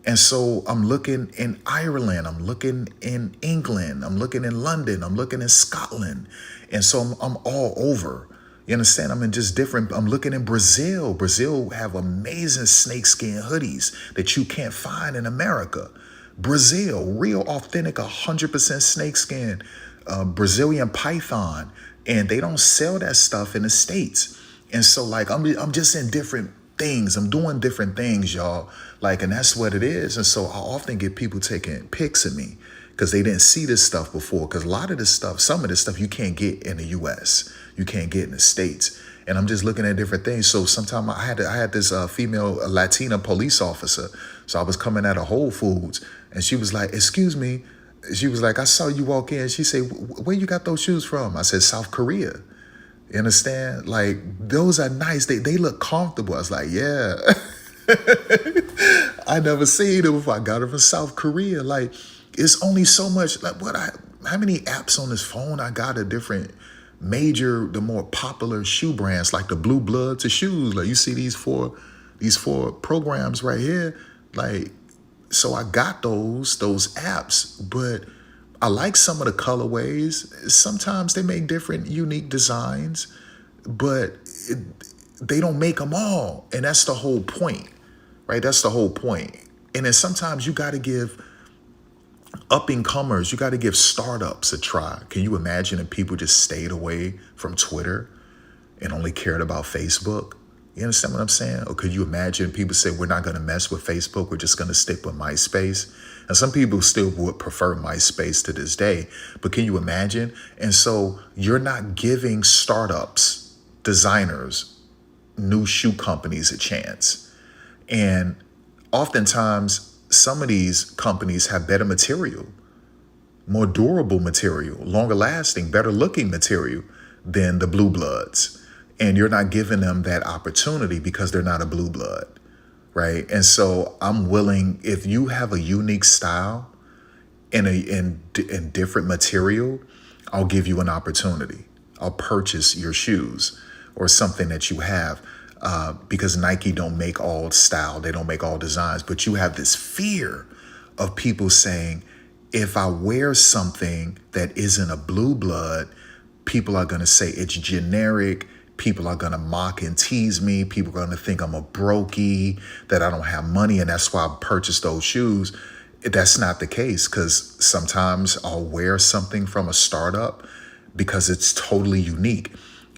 And so I'm looking in Ireland, I'm looking in England, I'm looking in London, I'm looking in Scotland. And so I'm all over. You understand? I'm looking in Brazil. Brazil have amazing snakeskin hoodies that you can't find in America. Brazil, real authentic, 100% snakeskin, Brazilian python. And they don't sell that stuff in the States. And so like, I'm just in different things. I'm doing different things, y'all. Like, and that's what it is. And so I often get people taking pics of me because they didn't see this stuff before. Because a lot of this stuff, some of this stuff you can't get in the US. You can't get in the States. And I'm just looking at different things. So sometimes I had this female Latina police officer. So I was coming out of Whole Foods and she was like, excuse me. She was like, I saw you walk in. She said, where you got those shoes from? I said, South Korea. You understand? Like, those are nice. They look comfortable. I was like, yeah. I never seen them before. I got them from South Korea. Like, it's only so much. Like, how many apps on this phone I got of different the more popular shoe brands, like the Blue Bloods of shoes. Like, you see these four programs right here. Like, so I got those apps, but I like some of the colorways. Sometimes they make different unique designs, but they don't make them all. And that's the whole point, right? That's the whole point. And then sometimes you got to give up-and-comers, you got to give startups a try. Can you imagine if people just stayed away from Twitter and only cared about Facebook? You understand what I'm saying? Or could you imagine people say, we're not going to mess with Facebook, we're just going to stick with MySpace? And some people still would prefer MySpace to this day, but can you imagine? And so you're not giving startups, designers, new shoe companies a chance. And oftentimes, some of these companies have better material, more durable material, longer lasting, better looking material than the Blue Bloods. And you're not giving them that opportunity because they're not a Blue Blood, right? And so I'm willing, if you have a unique style in different material, I'll give you an opportunity. I'll purchase your shoes or something that you have. Because Nike don't make all style, they don't make all designs, but you have this fear of people saying, if I wear something that isn't a Blue Blood, people are going to say it's generic, people are going to mock and tease me, people are going to think I'm a brokey, that I don't have money, and that's why I purchased those shoes. That's not the case, because sometimes I'll wear something from a startup because it's totally unique.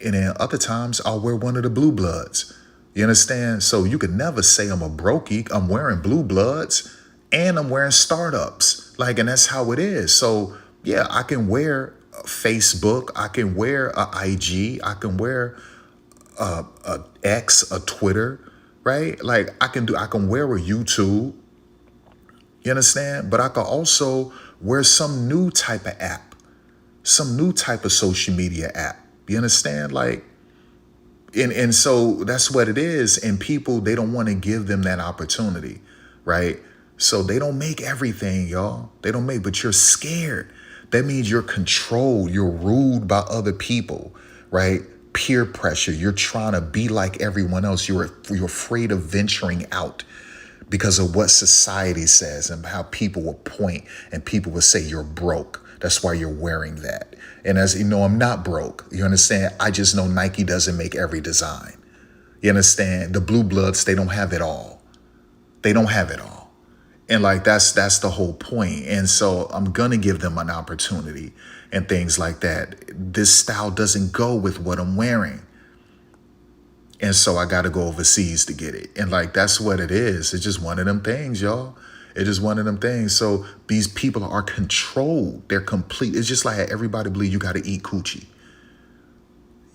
And then other times I'll wear one of the Blue Bloods. You understand? So you could never say I'm a brokey. I'm wearing Blue Bloods and I'm wearing startups. Like, and that's how it is. So yeah, I can wear Facebook. I can wear a IG. I can wear a X, a Twitter, right? Like I can wear a YouTube. You understand? But I can also wear some new type of app, some new type of social media app. You understand? Like, and so that's what it is. And people, they don't want to give them that opportunity, right? So they don't make everything, y'all. They don't make, but you're scared. That means you're controlled. You're ruled by other people, right? Peer pressure. You're trying to be like everyone else. You're afraid of venturing out because of what society says and how people will point and people will say you're broke. That's why you're wearing that. And as you know, I'm not broke. You understand? I just know Nike doesn't make every design. You understand? The Blue Bloods, they don't have it all. They don't have it all. And like, that's the whole point. And so I'm going to give them an opportunity and things like that. This style doesn't go with what I'm wearing. And so I got to go overseas to get it. And like, that's what it is. It's just one of them things, y'all. It's just one of them things. So these people are controlled. They're complete. It's just like everybody believe you got to eat coochie.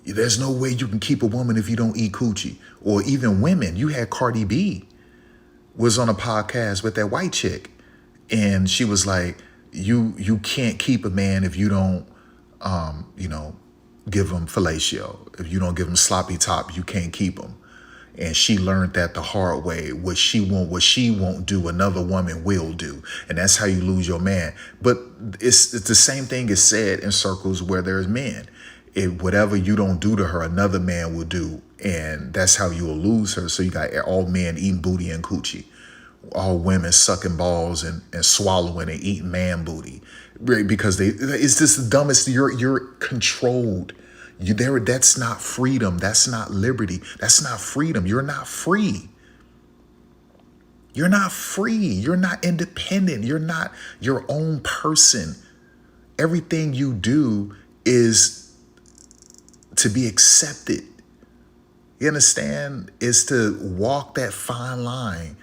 There's no way you can keep a woman if you don't eat coochie. Or even women. You had Cardi B was on a podcast with that white chick. And she was like, you can't keep a man if you don't, give him fellatio. If you don't give him sloppy top, you can't keep him. And she learned that the hard way. What she won't do, another woman will do. And that's how you lose your man. But it's the same thing is said in circles where there's men. Whatever you don't do to her, another man will do. And that's how you will lose her. So you got all men eating booty and coochie. All women sucking balls and swallowing and eating man booty. Because it's just the dumbest. You're controlled. That's not freedom. That's not liberty. That's not freedom. You're not free. You're not free. You're not independent. You're not your own person. Everything you do is to be accepted. You understand? Is to walk that fine line.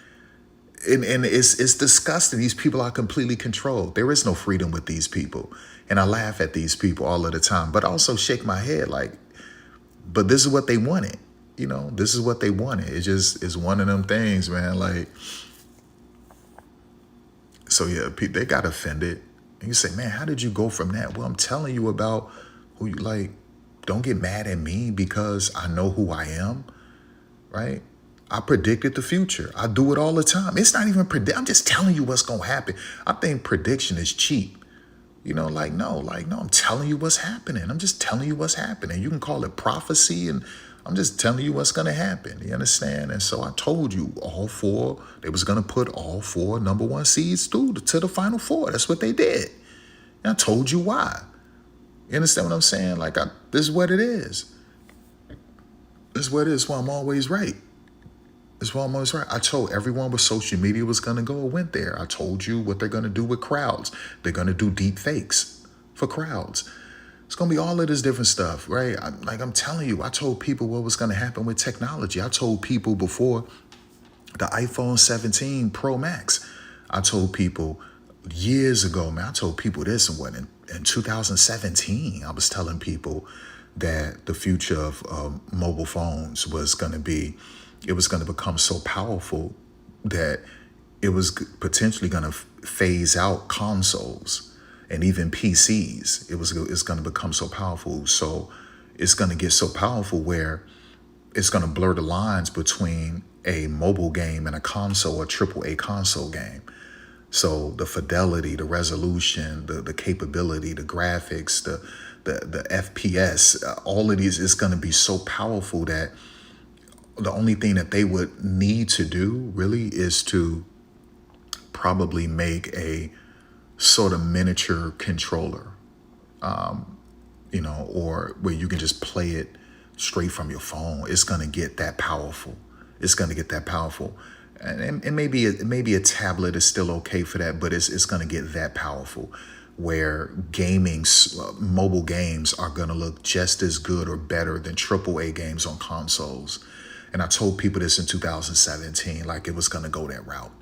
And it's disgusting. These people are completely controlled. There is no freedom with these people. And I laugh at these people all of the time, but also shake my head like, but this is what they wanted. This is what they wanted. It just is one of them things, man. Like, so yeah, they got offended. And you say, man, how did you go from that? Well, I'm telling you about who you like. Don't get mad at me because I know who I am, right? I predicted the future. I do it all the time. It's not even I'm just telling you what's going to happen. I think prediction is cheap. No, I'm telling you what's happening. I'm just telling you what's happening. You can call it prophecy, and I'm just telling you what's going to happen. You understand? And so I told you they was going to put all 4 number 1 seeds through to the Final Four. That's what they did. And I told you why. You understand what I'm saying? Like, this is what it is. This is what it is. Why I'm always right. That's why I'm always right. I told everyone where social media was going to go, went there. I told you what they're going to do with crowds. They're going to do deep fakes for crowds. It's going to be all of this different stuff, right? I'm telling you, I told people what was going to happen with technology. I told people before the iPhone 17 Pro Max. I told people years ago, man, I told people this in 2017, I was telling people that the future of mobile phones was going to be, it was going to become so powerful that it was potentially going to phase out consoles and even PCs. It's going to become so powerful. So it's going to get so powerful where it's going to blur the lines between a mobile game and a console, a AAA console game. So the fidelity, the resolution, the capability, the graphics, the FPS, all of these is going to be so powerful that the only thing that they would need to do really is to probably make a sort of miniature controller, or where you can just play it straight from your phone. It's going to get that powerful. It's going to get that powerful. And maybe a tablet is still okay for that, but it's going to get that powerful where mobile games are going to look just as good or better than AAA games on consoles. And I told people this in 2017, like it was going to go that route.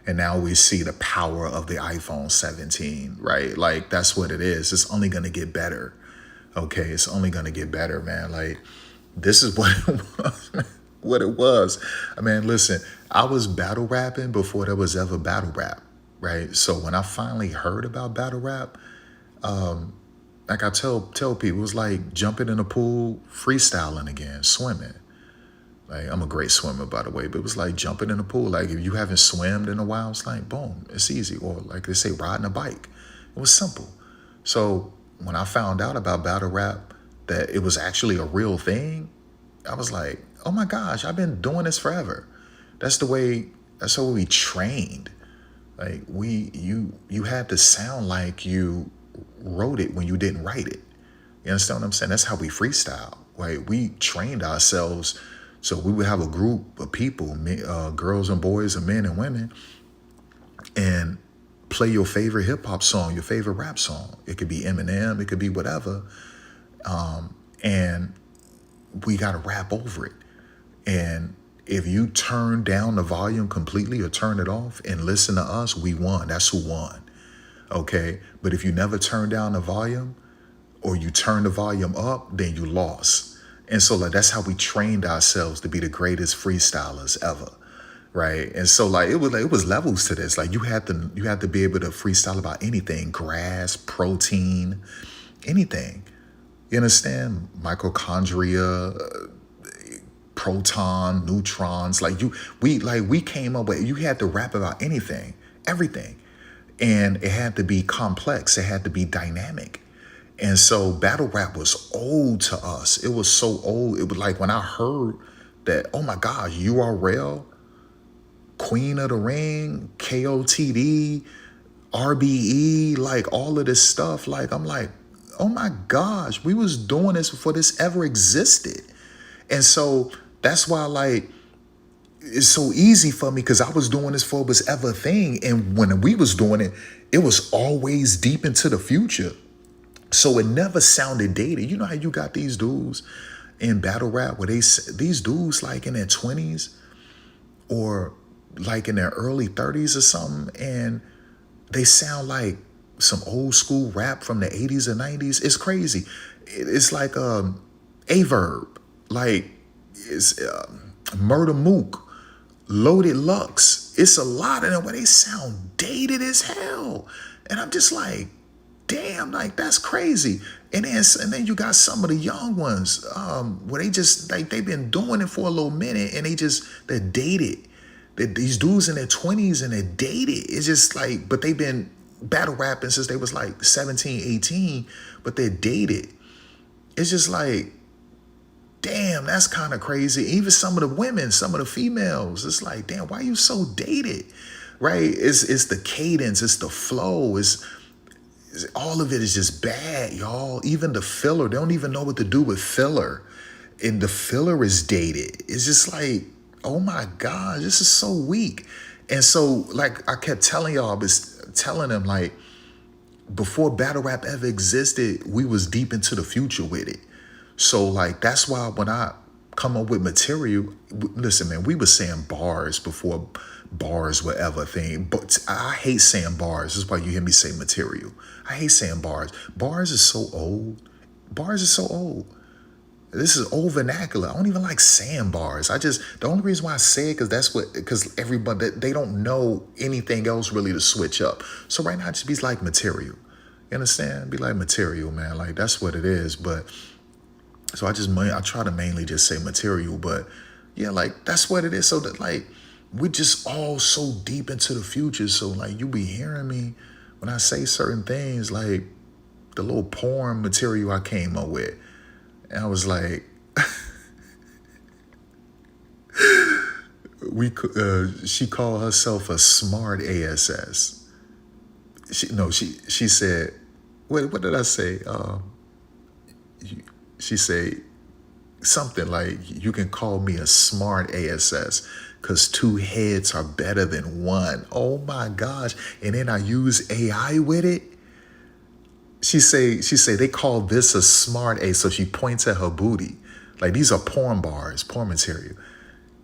And now we see the power of the iPhone 17, right? Like that's what it is. It's only going to get better. Okay, it's only going to get better, man. Like this is what it was, what it was. I mean, listen, I was battle rapping before there was ever battle rap, right? So when I finally heard about battle rap, like I tell people, it was like jumping in a pool, freestyling again, swimming. Like I'm a great swimmer, by the way, but it was like jumping in a pool. Like if you haven't swimmed in a while, it's like, boom, it's easy. Or like they say, riding a bike. It was simple. So when I found out about battle rap, that it was actually a real thing, I was like, oh my gosh, I've been doing this forever. That's how we trained. Like you had to sound like you wrote it when you didn't write it. You understand what I'm saying? That's how we freestyle. Like we trained ourselves. So we would have a group of people, girls and boys and men and women, and play your favorite hip hop song, your favorite rap song. It could be Eminem, it could be whatever. And we got to rap over it. And if you turn down the volume completely or turn it off and listen to us, we won. That's who won. Okay. But if you never turn down the volume or you turn the volume up, then you lost. And so like that's how we trained ourselves to be the greatest freestylers ever. Right. And so like it was levels to this. Like you had to be able to freestyle about anything, grass, protein, anything. You understand? Mitochondria, proton, neutrons. Like we came up with, you had to rap about anything, everything. And it had to be complex. It had to be dynamic. And so battle rap was old to us. It was so old. It was like when I heard that, oh my gosh, URL, Queen of the Ring, KOTD, RBE, like all of this stuff. Like, I'm like, oh my gosh, we was doing this before this ever existed. And so that's why like, it's so easy for me because I was doing this before it was ever a thing. And when we was doing it, it was always deep into the future. So it never sounded dated. You know how you got these dudes in battle rap where these dudes like in their 20s or like in their early 30s or something, and they sound like some old school rap from the 80s or 90s. It's crazy. It's like Averb, like it's Murder Mook, Loaded Lux. It's a lot of them where they sound dated as hell. And I'm just like, damn, like that's crazy. And then you got some of the young ones where they just like they've been doing it for a little minute and they're dated. These dudes in their 20s and they're dated. It's just like, but they've been battle rapping since they was like 17, 18, but they're dated. It's just like, damn, that's kind of crazy. Even some of the women, some of the females, it's like, damn, why are you so dated? Right? It's the cadence, it's the flow, all of it is just bad, y'all. Even the filler, they don't even know what to do with filler. And the filler is dated. It's just like, oh my God, this is so weak. And so like I kept telling y'all, I was telling them like before battle rap ever existed, we was deep into the future with it. So like that's why when I come up with material, listen man, we were saying bars before bars were ever a thing. But I hate saying bars. This is why you hear me say material. I hate saying bars. Bars is so old. Bars is so old. This is old vernacular. I don't even like saying bars. The only reason why I say it because everybody, they don't know anything else really to switch up. So right now it just be like material. You understand? Be like material, man. Like that's what it is. But so I try to mainly just say material, but yeah, like that's what it is. So that like, we're just all so deep into the future. So like you be hearing me when I say certain things, like the little porn material I came up with. And I was like, she called herself a smart ASS. She said, what did I say? She said something like, you can call me a smart ASS because 2 heads are better than 1. Oh my gosh. And then I use AI with it. She say they call this a smart A. So she points at her booty. Like these are porn bars, porn material.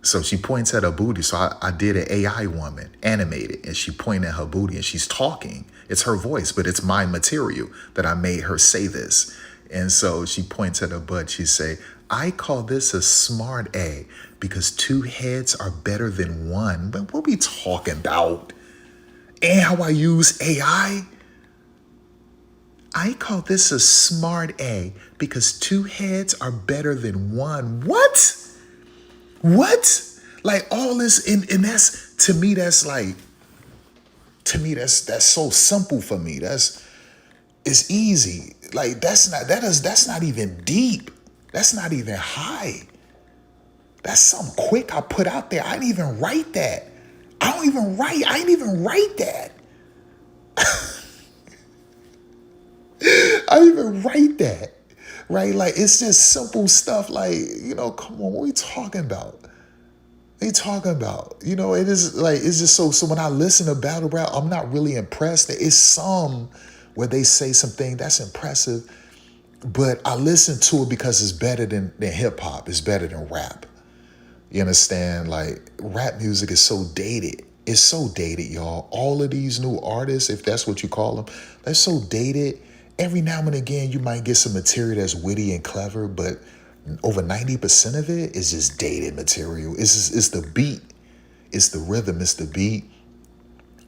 So she points at her booty. So I did an AI woman, animated, and she pointed at her booty and she's talking. It's her voice, but it's my material that I made her say this. And so she points at her butt. She say, I call this a smart A because 2 heads are better than 1. But what we talking about? And how I use AI? I call this a smart A because 2 heads are better than 1. What? Like all this, and that's, to me, that's so simple for me. It's easy. Like that's not even deep. That's not even high. That's something quick I put out there. I didn't even write that. I ain't even write that. I didn't even write that, right? Like, it's just simple stuff like, come on, what are we talking about? It is like, it's just so when I listen to battle rap, I'm not really impressed. There is some where they say something that's impressive, but I listen to it because it's better than hip hop. It's better than rap. You understand? Like, rap music is so dated. It's so dated, y'all. All of these new artists, if that's what you call them, they're so dated. Every now and again, you might get some material that's witty and clever, but over 90% of it is just dated material. It's the beat. It's the rhythm. It's the beat.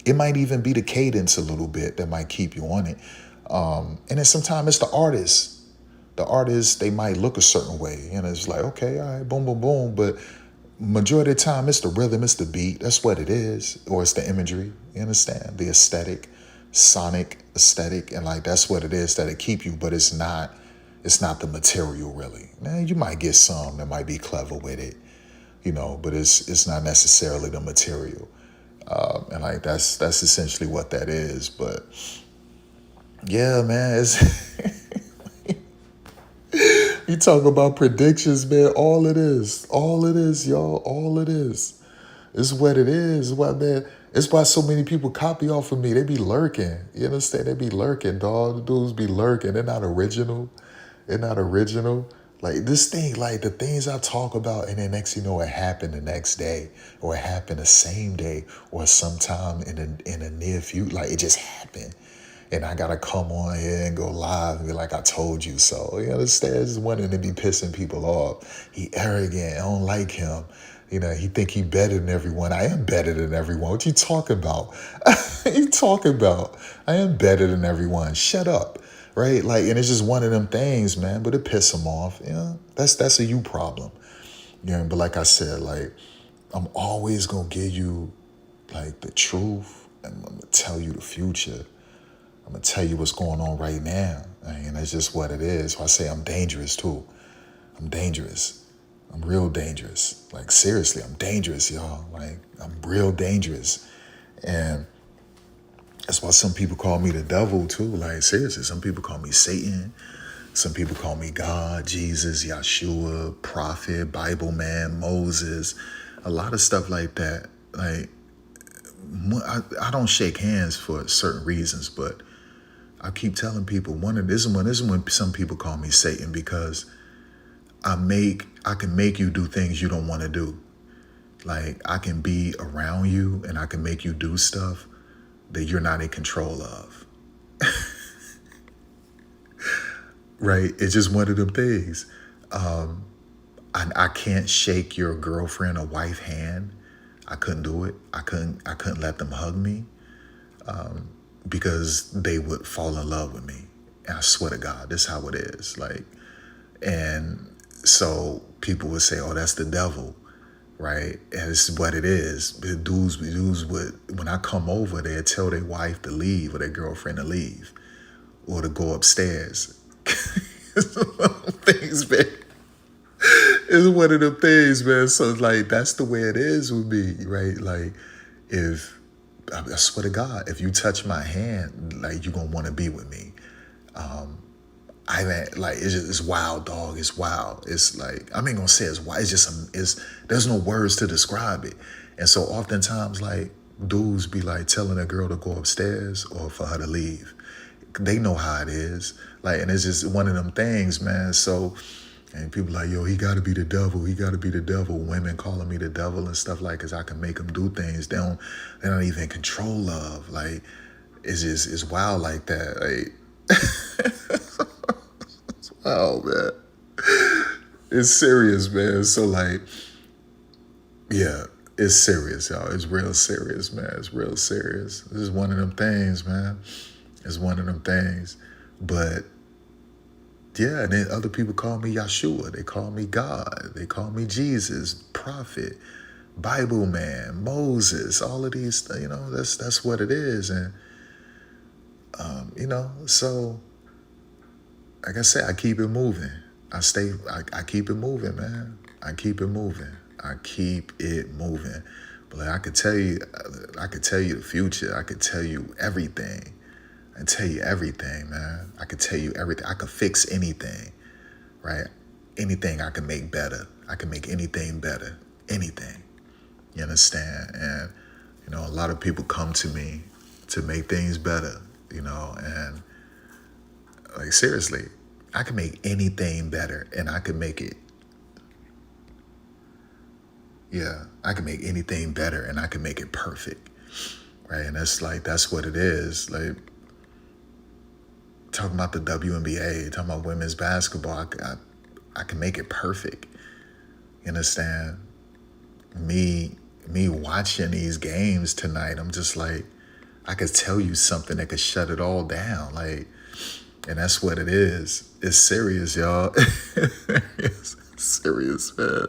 It might even be the cadence a little bit that might keep you on it. And then sometimes it's the artist. The artists, they might look a certain way. And it's like, okay, all right, boom, boom, boom. But majority of the time, it's the rhythm, it's the beat. That's what it is. Or it's the imagery. You understand? The aesthetic, sonic aesthetic. And like, that's what it is that'll keep you. But it's not the material, really. Now, you might get some that might be clever with it, but it's not necessarily the material. And like, that's essentially what that is. But yeah, man, you talk about predictions, man. All it is, y'all. All it is what it is. Man, it's why so many people copy off of me. They be lurking. You understand? They be lurking, dog. The dudes be lurking. They're not original. Like this thing, like the things I talk about, and then next thing you know, it happened the next day, or it happened the same day, or sometime in the near future. Like it just happened. And I gotta come on here and go live and be like, I told you so. You understand? I just wanted to be pissing people off. He arrogant. I don't like him. He think he better than everyone. I am better than everyone. What you talking about? I am better than everyone. Shut up. Right? Like, and it's just one of them things, man. But it piss him off. That's a you problem. But like I said, like, I'm always gonna give you like the truth, and I'm gonna tell you the future. I'm going to tell you what's going on right now. And that's just what it is. So I say I'm dangerous, too. I'm dangerous. I'm real dangerous. Like, seriously, I'm dangerous, y'all. Like, I'm real dangerous. And that's why some people call me the devil, too. Like, seriously, some people call me Satan. Some people call me God, Jesus, Yeshua, prophet, Bible man, Moses. A lot of stuff like that. Like, I don't shake hands for certain reasons, but I keep telling people this is when some people call me Satan, because I can make you do things you don't want to do. Like, I can be around you and I can make you do stuff that you're not in control of. Right? It's just one of them things. I can't shake your girlfriend or wife hand. I couldn't do it. I couldn't let them hug me. Because they would fall in love with me. And I swear to God, this is how it is. Like, and so people would say, oh, that's the devil, right? And this is what it is. Dudes would, when I come over, they'd tell their wife to leave or their girlfriend to leave or to go upstairs. Things, man. It's one of them things, man. So, like, that's the way it is with me, right? Like, I swear to God, if you touch my hand, like, you're going to want to be with me. It's wild, dog. It's wild. It's like, I ain't going to say it's wild. It's just, there's no words to describe it. And so oftentimes, like, dudes be like telling a girl to go upstairs or for her to leave. They know how it is. Like, and it's just one of them things, man. So, and people like, yo, he got to be the devil. He got to be the devil. Women calling me the devil and stuff, like, because I can make them do things they're not even in control of. Like, it's wild like that. Like, it's wild, man. It's serious, man. So, like, yeah, it's serious, y'all. It's real serious, man. It's real serious. This is one of them things, man. It's one of them things. But yeah, and then other people call me Yeshua. They call me God. They call me Jesus, prophet, Bible man, Moses, all of these, that's what it is. And, so, like I said, I keep it moving. I keep it moving, man. I keep it moving. But like, I could tell you the future. I could tell you everything. I can tell you everything, man. I can tell you everything. I could fix anything, right? Anything I can make better. I can make anything better. Anything. You understand? And, a lot of people come to me to make things better, and, like, seriously, I can make anything better, and I can make it Yeah, I can make anything better and I can make it perfect, right? And that's what it is. Like, talking about the WNBA, talking about women's basketball, I can make it perfect. You understand? Me watching these games tonight, I'm just like, I could tell you something that could shut it all down. Like, and that's what it is. It's serious, y'all. It's serious, man.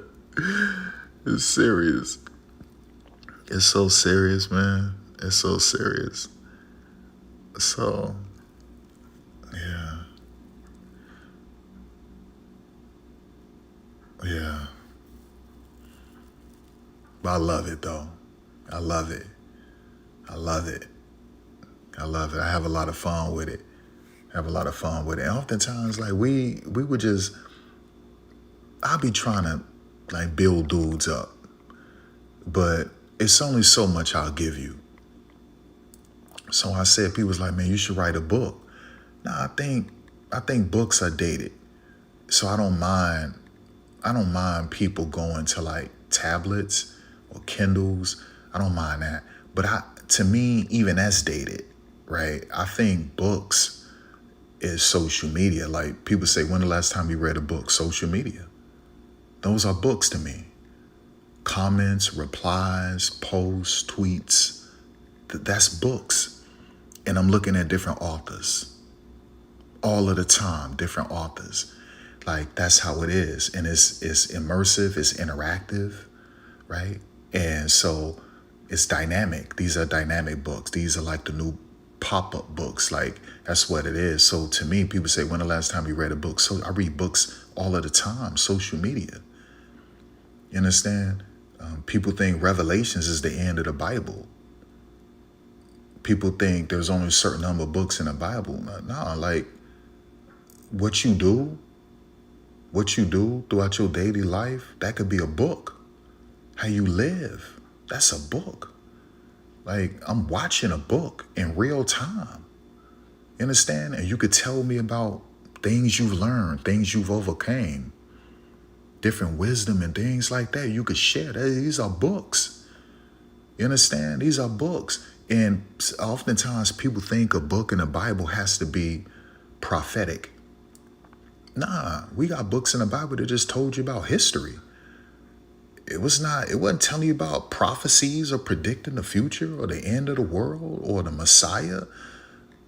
It's serious. It's so serious, man. It's so serious. So, yeah. Yeah. But I love it, though. I love it. I love it. I love it. I have a lot of fun with it. And oftentimes, like, we would just, I'll be trying to, like, build dudes up. But it's only so much I'll give you. So I said, people's like, man, you should write a book. Nah, I think books are dated. So I don't mind people going to, like, tablets or Kindles. I don't mind that. But to me, even that's dated, right? I think books is social media. Like, people say, when the last time you read a book? Social media. Those are books to me. Comments, replies, posts, tweets. That's books. And I'm looking at different authors. All of the time, different authors. Like, that's how it is. And it's immersive, it's interactive, right? And so it's dynamic. These are dynamic books. These are like the new pop-up books. Like, that's what it is. So to me, people say, when the last time you read a book? So I read books all of the time, social media. You understand? People think Revelations is the end of the Bible. People think there's only a certain number of books in the Bible. No, like, what you do throughout your daily life, that could be a book. How you live, that's a book. Like, I'm watching a book in real time. You understand? And you could tell me about things you've learned, things you've overcame, different wisdom and things like that. You could share that. These are books. You understand? These are books. And oftentimes people think a book in the Bible has to be prophetic. Nah, we got books in the Bible that just told you about history. It wasn't telling you about prophecies or predicting the future or the end of the world or the Messiah.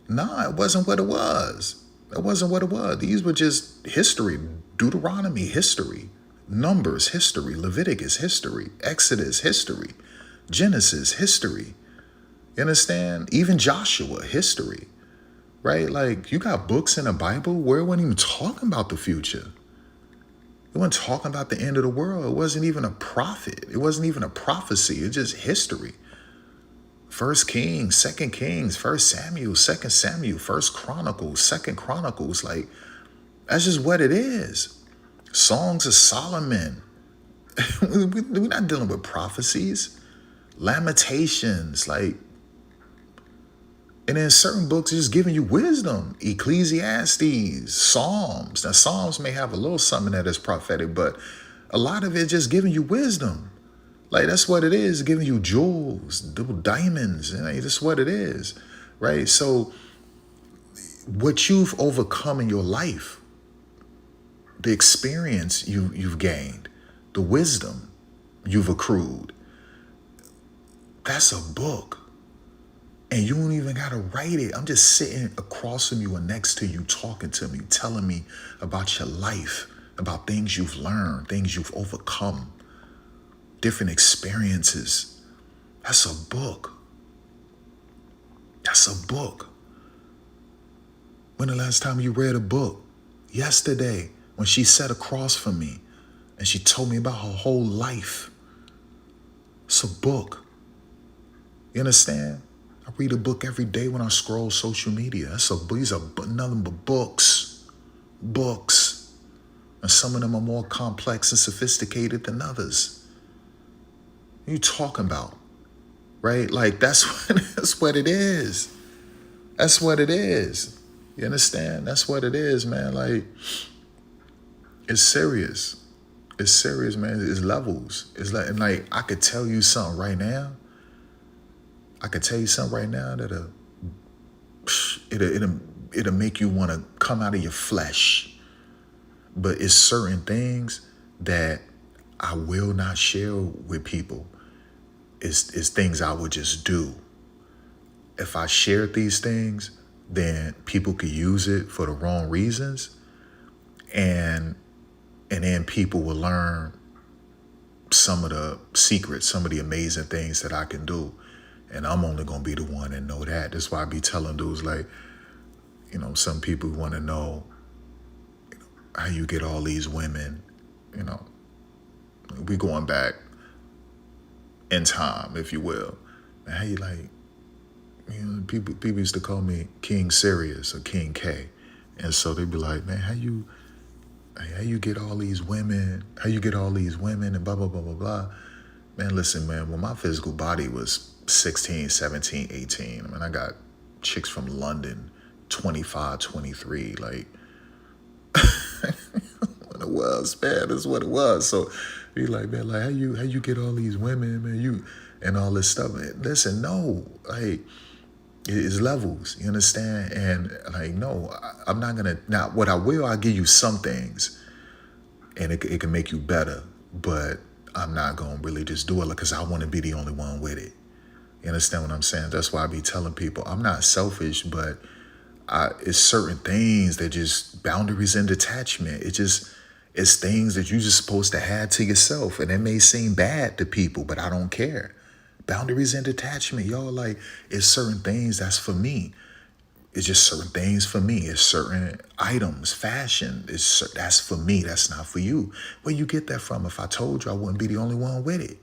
Nah, it wasn't what it was. It wasn't what it was. These were just history. Deuteronomy, history. Numbers, history. Leviticus, history. Exodus, history. Genesis, history. You understand? Even Joshua, history. Right? Like, you got books in the Bible where it wasn't even talking about the future. It wasn't talking about the end of the world. It wasn't even a prophet. It wasn't even a prophecy. It's just history. 1 Kings, 2 Kings, 1 Samuel, 2 Samuel, 1 Chronicles, 2 Chronicles. Like, that's just what it is. Songs of Solomon. We're not dealing with prophecies. Lamentations, like, and then certain books just giving you wisdom. Ecclesiastes, Psalms. Now, Psalms may have a little something that is prophetic, but a lot of it just giving you wisdom. Like, that's what it is, giving you jewels, diamonds. And that's what it is, right? So what you've overcome in your life, the experience you've gained, the wisdom you've accrued, that's a book. And you don't even got to write it. I'm just sitting across from you or next to you, talking to me, telling me about your life, about things you've learned, things you've overcome, different experiences. That's a book. That's a book. When the last time you read a book? Yesterday, when she sat across from me and she told me about her whole life. It's a book. You understand? I read a book every day when I scroll social media. These are nothing but books. Books. And some of them are more complex and sophisticated than others. What are you talking about? Right? Like, that's what it is. That's what it is. You understand? That's what it is, man. Like, it's serious. It's serious, man. It's levels. It's like, and like, I could tell you something right now. That'll it'll make you want to come out of your flesh. But it's certain things that I will not share with people. It's things I would just do. If I shared these things, then people could use it for the wrong reasons. And then people will learn some of the secrets, some of the amazing things that I can do. And I'm only going to be the one that know that. That's why I be telling dudes like, some people want to know, how you get all these women, we going back in time, if you will. And how you like, people used to call me King Sirius or King K. And so they'd be like, man, how you get all these women? How you get all these women and blah, blah, blah, blah, blah. Man, listen, man, when my physical body was 16, 17, 18, I mean, I got chicks from London, 25, 23, like, what it was, man, that's what it was. So be like, man, like, how you get all these women, man, and all this stuff. Man, listen, no, like, it's levels, you understand? And like, no, I'm not gonna, now what I'll give you some things and it can make you better, but I'm not gonna really just do it because I want to be the only one with it. You understand what I'm saying? That's why I be telling people I'm not selfish, but it's certain things that just boundaries and detachment. It's things that you're just supposed to have to yourself. And it may seem bad to people, but I don't care. Boundaries and detachment, y'all, like, it's certain things that's for me. It's just certain things for me. It's certain items, fashion. That's for me. That's not for you. Where you get that from? If I told you, I wouldn't be the only one with it.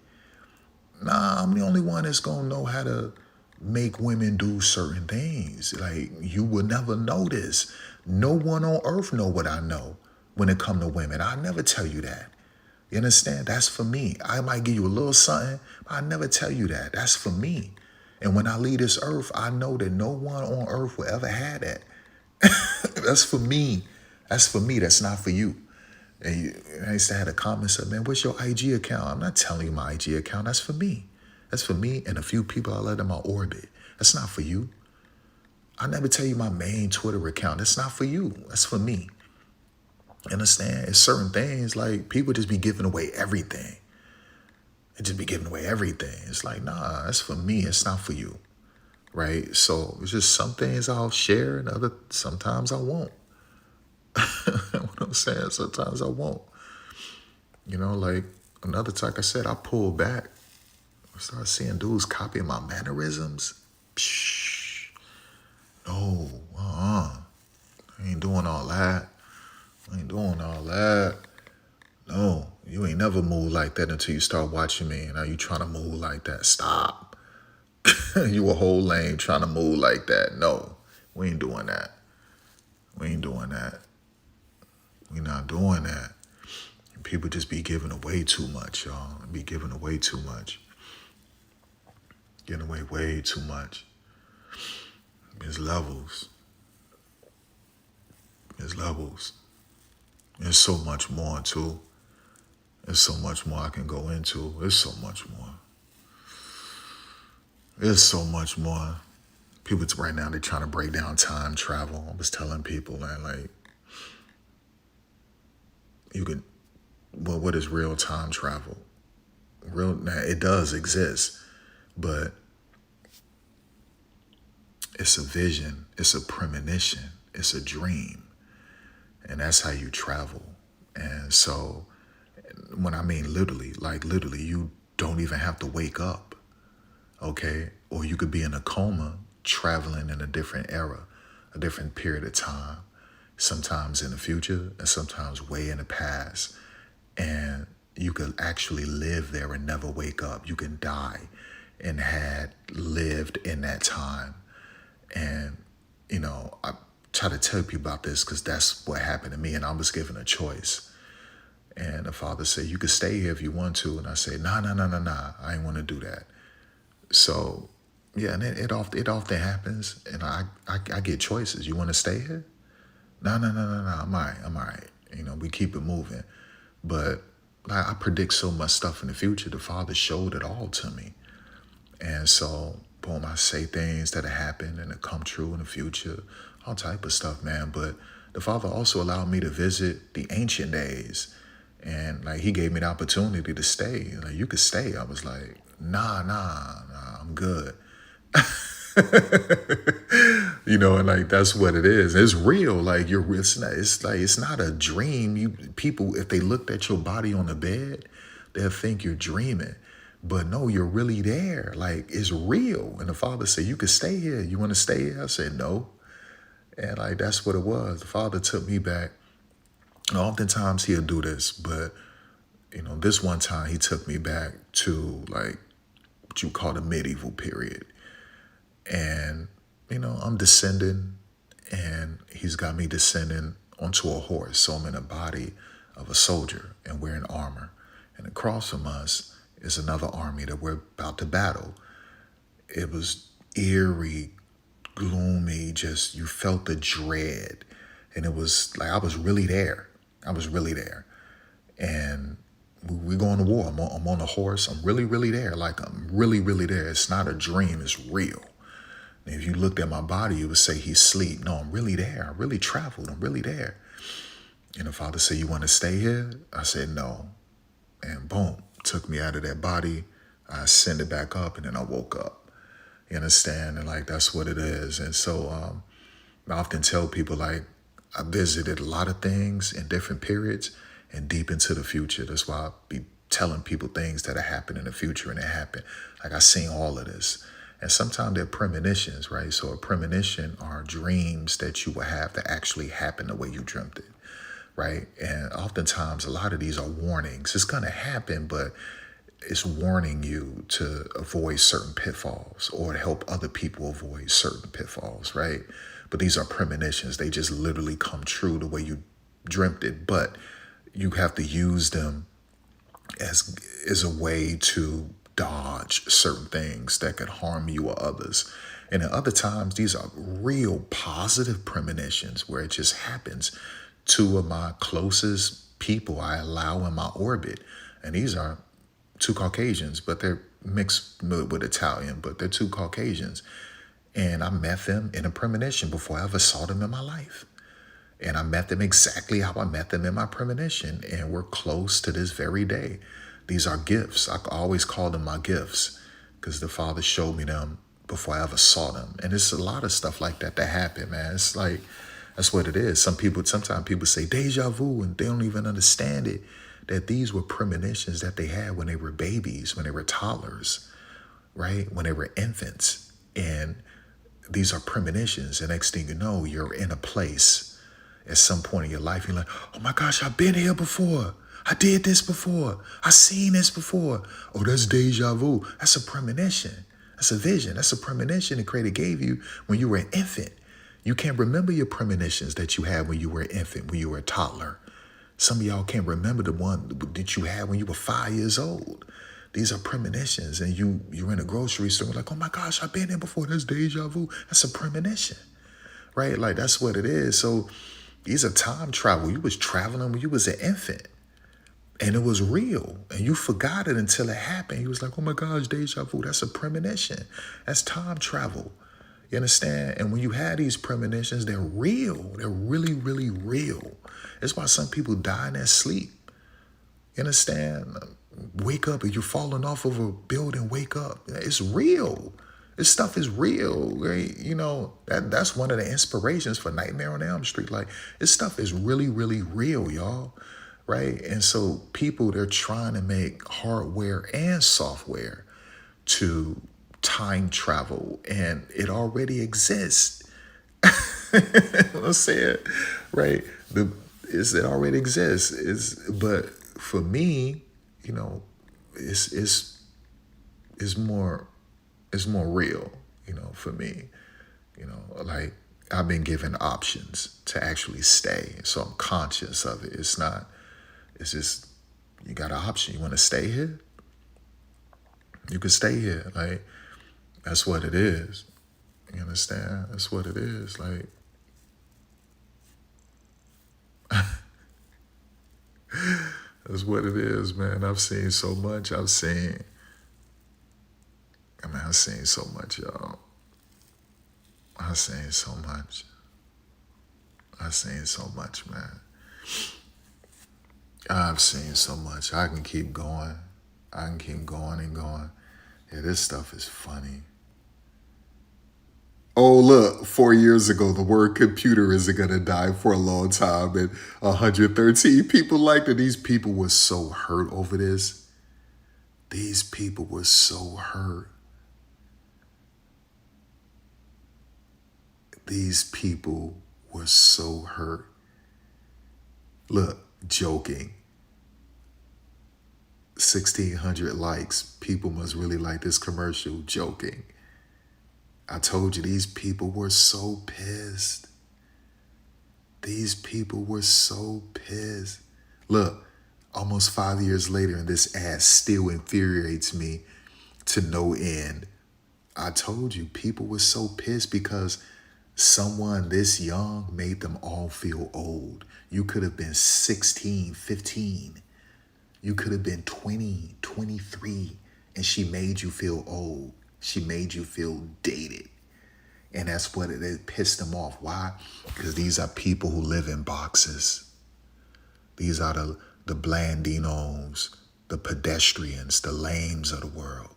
Nah, I'm the only one that's going to know how to make women do certain things. Like, you will never know this. No one on earth know what I know when it come to women. I never tell you that. You understand? That's for me. I might give you a little something, but I never tell you that. That's for me. And when I leave this earth, I know that no one on earth will ever have that. That's for me. That's for me. That's not for you. And I used to have a comment said, man, what's your IG account? I'm not telling you my IG account. That's for me. That's for me and a few people I let in my orbit. That's not for you. I never tell you my main Twitter account. That's not for you. That's for me. Understand? It's certain things, like, people just be giving away everything. They just be giving away everything. It's like, nah, that's for me. It's not for you. Right? So it's just some things I'll share and sometimes I won't. What I'm saying? Sometimes I won't. Like like I said, I pulled back. I started seeing dudes copying my mannerisms. Psh, no, I ain't doing all that. No, you ain't never moved like that until you start watching me. Now you trying to move like that. Stop. You a whole lame trying to move like that. No, we ain't doing that. We're not doing that. People just be giving away too much, y'all. Be giving away too much. Giving away way too much. There's levels. There's so much more, too. There's so much more I can go into. There's so much more. People right now, they're trying to break down time travel. I was telling people, man, like, what is real time travel? It does exist, but it's a vision, it's a premonition, it's a dream. And that's how you travel. And so when I mean literally, you don't even have to wake up, okay? Or you could be in a coma traveling in a different era, a different period of time, sometimes in the future and sometimes way in the past. And you could actually live there and never wake up. You can die and had lived in that time. And, I try to tell people about this because that's what happened to me, and I was given a choice. And the father said, you could stay here if you want to. And I said, nah, I ain't want to do that. So, yeah, and it often happens, and I get choices. You want to stay here? No, I'm all right. We keep it moving. But I predict so much stuff in the future. The Father showed it all to me. And so, boom, I say things that happen and that come true in the future, all type of stuff, man. But the Father also allowed me to visit the ancient days. And like, he gave me the opportunity to stay. Like, you could stay. I was like, nah, I'm good. You know, and like, that's what it is. It's real. Like, it's not a dream. People, if they looked at your body on the bed, they'll think you're dreaming. But no, you're really there. Like, it's real. And the Father said, you can stay here. You want to stay here? I said, no. And like, that's what it was. The Father took me back. And oftentimes he'll do this, but you know, this one time he took me back to like what you call the medieval period. And, you know, I'm descending, and he's got me descending onto a horse. So I'm in the body of a soldier and wearing armor. And across from us is another army that we're about to battle. It was eerie, gloomy, just you felt the dread. And it was like I was really there. And we're going to war. I'm on a horse. I'm really, really there. Like, I'm really, really there. It's not a dream. It's real. And if you looked at my body, you would say he's asleep. No, I'm really there. I really traveled. I'm really there. And the Father said, you want to stay here? I said, no. And boom, took me out of that body. I ascended back up, and then I woke up. You understand? And like, that's what it is. And so I often tell people, like, I visited a lot of things in different periods and deep into the future. That's why I be telling people things that happen in the future, and it happened. Like, I seen all of this. And sometimes they're premonitions, right? So a premonition are dreams that you will have that actually happen the way you dreamt it, right? And oftentimes a lot of these are warnings. It's going to happen, but it's warning you to avoid certain pitfalls or to help other people avoid certain pitfalls, right? But these are premonitions. They just literally come true the way you dreamt it. But you have to use them as a way to dodge certain things that could harm you or others. And at other times, these are real positive premonitions where it just happens. Two of my closest people I allow in my orbit, and these are two Caucasians, but they're mixed with Italian, but they're two Caucasians. And I met them in a premonition before I ever saw them in my life. And I met them exactly how I met them in my premonition. And we're close to this very day. These are gifts. I always call them my gifts because the Father showed me them before I ever saw them. And it's a lot of stuff like that happen, man. It's like, that's what it is. Sometimes people say deja vu, and they don't even understand it, that these were premonitions that they had when they were babies, when they were toddlers, right? When they were infants. And these are premonitions. And next thing you know, you're in a place at some point in your life. You're like, oh my gosh, I've been here before. I did this before. I seen this before. Oh, that's deja vu. That's a premonition. That's a vision. That's a premonition the Creator gave you when you were an infant. You can't remember your premonitions that you had when you were an infant, when you were a toddler. Some of y'all can't remember the one that you had when you were 5 years old. These are premonitions, and you're in a grocery store like, oh my gosh, I've been here before. That's deja vu. That's a premonition, right? Like, that's what it is. So these are time travel. You was traveling when you was an infant, and it was real, and you forgot it until it happened. You was like, oh my gosh, deja vu. That's a premonition. That's time travel. You understand? And when you have these premonitions, they're real. They're really, really real. That's why some people die in their sleep. You understand? Wake up, and you're falling off of a building, wake up. It's real. This stuff is real, right? You know, that's one of the inspirations for Nightmare on Elm Street. Like, this stuff is really, really real, y'all, right? And so people, they're trying to make hardware and software to time travel, and it already exists. I'm saying, right? It already exists. But for me, you know, it's more real, you know, for me. You know, like, I've been given options to actually stay, so I'm conscious of it. It's just, you got an option. You want to stay here? You can stay here. Like, that's what it is. You understand? That's what it is. Like, That's what it is, man. I've seen so much. I've seen so much, y'all. I've seen so much. I've seen so much, man. I've seen so much. I can keep going. I can keep going and going. Yeah, this stuff is funny. Oh, look, 4 years ago, the word computer isn't going to die for a long time. And 113 people liked it. These people were so hurt over this. These people were so hurt. These people were so hurt. Look, joking. 1,600 likes. People must really like this commercial. Joking. I told you, these people were so pissed. These people were so pissed. Look, almost 5 years later, and this ad still infuriates me to no end. I told you, people were so pissed because someone this young made them all feel old. You could have been 16, 15. You could have been 20, 23, and she made you feel old. She made you feel dated. And that's what it pissed them off. Why? Because these are people who live in boxes. These are the blandinos, the pedestrians, the lames of the world.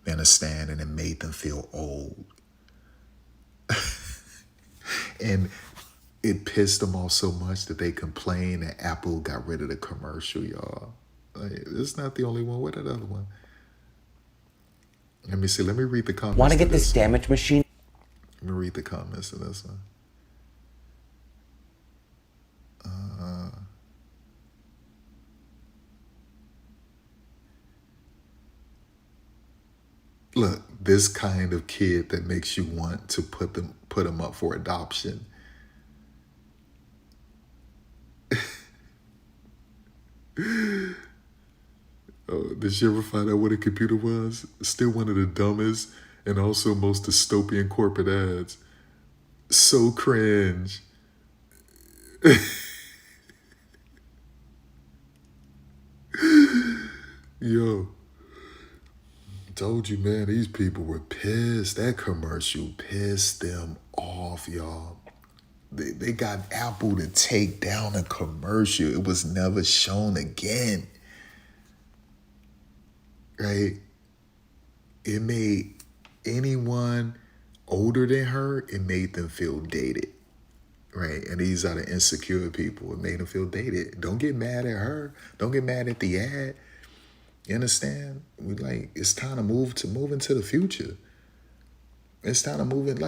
You understand? And it made them feel old. And it pissed them off so much that they complained that Apple got rid of the commercial, y'all. Like, it's not the only one. What another one? Let me see. Let me read the comments. Want to get this damage machine? Let me read the comments to this one. Look, this kind of kid that makes you want to put them up for adoption. Oh, did you ever find out what a computer was? Still one of the dumbest and also most dystopian corporate ads. So cringe. Yo, told you, man, these people were pissed. That commercial pissed them off, y'all. They got Apple to take down a commercial. It was never shown again. Right? It made anyone older than her, it made them feel dated. Right? And these are the insecure people. It made them feel dated. Don't get mad at her. Don't get mad at the ad. You understand? It's time to move into the future. It's time to move it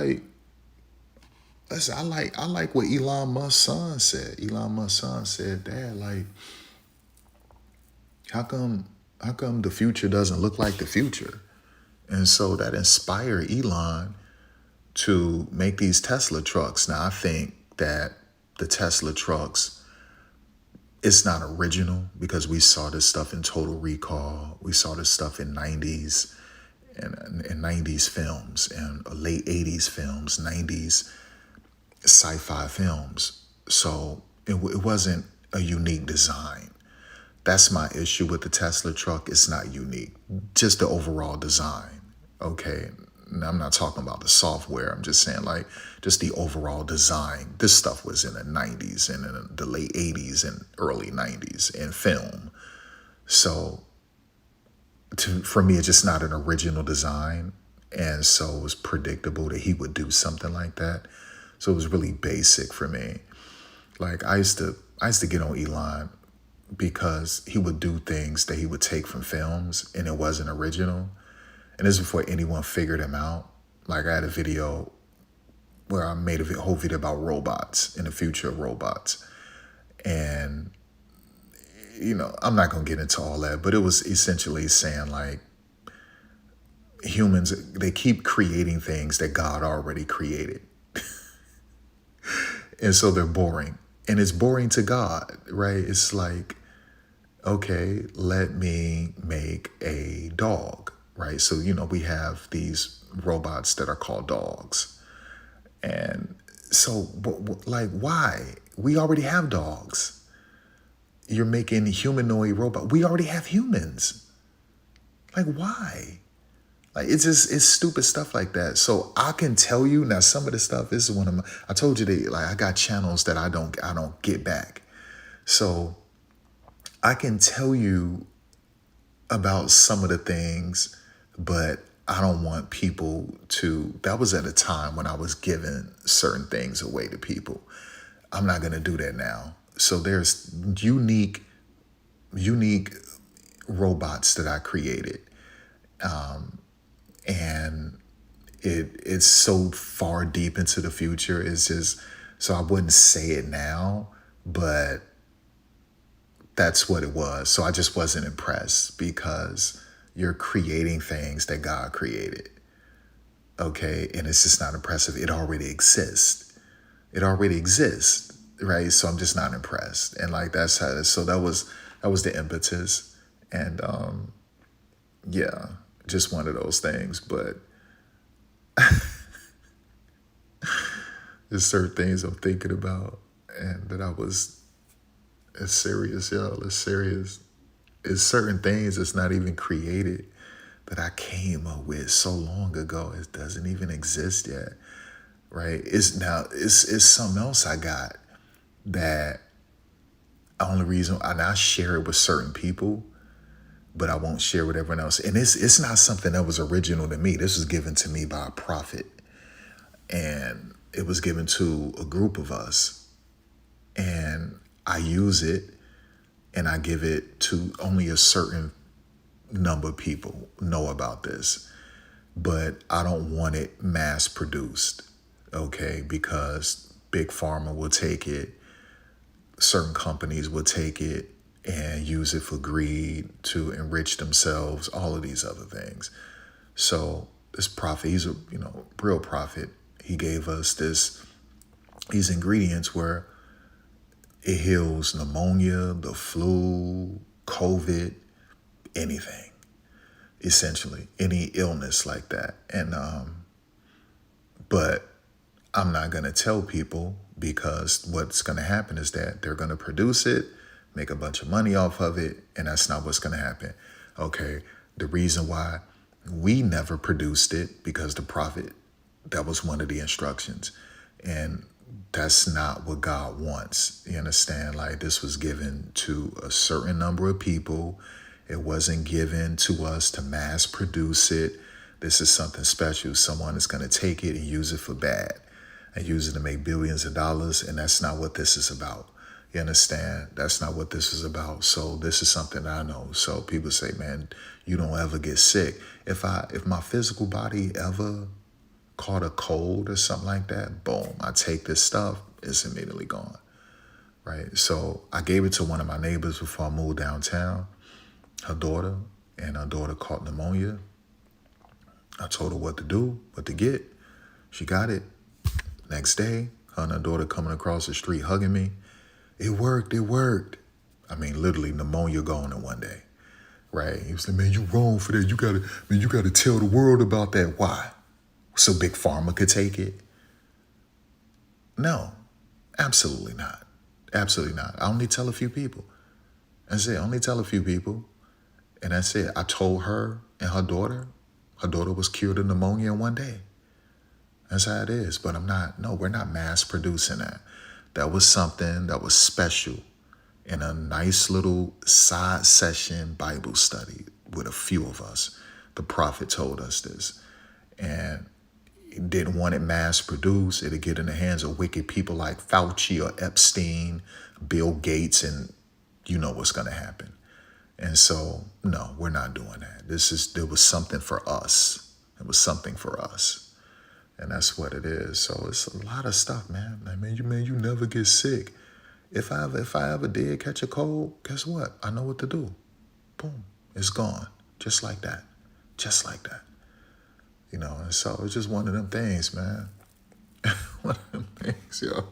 listen, I like what Elon Musk's son said. Elon Musk's son said, Dad, how come the future doesn't look like the future? And so that inspired Elon to make these Tesla trucks. Now, I think that the Tesla trucks, it's not original because we saw this stuff in Total Recall. We saw this stuff in 90s and 90s films and late 80s films, 90s sci-fi films. So it wasn't a unique design. That's my issue with the Tesla truck. It's not unique, just the overall design. Okay. Now, I'm not talking about the software. I'm just saying just the overall design. This stuff was in the 90s and in the late 80s and early 90s in film. So for me, it's just not an original design. And so it was predictable that he would do something like that. So it was really basic for me. I used to get on Elon because he would do things that he would take from films and it wasn't original. And this is before anyone figured him out. I had a video where I made a whole video about robots and the future of robots. And, I'm not going to get into all that, but it was essentially saying humans, they keep creating things that God already created. And so they're boring. And it's boring to God, right? It's okay, let me make a dog, right? So, we have these robots that are called dogs. And so, why? We already have dogs. you're making humanoid robot. We already have humans. Like, why? Like, it's stupid stuff like that. So I can tell you now, some of the stuff, this is one of my, I told you that, like, I got channels that I don't get back. So I can tell you about some of the things, but I don't want people to, that was at a time when I was giving certain things away to people. I'm not going to do that now. So there's unique robots that I created. And it's so far deep into the future. It's just, so I wouldn't say it now, but that's what it was. So I just wasn't impressed because you're creating things that God created. Okay. And it's just not impressive. It already exists. Right. So I'm just not impressed. And like, that's how, so that was the impetus. And, yeah, just one of those things. But there's certain things I'm thinking about, and that I was, it's serious, y'all. It's serious. It's certain things that's not even created that I came up with so long ago. It doesn't even exist yet, right? It's something else I got that only reason, and I share it with certain people, but I won't share with everyone else. And it's not something that was original to me. This was given to me by a prophet, and it was given to a group of us, and I use it and I give it to only a certain number of people know about this, but I don't want it mass produced, okay? Because Big Pharma will take it, certain companies will take it and use it for greed, to enrich themselves, all of these other things. So this prophet, he's a real prophet. He gave us these ingredients where it heals pneumonia, the flu, COVID, anything, essentially, any illness like that. And but I'm not gonna tell people, because what's gonna happen is that they're gonna produce it, make a bunch of money off of it, and that's not what's gonna happen. Okay, the reason why we never produced it, because the prophet, that was one of the instructions. And that's not what God wants. You understand? Like, this was given to a certain number of people. It wasn't given to us to mass produce it. This is something special. Someone is going to take it and use it for bad, and use it to make billions of dollars. And that's not what this is about. You understand? That's not what this is about. So this is something I know. So people say, man, you don't ever get sick. If my physical body ever caught a cold or something like that, boom, I take this stuff, it's immediately gone, right? So I gave it to one of my neighbors before I moved downtown, her daughter caught pneumonia. I told her what to do, what to get. She got it. Next day, her and her daughter coming across the street hugging me. It worked. I mean, literally pneumonia gone in one day, right? He was like, man, you wrong for that. You gotta tell the world about that. Why? So Big Pharma could take it? No, absolutely not. Absolutely not. I only tell a few people. That's it. I only tell a few people. And that's it. I told her and her daughter was cured of pneumonia in one day. That's how it is. But we're not mass producing that. That was something that was special in a nice little side session Bible study with a few of us. The prophet told us this. And didn't want it mass produced. It'd get in the hands of wicked people like Fauci or Epstein, Bill Gates, and you know what's going to happen. And so, no, we're not doing that. There was something for us. It was something for us. And that's what it is. So it's a lot of stuff, man. I mean, you never get sick. If I ever did catch a cold, guess what? I know what to do. Boom, it's gone. Just like that. And so it's just one of them things, man. One of them things, yo.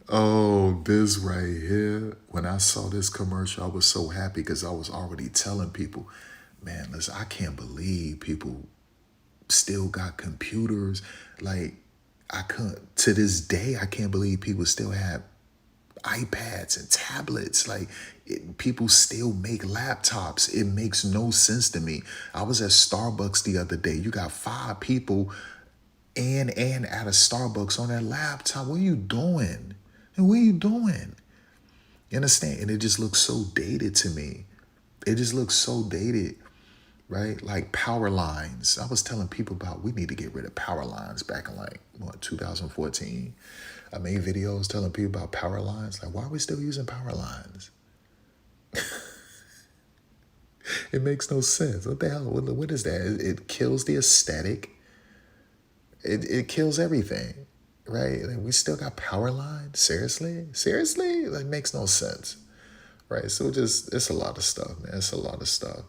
Oh, this right here. When I saw this commercial, I was so happy because I was already telling people, man, listen, I can't believe people still got computers. Like, to this day, I can't believe people still have iPads and tablets. Like, people still make laptops. It makes no sense to me. I was at Starbucks the other day. You got 5 people and at a Starbucks on their laptop. What are you doing? And what are you doing? You understand? And it just looks so dated to me. It just looks so dated, right? Like power lines. I was telling people about, we need to get rid of power lines back in 2014. I made videos telling people about power lines. Like, why are we still using power lines? It makes no sense. What the hell? What is that? It kills the aesthetic. It kills everything, right? Like, we still got power lines? Seriously? Like, makes no sense, right? So it's a lot of stuff, man. It's a lot of stuff,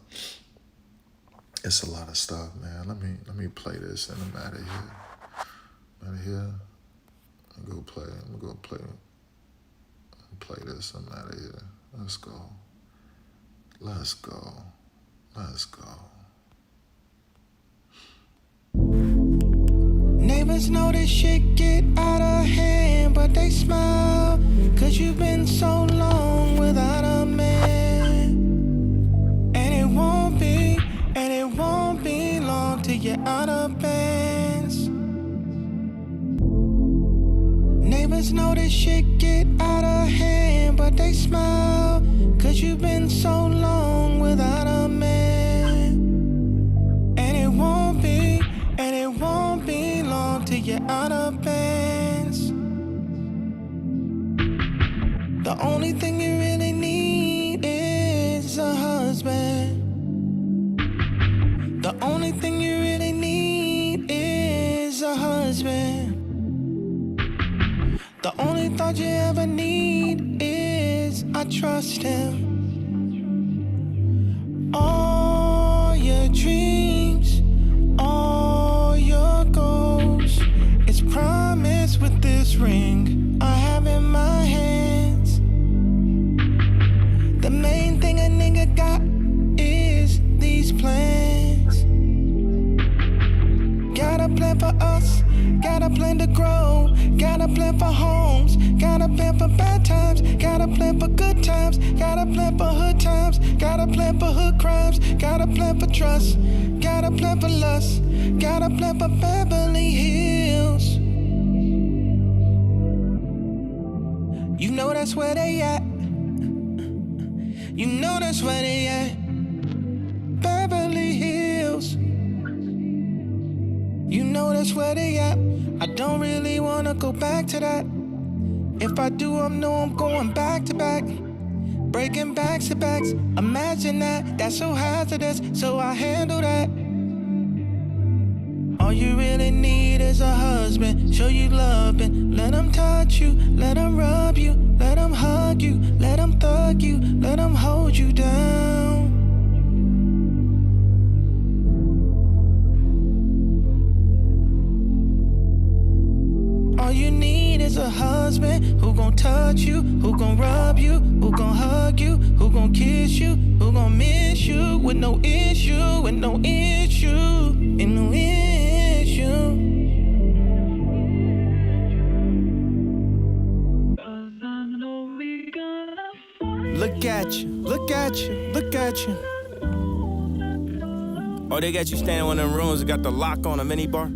man. Let me play this and I'm out of here. I'm gonna go play this. I'm out of here. Let's go. Neighbors know this shit get out of hand, but they smile, 'cause you've been so long without a man. And it won't be long till you're out of bands. Neighbors know this shit get out of hand, but they smile, 'cause you've been so long without a man. And it won't be long till you're out of bands. The only thing you really need is a husband. The only thing you really need is a husband. The only thought you ever need is, I trust him. All your dreams, all your goals, it's promised with this ring I have in my hands. The main thing a nigga got is these plans. Got a plan for us, got a plan to grow, got a plan for homes, got a plan for bad times, got a plan for good times, got a plan for hood times, got a plan for hood crimes, got a plan for trust, got a plan for lust, got a plan for Beverly Hills. You know that's where they at. You know that's where they at. Beverly Hills. You know that's where they at. I don't really wanna go back to that. If I do, I know I'm going back to back. Breaking backs to backs. Imagine that, that's so hazardous, so I handle that. All you really need is a husband. Show you loving. Let him touch you, let him rub you, let him hug you, let him thug you, let him hold you down. All you need is a husband who gon' touch you, who gon' rub you, who gon' hug you, who gon' kiss you, who gon' miss you with no issue, with no issue, and no issue. Look at you, look at you, look at you. Oh, they got you standing in one of them rooms that got the lock on a mini bar?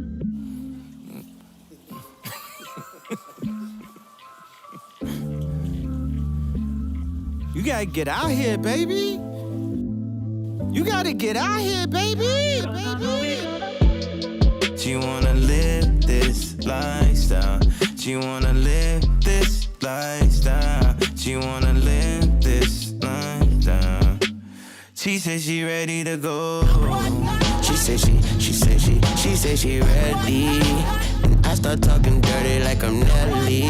You gotta get out here, baby. You gotta get out here, baby. She wanna live this lifestyle. She wanna live this lifestyle. She wanna live this lifestyle. She said she ready to go. She said she ready. And I start talking dirty like I'm Nelly.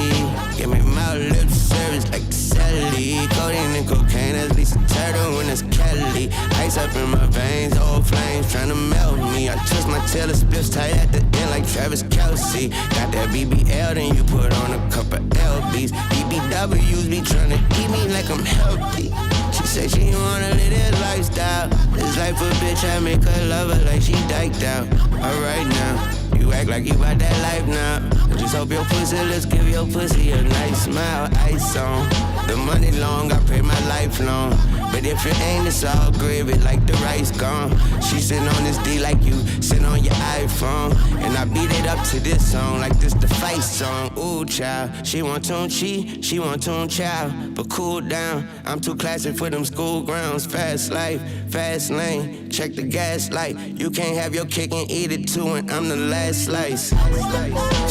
Give me my lip service like Sally. Codeine and cocaine, that's Lisa Turtle and that's Kelly. Ice up in my veins, old flames tryna melt me. I twist my tail, it spliffs tight at the end like Travis Kelce. Got that BBL, then you put on a couple LBs. BBWs be tryna eat me like I'm healthy. She said she wanna live this lifestyle. This life a bitch, I make her love her like she diked out. Alright now, you act like you got that life now. I just hope your pussy lips give your pussy a nice smile. Ice on. The money long, I pay my life long. But if it ain't, it's all gravy like the rice gone. She sitting on this D like you sit on your iPhone. And I beat it up to this song like this the fight song. Ooh, child, she want tune chi, she want tune chow. But cool down, I'm too classy for them school grounds. Fast life, fast lane, check the gas light. You can't have your cake and eat it too, and I'm the last slice.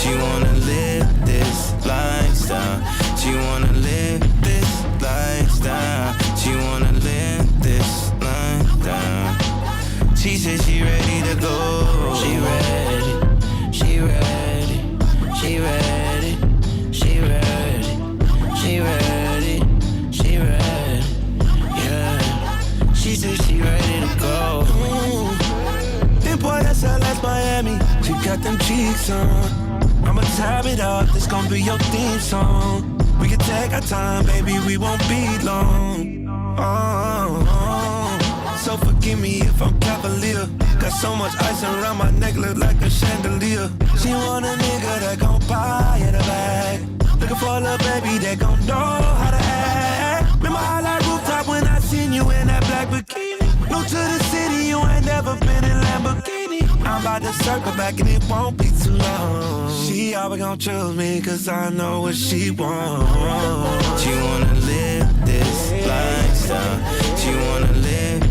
She wanna live this lifestyle. She wanna live this lifestyle. She wanna live this lifestyle. She said she ready to go. She ready. She ready. She ready. She ready. She ready. She ready. Yeah. She said she ready to go. Then boy, that's LS Miami. She got them cheeks on. I'ma time it up. This gon' be your theme song. We can take our time, baby, we won't be long. So forgive me if I'm cavalier. Got so much ice around my neck, look like a chandelier. She want a nigga that gon' buy her the bag. Looking for a little baby that gon' know how to act. Remember I like rooftop when I seen you in that black bikini. New to the city, you ain't never been in Lamborghini. I'm about to circle back and it won't be too long. She always gon' choose me cause I know what she wants. She wanna live this lifestyle. She wanna live